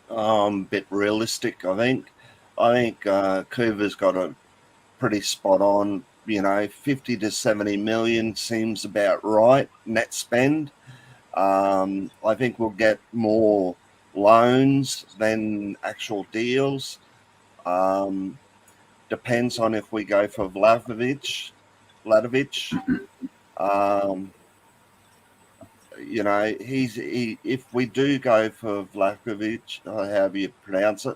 A bit realistic, I think. Kuva's got a pretty spot on. You know, 50 to 70 million seems about right net spend. I think we'll get more loans than actual deals. Depends on if we go for Vlahovic. You know, if we do go for Vlahovic, however you pronounce it,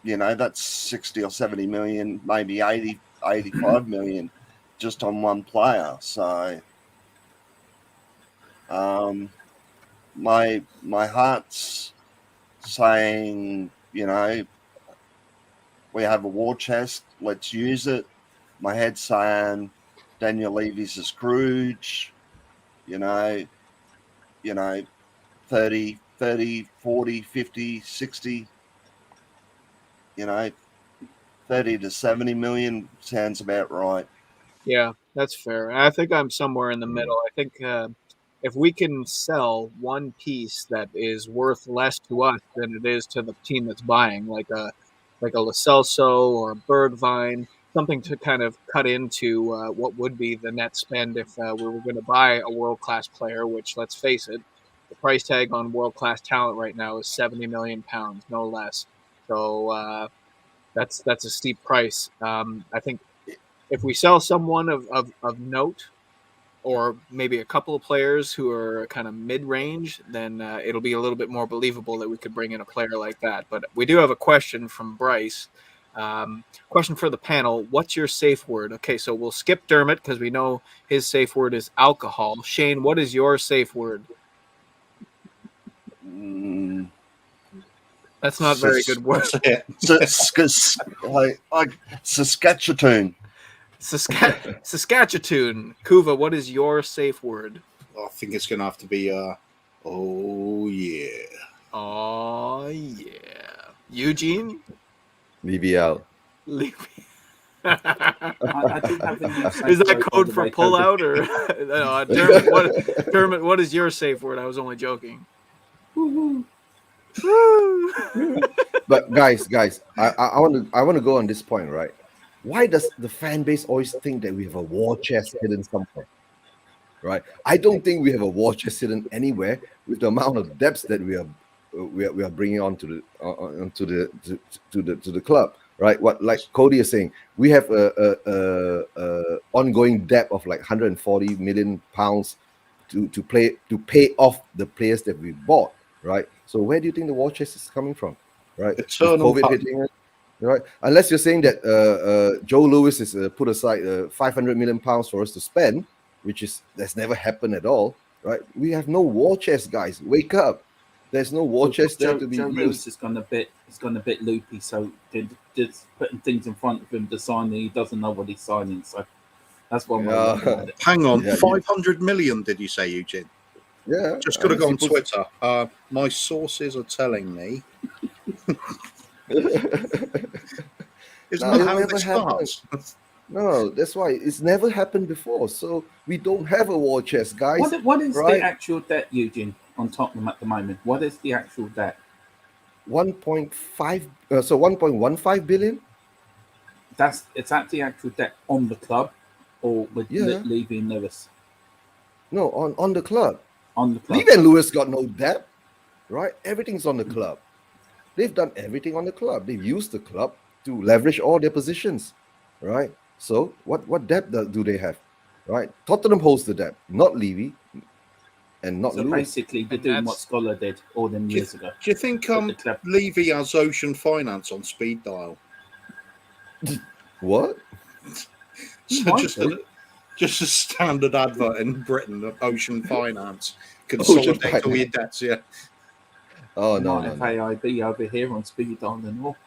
you know, that's 60 or 70 million, maybe 80, 85 million just on one player. So my heart's saying, you know, we have a war chest, let's use it. My head's saying Daniel Levy's a Scrooge. You know, 30, 40, 50, 60, you know, 30 to 70 million sounds about right. Yeah, that's fair. I think I'm somewhere in the middle. I think if we can sell one piece that is worth less to us than it is to the team that's buying, like a Lo Celso or a Bergwijn, something to kind of cut into what would be the net spend if we were going to buy a world-class player, which, let's face it, the price tag on world-class talent right now is £70 million, no less. So that's a steep price. I think if we sell someone of note, or maybe a couple of players who are kind of mid-range, then it'll be a little bit more believable that we could bring in a player like that. But we do have a question from Bryce. Question for the panel. What's your safe word? Okay, so we'll skip Dermot because we know his safe word is alcohol. Shane, what is your safe word? That's not very good word. Saskatchewan. Saskatchewan. Kuva, what is your safe word? I think it's going to have to be oh yeah. Oh yeah. Eugene? Levy out. I did have a new safe Is that word, code by the for way, pull Kobe. out or Dermot, what is your safe word? I was only joking. But guys, I want to go on this point, right? Why does the fan base always think that we have a war chest hidden somewhere? Right? I don't think we have a war chest hidden anywhere with the amount of depths that we are bringing onto the club, right? What, like Cody is saying, we have a ongoing debt of like 140 million pounds to pay off the players that we bought, right? So where do you think the war chest is coming from, right? COVID hitting us, right? Unless you're saying that Joe Lewis is put aside 500 million pounds for us to spend, that's never happened at all, right? We have no war chest, guys. Wake up! There's no war chest there to be Joe used. Lewis has gone a bit loopy, so just putting things in front of him to sign, and he doesn't know what he's signing. So That's one way Yeah. of looking at it. Hang on, Yeah, 500 million, did you say, Eugene? Yeah. Just got to go on People- Twitter. My sources are telling me. Isn't No, that it how never this happened. starts? No, that's why it's never happened before. So we don't have a war chest, guys. What is right? the actual debt, Eugene, on Tottenham at the moment? What is the actual debt? 1.5, so 1.15 billion. It's that the actual debt on the club, or with Yeah. Levy and Lewis No, on the club. on the club? Levy and Lewis got no debt, right? Everything's on the club. They've done everything on the club. They've used the club to leverage all their positions, right? So what debt do they have, right? Tottenham holds the debt, not Levy, and not So Lewis. basically, they're And doing what that's- Scholar did all them years ago. Do you think With the club. Levy has Ocean Finance on speed dial? What? So Might just do. just a standard advert in Britain of Ocean Finance. Consolidate all your debts, yeah. Oh no, Might no, have no. AIB over here on speed dial and all.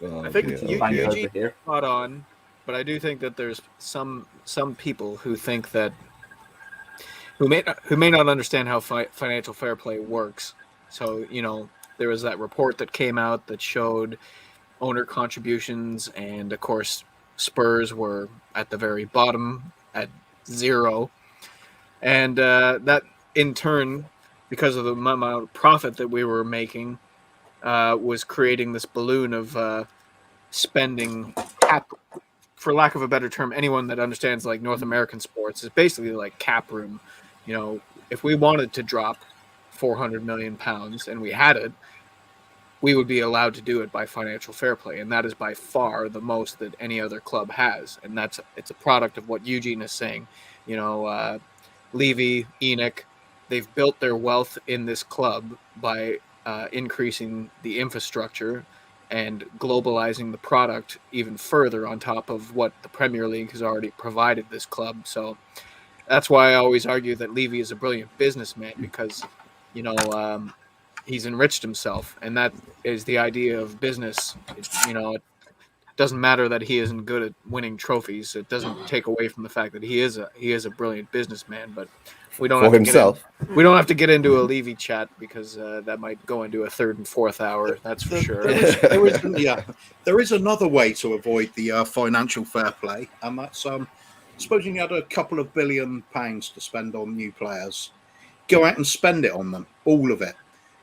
Oh, I think okay, you- Bank okay. Eugene- over here. Spot on, but I do think that there's some people who think that who may not understand how financial fair play works. So there was that report that came out that showed owner contributions, and of course Spurs were at the very bottom at 0, and that in turn, because of the amount of profit that we were making, was creating this balloon of spending cap, for lack of a better term. Anyone that understands like North American sports is basically like cap room. If we wanted to drop 400 million pounds and we had it, we would be allowed to do it by financial fair play, and that is by far the most that any other club has. And it's a product of what Eugene is saying. Levy, Enoch, they've built their wealth in this club by increasing the infrastructure and globalizing the product even further on top of what the Premier League has already provided this club. So that's why I always argue that Levy is a brilliant businessman, because he's enriched himself, and that is the idea of business. It doesn't matter that he isn't good at winning trophies. It doesn't take away from the fact that he is a brilliant businessman. But we don't For have himself. we don't have to get into a Levy chat, because that might go into a third and fourth hour. That's for sure. There is another way to avoid the financial fair play, and that's supposing you had a couple of £1 billion to spend on new players, go out and spend it on them, all of it.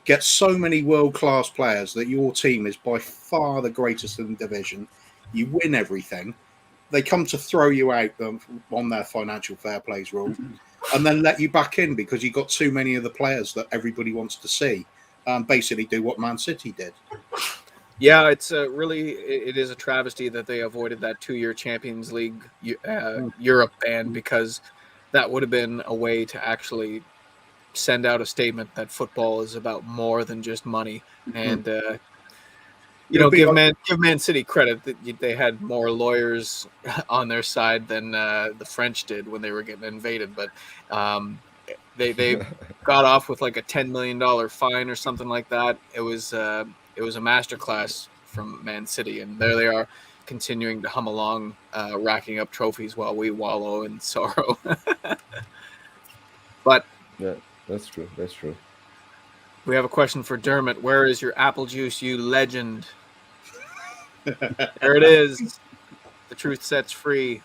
Get so many world-class players that your team is by far the greatest in the division. You win everything. They come to throw you out on their financial fair plays rule, and then let you back in because you got too many of the players that everybody wants to see. Basically do what Man City did. Yeah, it's it is a travesty that they avoided that 2-year Champions League Europe ban, because that would have been a way to actually send out a statement that football is about more than just money. And give Man City credit that they had more lawyers on their side than the French did when they were getting invaded. But they got off with like a $10 million fine or something like that. It was a masterclass from Man City, and there they are, continuing to hum along, racking up trophies while we wallow in sorrow. But Yeah, that's true. That's true. we have a question for Dermot. Where is your apple juice, you legend? There it is. The truth sets free.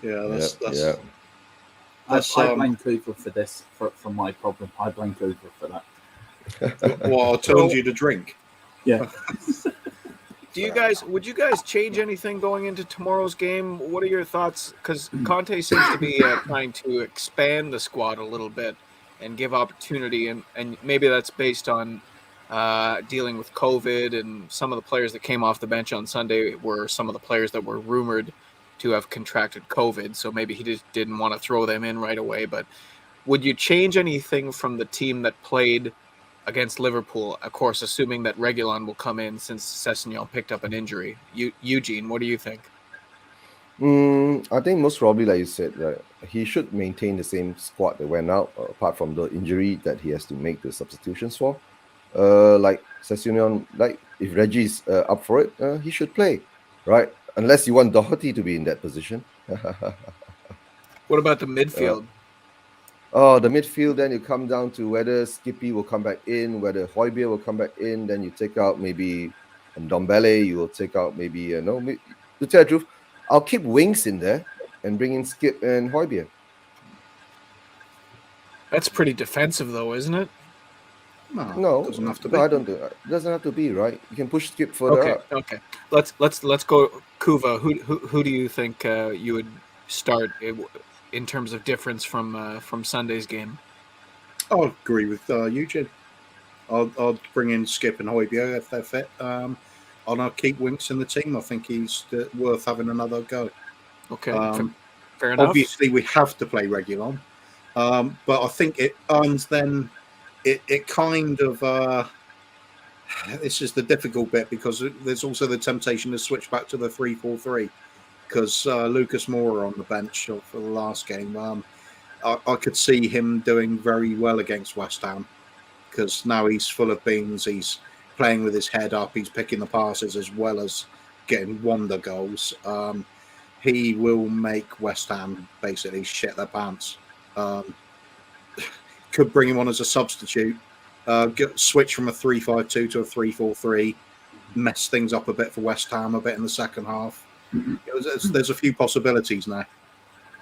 Yeah, that's yeah. I blame Cooper for this, for my problem. I blame Cooper for that. what I told you to drink. Yeah. Would you guys change anything going into tomorrow's game? What are your thoughts? Because Conte seems to be trying to expand the squad a little bit and give opportunity, and maybe that's based on dealing with COVID, and some of the players that came off the bench on Sunday were some of the players that were rumored to have contracted COVID, so maybe he just didn't want to throw them in right away. But would you change anything from the team that played against Liverpool? Of course, assuming that Reguilon will come in, since Sessegnon picked up an injury. Eugene, what do you think? I think most probably, like you said, right, he should maintain the same squad that went out, apart from the injury that he has to make the substitutions for. Like Sessegnon, like if Reggie's up for it, he should play, right? unless you want Doherty to be in that position. What about the midfield? The midfield, then you come down to whether Skippy will come back in, whether Højbjerg will come back in. Then you take out maybe Ndombele. You will take out maybe to tell the truth, I'll keep Winks in there and bring in Skip and Højbjerg. That's pretty defensive, though, isn't it? No, it doesn't have to be. No, I don't do it. It doesn't have to be, right? You can push Skip further up. Okay. Let's go, Kuva. Who do you think you would start in terms of difference from Sunday's game? I'll agree with Eugene. I'll bring in Skip and Højbjerg if they're fit. And I'll keep Winks in the team. I think he's worth having another go. Okay, fair enough. Obviously, we have to play Reguilon. But I think it earns then. It kind of this is the difficult bit, because there's also the temptation to switch back to the 3-4-3, because Lucas Moura on the bench for the last game. I could see him doing very well against West Ham, because now he's full of beans. He's playing with his head up. He's picking the passes as well as getting wonder goals. He will make West Ham basically shit their pants. Could bring him on as a substitute, switch from a 3-5-2 to a 3-4-3, mess things up a bit for West Ham a bit in the second half. There's a few possibilities now.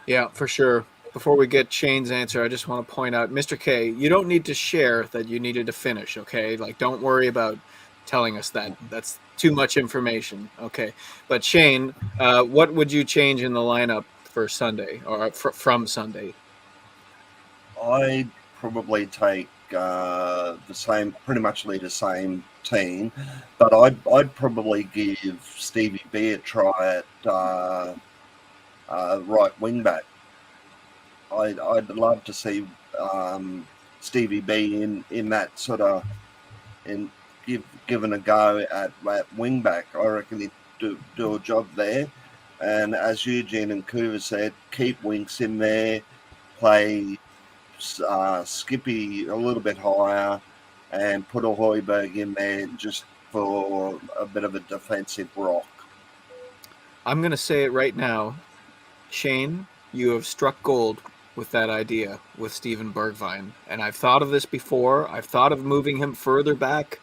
Yeah, for sure. Before we get Shane's answer, I just want to point out, Mr. K, you don't need to share that you needed to finish, okay? Like, don't worry about telling us that. That's too much information, okay? But Shane, what would you change in the lineup for Sunday, or from Sunday? I'd probably take pretty much lead the same team, but I'd probably give Stevie B a try at right wing back. I'd love to see Stevie B in that sort of given a go at wing back. I reckon he'd do a job there. And as Eugene and Kuva said, keep Winks in there, play Skippy a little bit higher, and put a Højbjerg in there just for a bit of a defensive rock. I'm going to say it right now. Shane, you have struck gold with that idea with Steven Bergwijn. And I've thought of this before. I've thought of moving him further back,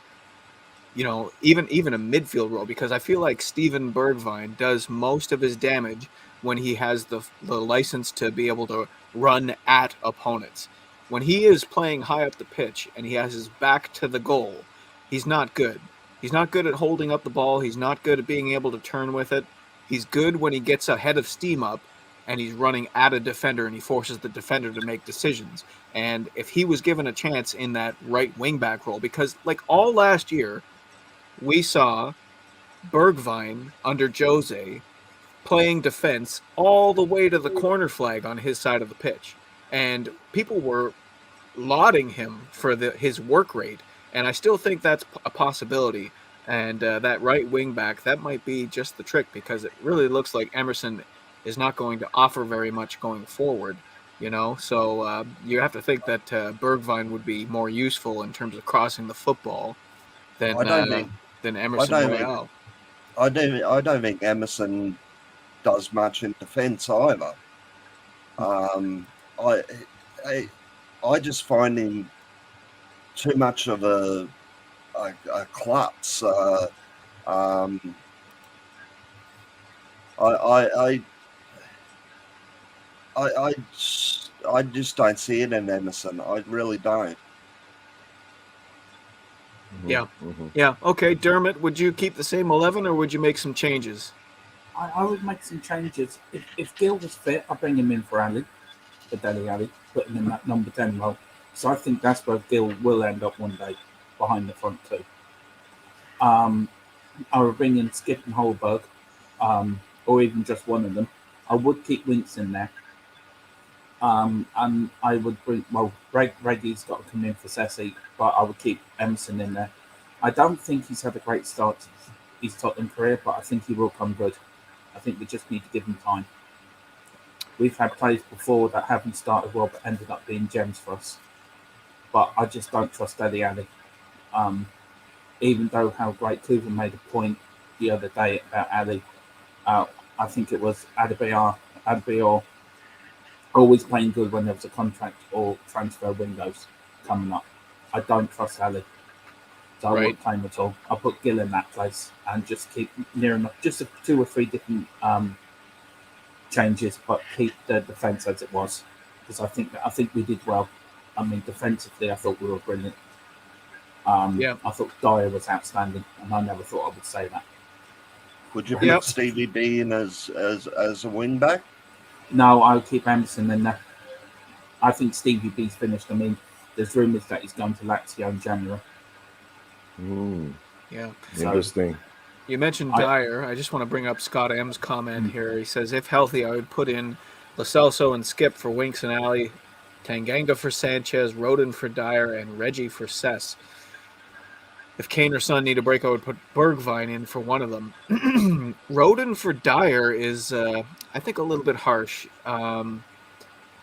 even a midfield role, because I feel like Steven Bergwijn does most of his damage when he has the license to be able to run at opponents. When he is playing high up the pitch and he has his back to the goal, he's not good. He's not good at holding up the ball. He's not good at being able to turn with it. He's good when he gets a head of steam up and he's running at a defender and he forces the defender to make decisions. And if he was given a chance in that right wing back role, because like all last year, we saw Bergwijn under Jose playing defense all the way to the corner flag on his side of the pitch. And people were lauding him for his work rate. And I still think that's a possibility. And that right wing back, that might be just the trick, because it really looks like Emerson is not going to offer very much going forward, So you have to think that Bergwijn would be more useful in terms of crossing the football than Emerson Royale. I don't think Emerson does much in defence either. I just find him too much of a klutz. I just don't see it in Emerson. I really don't. Yeah. Yeah. Okay, Dermot, would you keep the same 11 or would you make some changes? I would make some changes. If Gil was fit, I'd bring him in for Dele Alli, put him in that number 10 role. So I think that's where Gil will end up one day, behind the front two. I would bring in Skip and Højbjerg, or even just one of them. I would keep Winks in there. And I would bring, Reggie's got to come in for Sessi, but I would keep Emerson in there. I don't think he's had a great start to his Tottenham career, but I think he will come good. I think we just need to give him time. We've had players before that haven't started well but ended up being gems for us. But I just don't trust Dele Alli. Even though how great Cleveland made a point the other day about Ali, I think it was Adebayor always playing good when there was a contract or transfer windows coming up. I don't trust Ali. So I won't claim at all. I'll put Gill in that place and just keep near enough, just 2 or 3 different changes, but keep the defence as it was. Because I think we did well. I mean, defensively, I thought we were brilliant. I thought Dyer was outstanding, and I never thought I would say that. Would you put Stevie B in as a wing back? No, I would keep Anderson in there. I think Stevie B's finished. I mean, there's rumours that he's going to Lazio in January. Yeah. Interesting. You mentioned Dyer. I just want to bring up Scott M's comment here. He says, if healthy, I would put in Lo Celso and Skip for Winks and Ali, Tanganga for Sanchez, Rodin for Dyer, and Reggie for Cess. If Kane or Son need a break, I would put Bergwijn in for one of them. Rodin for Dyer is, I think, a little bit harsh. I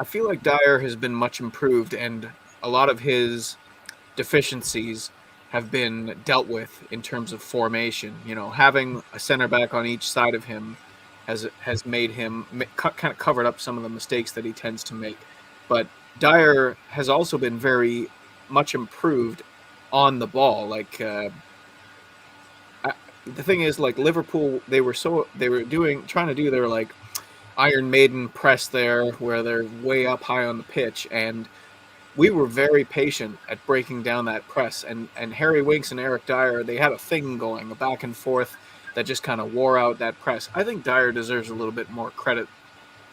feel like Dyer has been much improved, and a lot of his deficiencies have been dealt with in terms of formation. You know, having a center back on each side of him has made him kind of covered up some of the mistakes that he tends to make. But Dyer has also been very much improved on the ball. Like the thing is, like Liverpool, they were trying to do their like Iron Maiden press there, where they're way up high on the pitch, and we were very patient at breaking down that press. And Harry Winks and Eric Dyer, they had a thing going, a back and forth that just kind of wore out that press. I think Dyer deserves a little bit more credit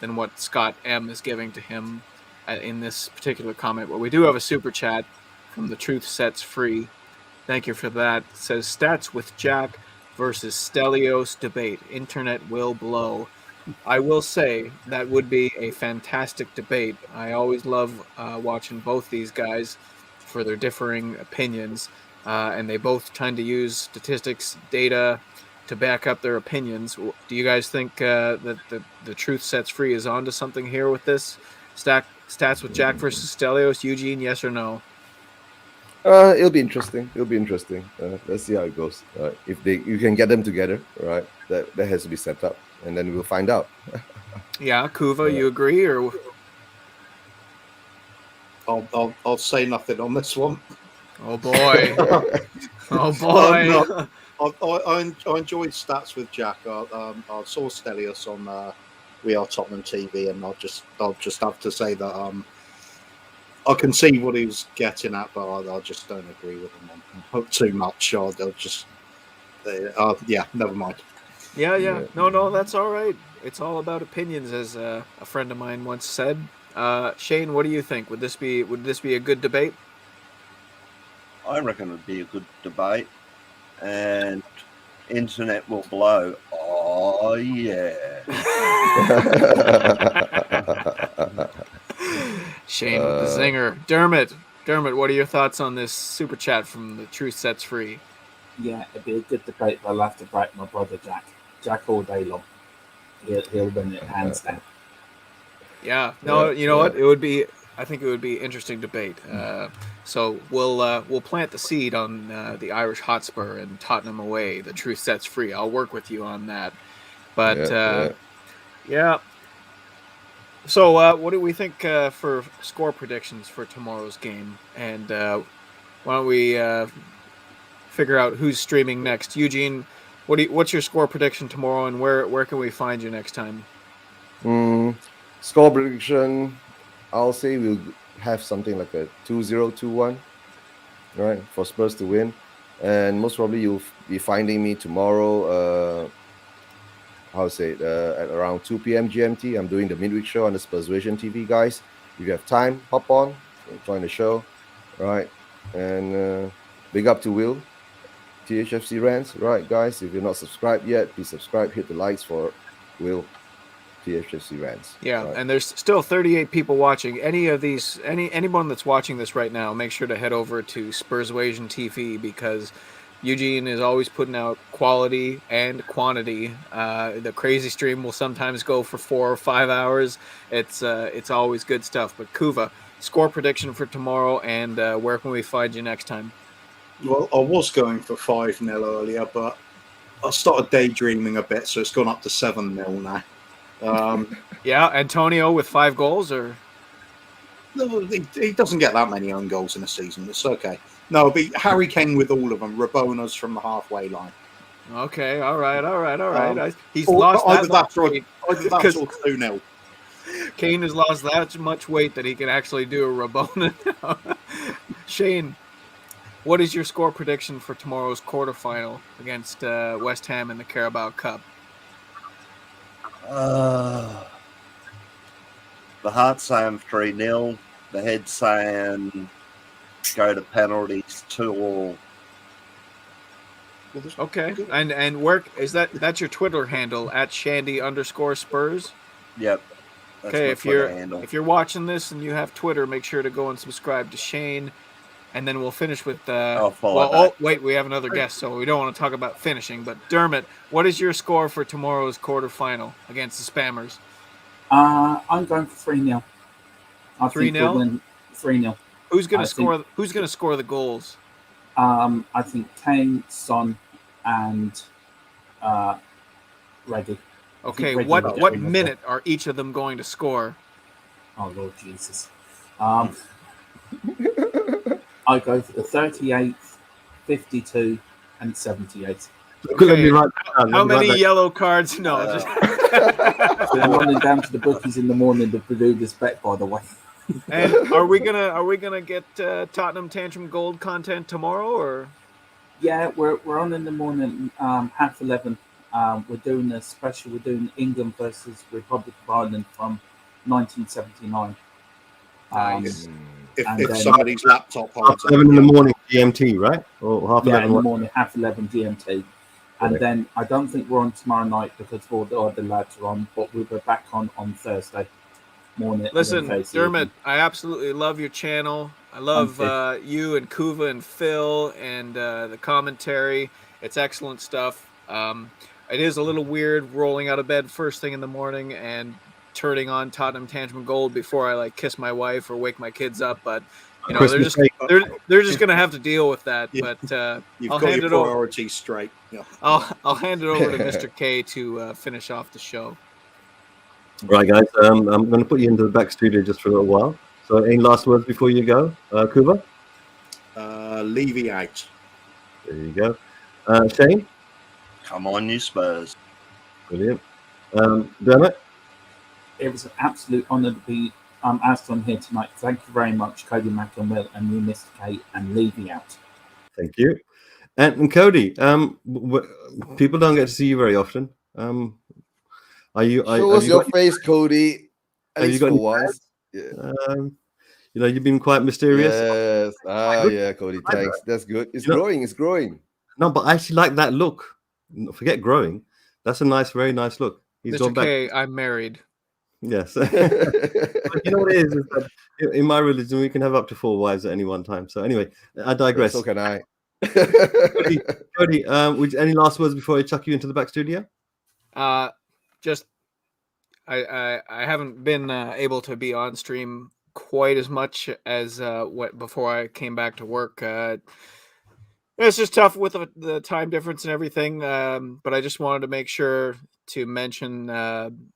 than what Scott M is giving to him in this particular comment. But we do have a super chat from The Truth Sets Free. Thank you for that. It says, stats with Jack versus Stelios debate. Internet will blow. I will say that would be a fantastic debate. I always love watching both these guys for their differing opinions, and they both tend to use statistics, data to back up their opinions. Do you guys think that the Truth Sets Free is onto something here with this? Stats with Jack versus Stelios, Eugene, yes or no? It'll be interesting. Let's see how it goes. If you can get them together, right? That has to be set up, and then we'll find out. Yeah, Kuva, you agree, or? I'll say nothing on this one. Oh boy! Oh boy! I enjoy Stats with Jack. I saw Stelios on We Are Tottenham TV, and I'll just have to say that I can see what he was getting at, but I just don't agree with him on too much. They'll just, never mind. Yeah. No, that's all right. It's all about opinions, as a friend of mine once said. Shane, what do you think? Would this be a good debate? I reckon it'd be a good debate, and internet will blow. Oh yeah. Shane with the zinger. Dermot, what are your thoughts on this super chat from The Truth Sets Free? Yeah, it'd be a good debate, but I'll have to back my brother Jack all day long. He'll win it hands down. Yeah, no, you know what? I think it would be interesting debate. So we'll plant the seed on the Irish Hotspur and Tottenham away. The Truth Sets Free. I'll work with you on that. But yeah. So what do we think for score predictions for tomorrow's game? And why don't we figure out who's streaming next? Eugene, what's your score prediction tomorrow, and where can we find you next time? Score prediction, I'll say we'll have something like a 2-0, 2-1, right, for Spurs to win. And most probably you'll be finding me tomorrow, at around 2 p.m. GMT. I'm doing the midweek show on the Spursvision TV, guys. If you have time, hop on, join the show, right? And big up to Will, THFCRants, right, guys? If you're not subscribed yet, please subscribe, hit the likes for Will, THFCRants. Yeah, right? And there's still 38 people watching. Anyone that's watching this right now, make sure to head over to Spursvision TV, because Eugene is always putting out quality and quantity. The crazy stream will sometimes go for 4 or 5 hours. It's always good stuff. But Kuva, score prediction for tomorrow, and where can we find you next time? Well, I was going for 5-0 earlier, but I started daydreaming a bit, so it's gone up to 7-0 now. Yeah, Antonio with 5 goals, or No, he doesn't get that many own goals in a season. It's okay. No, it'll be Harry Kane with all of them. Rabona's from the halfway line. okay, all right. He's Or lost either that that much or weight. either that or 2-0. Kane has lost that much weight that he can actually do a Rabona now. Shane, what is your score prediction for tomorrow's quarterfinal against West Ham in the Carabao Cup? The heart's saying 3-0. The head's saying go to penalties 2-2. Okay, and where is that? That's your Twitter handle at Shandy_Spurs. Yep. That's Okay, my if Twitter handle. you're watching this and you have Twitter, make sure to go and subscribe to Shane, and then we'll finish with. I'll follow well, that. oh wait, we have another guest, so we don't want to talk about finishing. But Dermot, what is your score for tomorrow's quarterfinal against the Spammers? I'm going for 3-0. I think 3-0? we'll win 3-0. Who's going I to score? Who's going to score the goals? I think Kane, Son, and Reggie. Okay, Reggie what will definitely minute are each of them going to score? Oh Lord Jesus. I go for the 38th, 52, and 78th. Okay. How many yellow cards? No, just I'm running down to the bookies in the morning to do this bet, by the way. And are we gonna get Tottenham Tantrum Gold content tomorrow, or? Yeah, we're on in the morning, 11:30. We're doing a special. We're doing England versus Republic of Ireland from 1979. Nice. If somebody's laptop holds 11 in the morning GMT, right? Or half 11 in the morning, 11:30 GMT. And Okay. then I don't think we're on tomorrow night because all the other lads are on, but we'll be back on Thursday morning. and then Listen, Thursday Dermot, evening. I absolutely love your channel. I love you and Kuva and Phil and the commentary. It's excellent stuff. It is a little weird rolling out of bed first thing in the morning and turning on Tottenham Tantrum Gold before I kiss my wife or wake my kids up, but you know Christmas they're just gonna have to deal with that. Yeah. But You've I'll got hand your it over. priorities straight. Yeah. I'll hand it over to Mr. K to finish off the show. Right, guys. I'm going to put you into the back studio just for a little while. So, any last words before you go, Kuba? Levy out. There you go. Shane? Come on, you Spurs. Brilliant. Dermot? It was an absolute honour to be asked on here tonight. Thank you very much, Cody McIlmill and you, Mr. K, and Levy out. Thank you. And Cody, people don't get to see you very often. Show us your face, Cody. At least for once. Yeah. You've been quite mysterious. Yes. Yeah, Cody. Thanks. That's good. It's growing. It's growing. No, but I actually like that look. Forget growing. That's a nice, very nice look. He's Mr. gone back. K, I'm married. Yes. But you know what it is that in my religion, we can have up to 4 wives at any one time. So anyway, I digress. So can I. Cody, any last words before I chuck you into the back studio? Just I haven't been able to be on stream quite as much as before I came back to work. It's just tough with the time difference and everything. But I just wanted to make sure to mention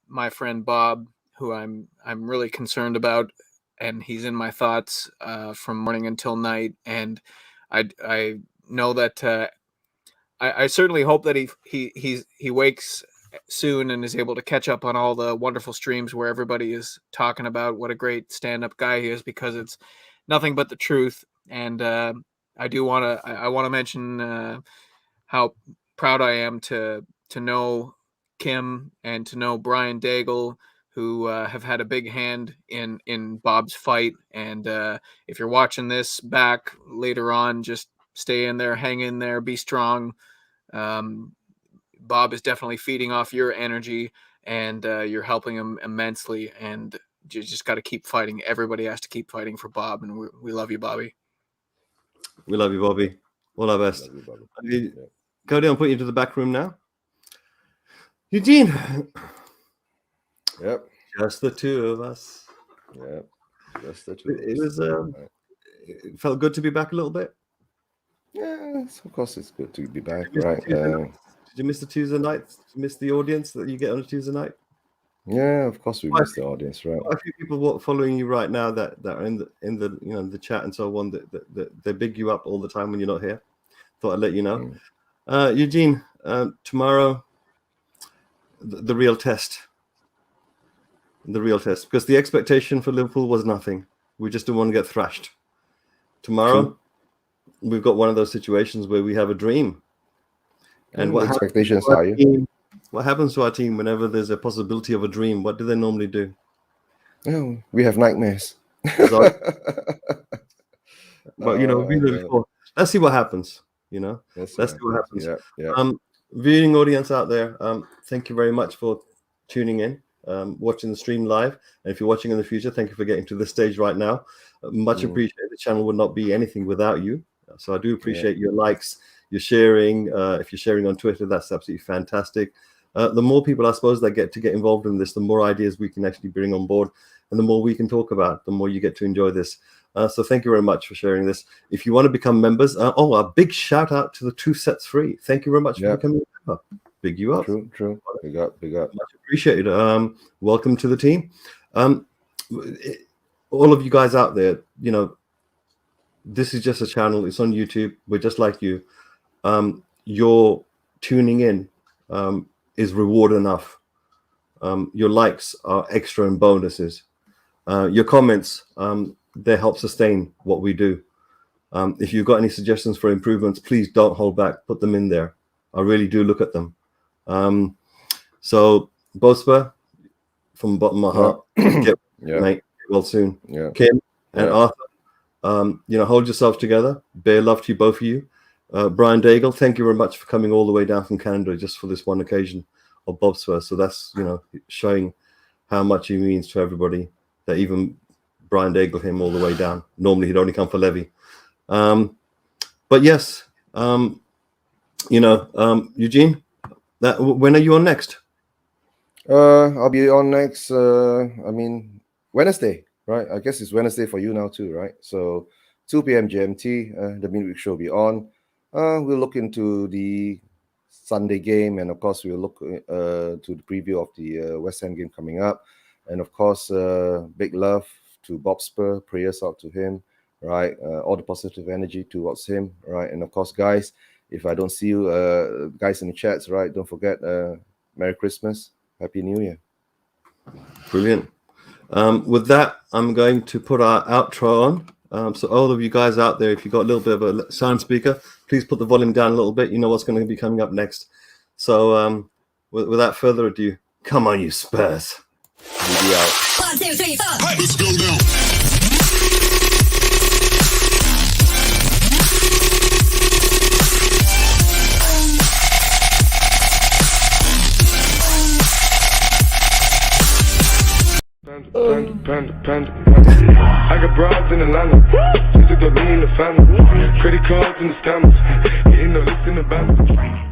my friend Bob, who I'm really concerned about, and he's in my thoughts from morning until night. And I know that I certainly hope that he wakes soon and is able to catch up on all the wonderful streams where everybody is talking about what a great stand-up guy he is, because it's nothing but the truth. And I want to mention how proud I am to know Kim and to know Brian Daigle, who have had a big hand in Bob's fight. And if you're watching this back later on, just stay in there, hang in there, be strong. Bob is definitely feeding off your energy, and you're helping him immensely. And you just got to keep fighting. Everybody has to keep fighting for Bob, and we love you, Bobby. We love you, Bobby. All our best. Cody, I'll put you into the back room now. Eugene. Yep. Just the two of us. Yep. Just the two. It was. It felt good to be back a little bit. Yeah, of course it's good to be back, right? Did you miss the Tuesday nights? Did you miss the audience that you get on a Tuesday night? Yeah, of course we miss the audience, right? A few people following you right now that are in the the chat and so on. That they big you up all the time when you're not here. Thought I'd let you know. Eugene, tomorrow, the real test. The real test, because the expectation for Liverpool was nothing. We just didn't want to get thrashed. Tomorrow, we've got one of those situations where we have a dream. And what expectations are you? What happens to our team whenever there's a possibility of a dream? What do they normally do? Oh, we have nightmares. But let's see what happens. Let's see what happens. Yeah. Viewing audience out there, thank you very much for tuning in, watching the stream live. And if you're watching in the future, thank you for getting to this stage right now. Much appreciated. The channel would not be anything without you. So I do appreciate your likes, your sharing. If you're sharing on Twitter, that's absolutely fantastic. The more people, I suppose, that get involved in this, the more ideas we can actually bring on board, and the more we can talk about, the more you get to enjoy this. So thank you very much for sharing this. If you want to become members, a big shout out to the 2 sets free. Thank you very much for becoming a member. Big you up. True. Big up. Much appreciated. Welcome to the team. All of you guys out there, this is just a channel. It's on YouTube. We're just like you. Your tuning in is reward enough. Your likes are extra and bonuses. Your comments, they help sustain what we do. If you've got any suggestions for improvements, please don't hold back. Put them in there. I really do look at them. So, Bospa, from the bottom of my heart, get well soon. Yeah. Kim and Arthur, hold yourself together. Bear love to you, both of you. Brian Daigle, thank you very much for coming all the way down from Canada just for this one occasion of Bob's So that's, showing how much he means to everybody, that even Brian Daigle him all the way down. Normally he'd only come for Levy. But yes, Eugene, when are you on next? I'll be on next, Wednesday, right? I guess it's Wednesday for you now too, right? So 2 p.m. GMT, the midweek show will be on. We'll look into the Sunday game, and of course we'll look to the preview of the West Ham game coming up, and of course big love to Bob Spur, prayers out to him, right? All the positive energy towards him, right? And of course, guys, if I don't see you guys in the chats, right, don't forget Merry Christmas, Happy New Year. Brilliant. With that, I'm going to put our outro on. So all of you guys out there, if you've got a little bit of a sound speaker, please put the volume down a little bit. You know what's going to be coming up next. So without further ado, come on, you Spurs. We'll be out. 1, 2, 3, 4. Let's go now. Panda. I got broads in Atlanta. She took the lean in the family. Credit cards in the scammers. Getting no list in the bank.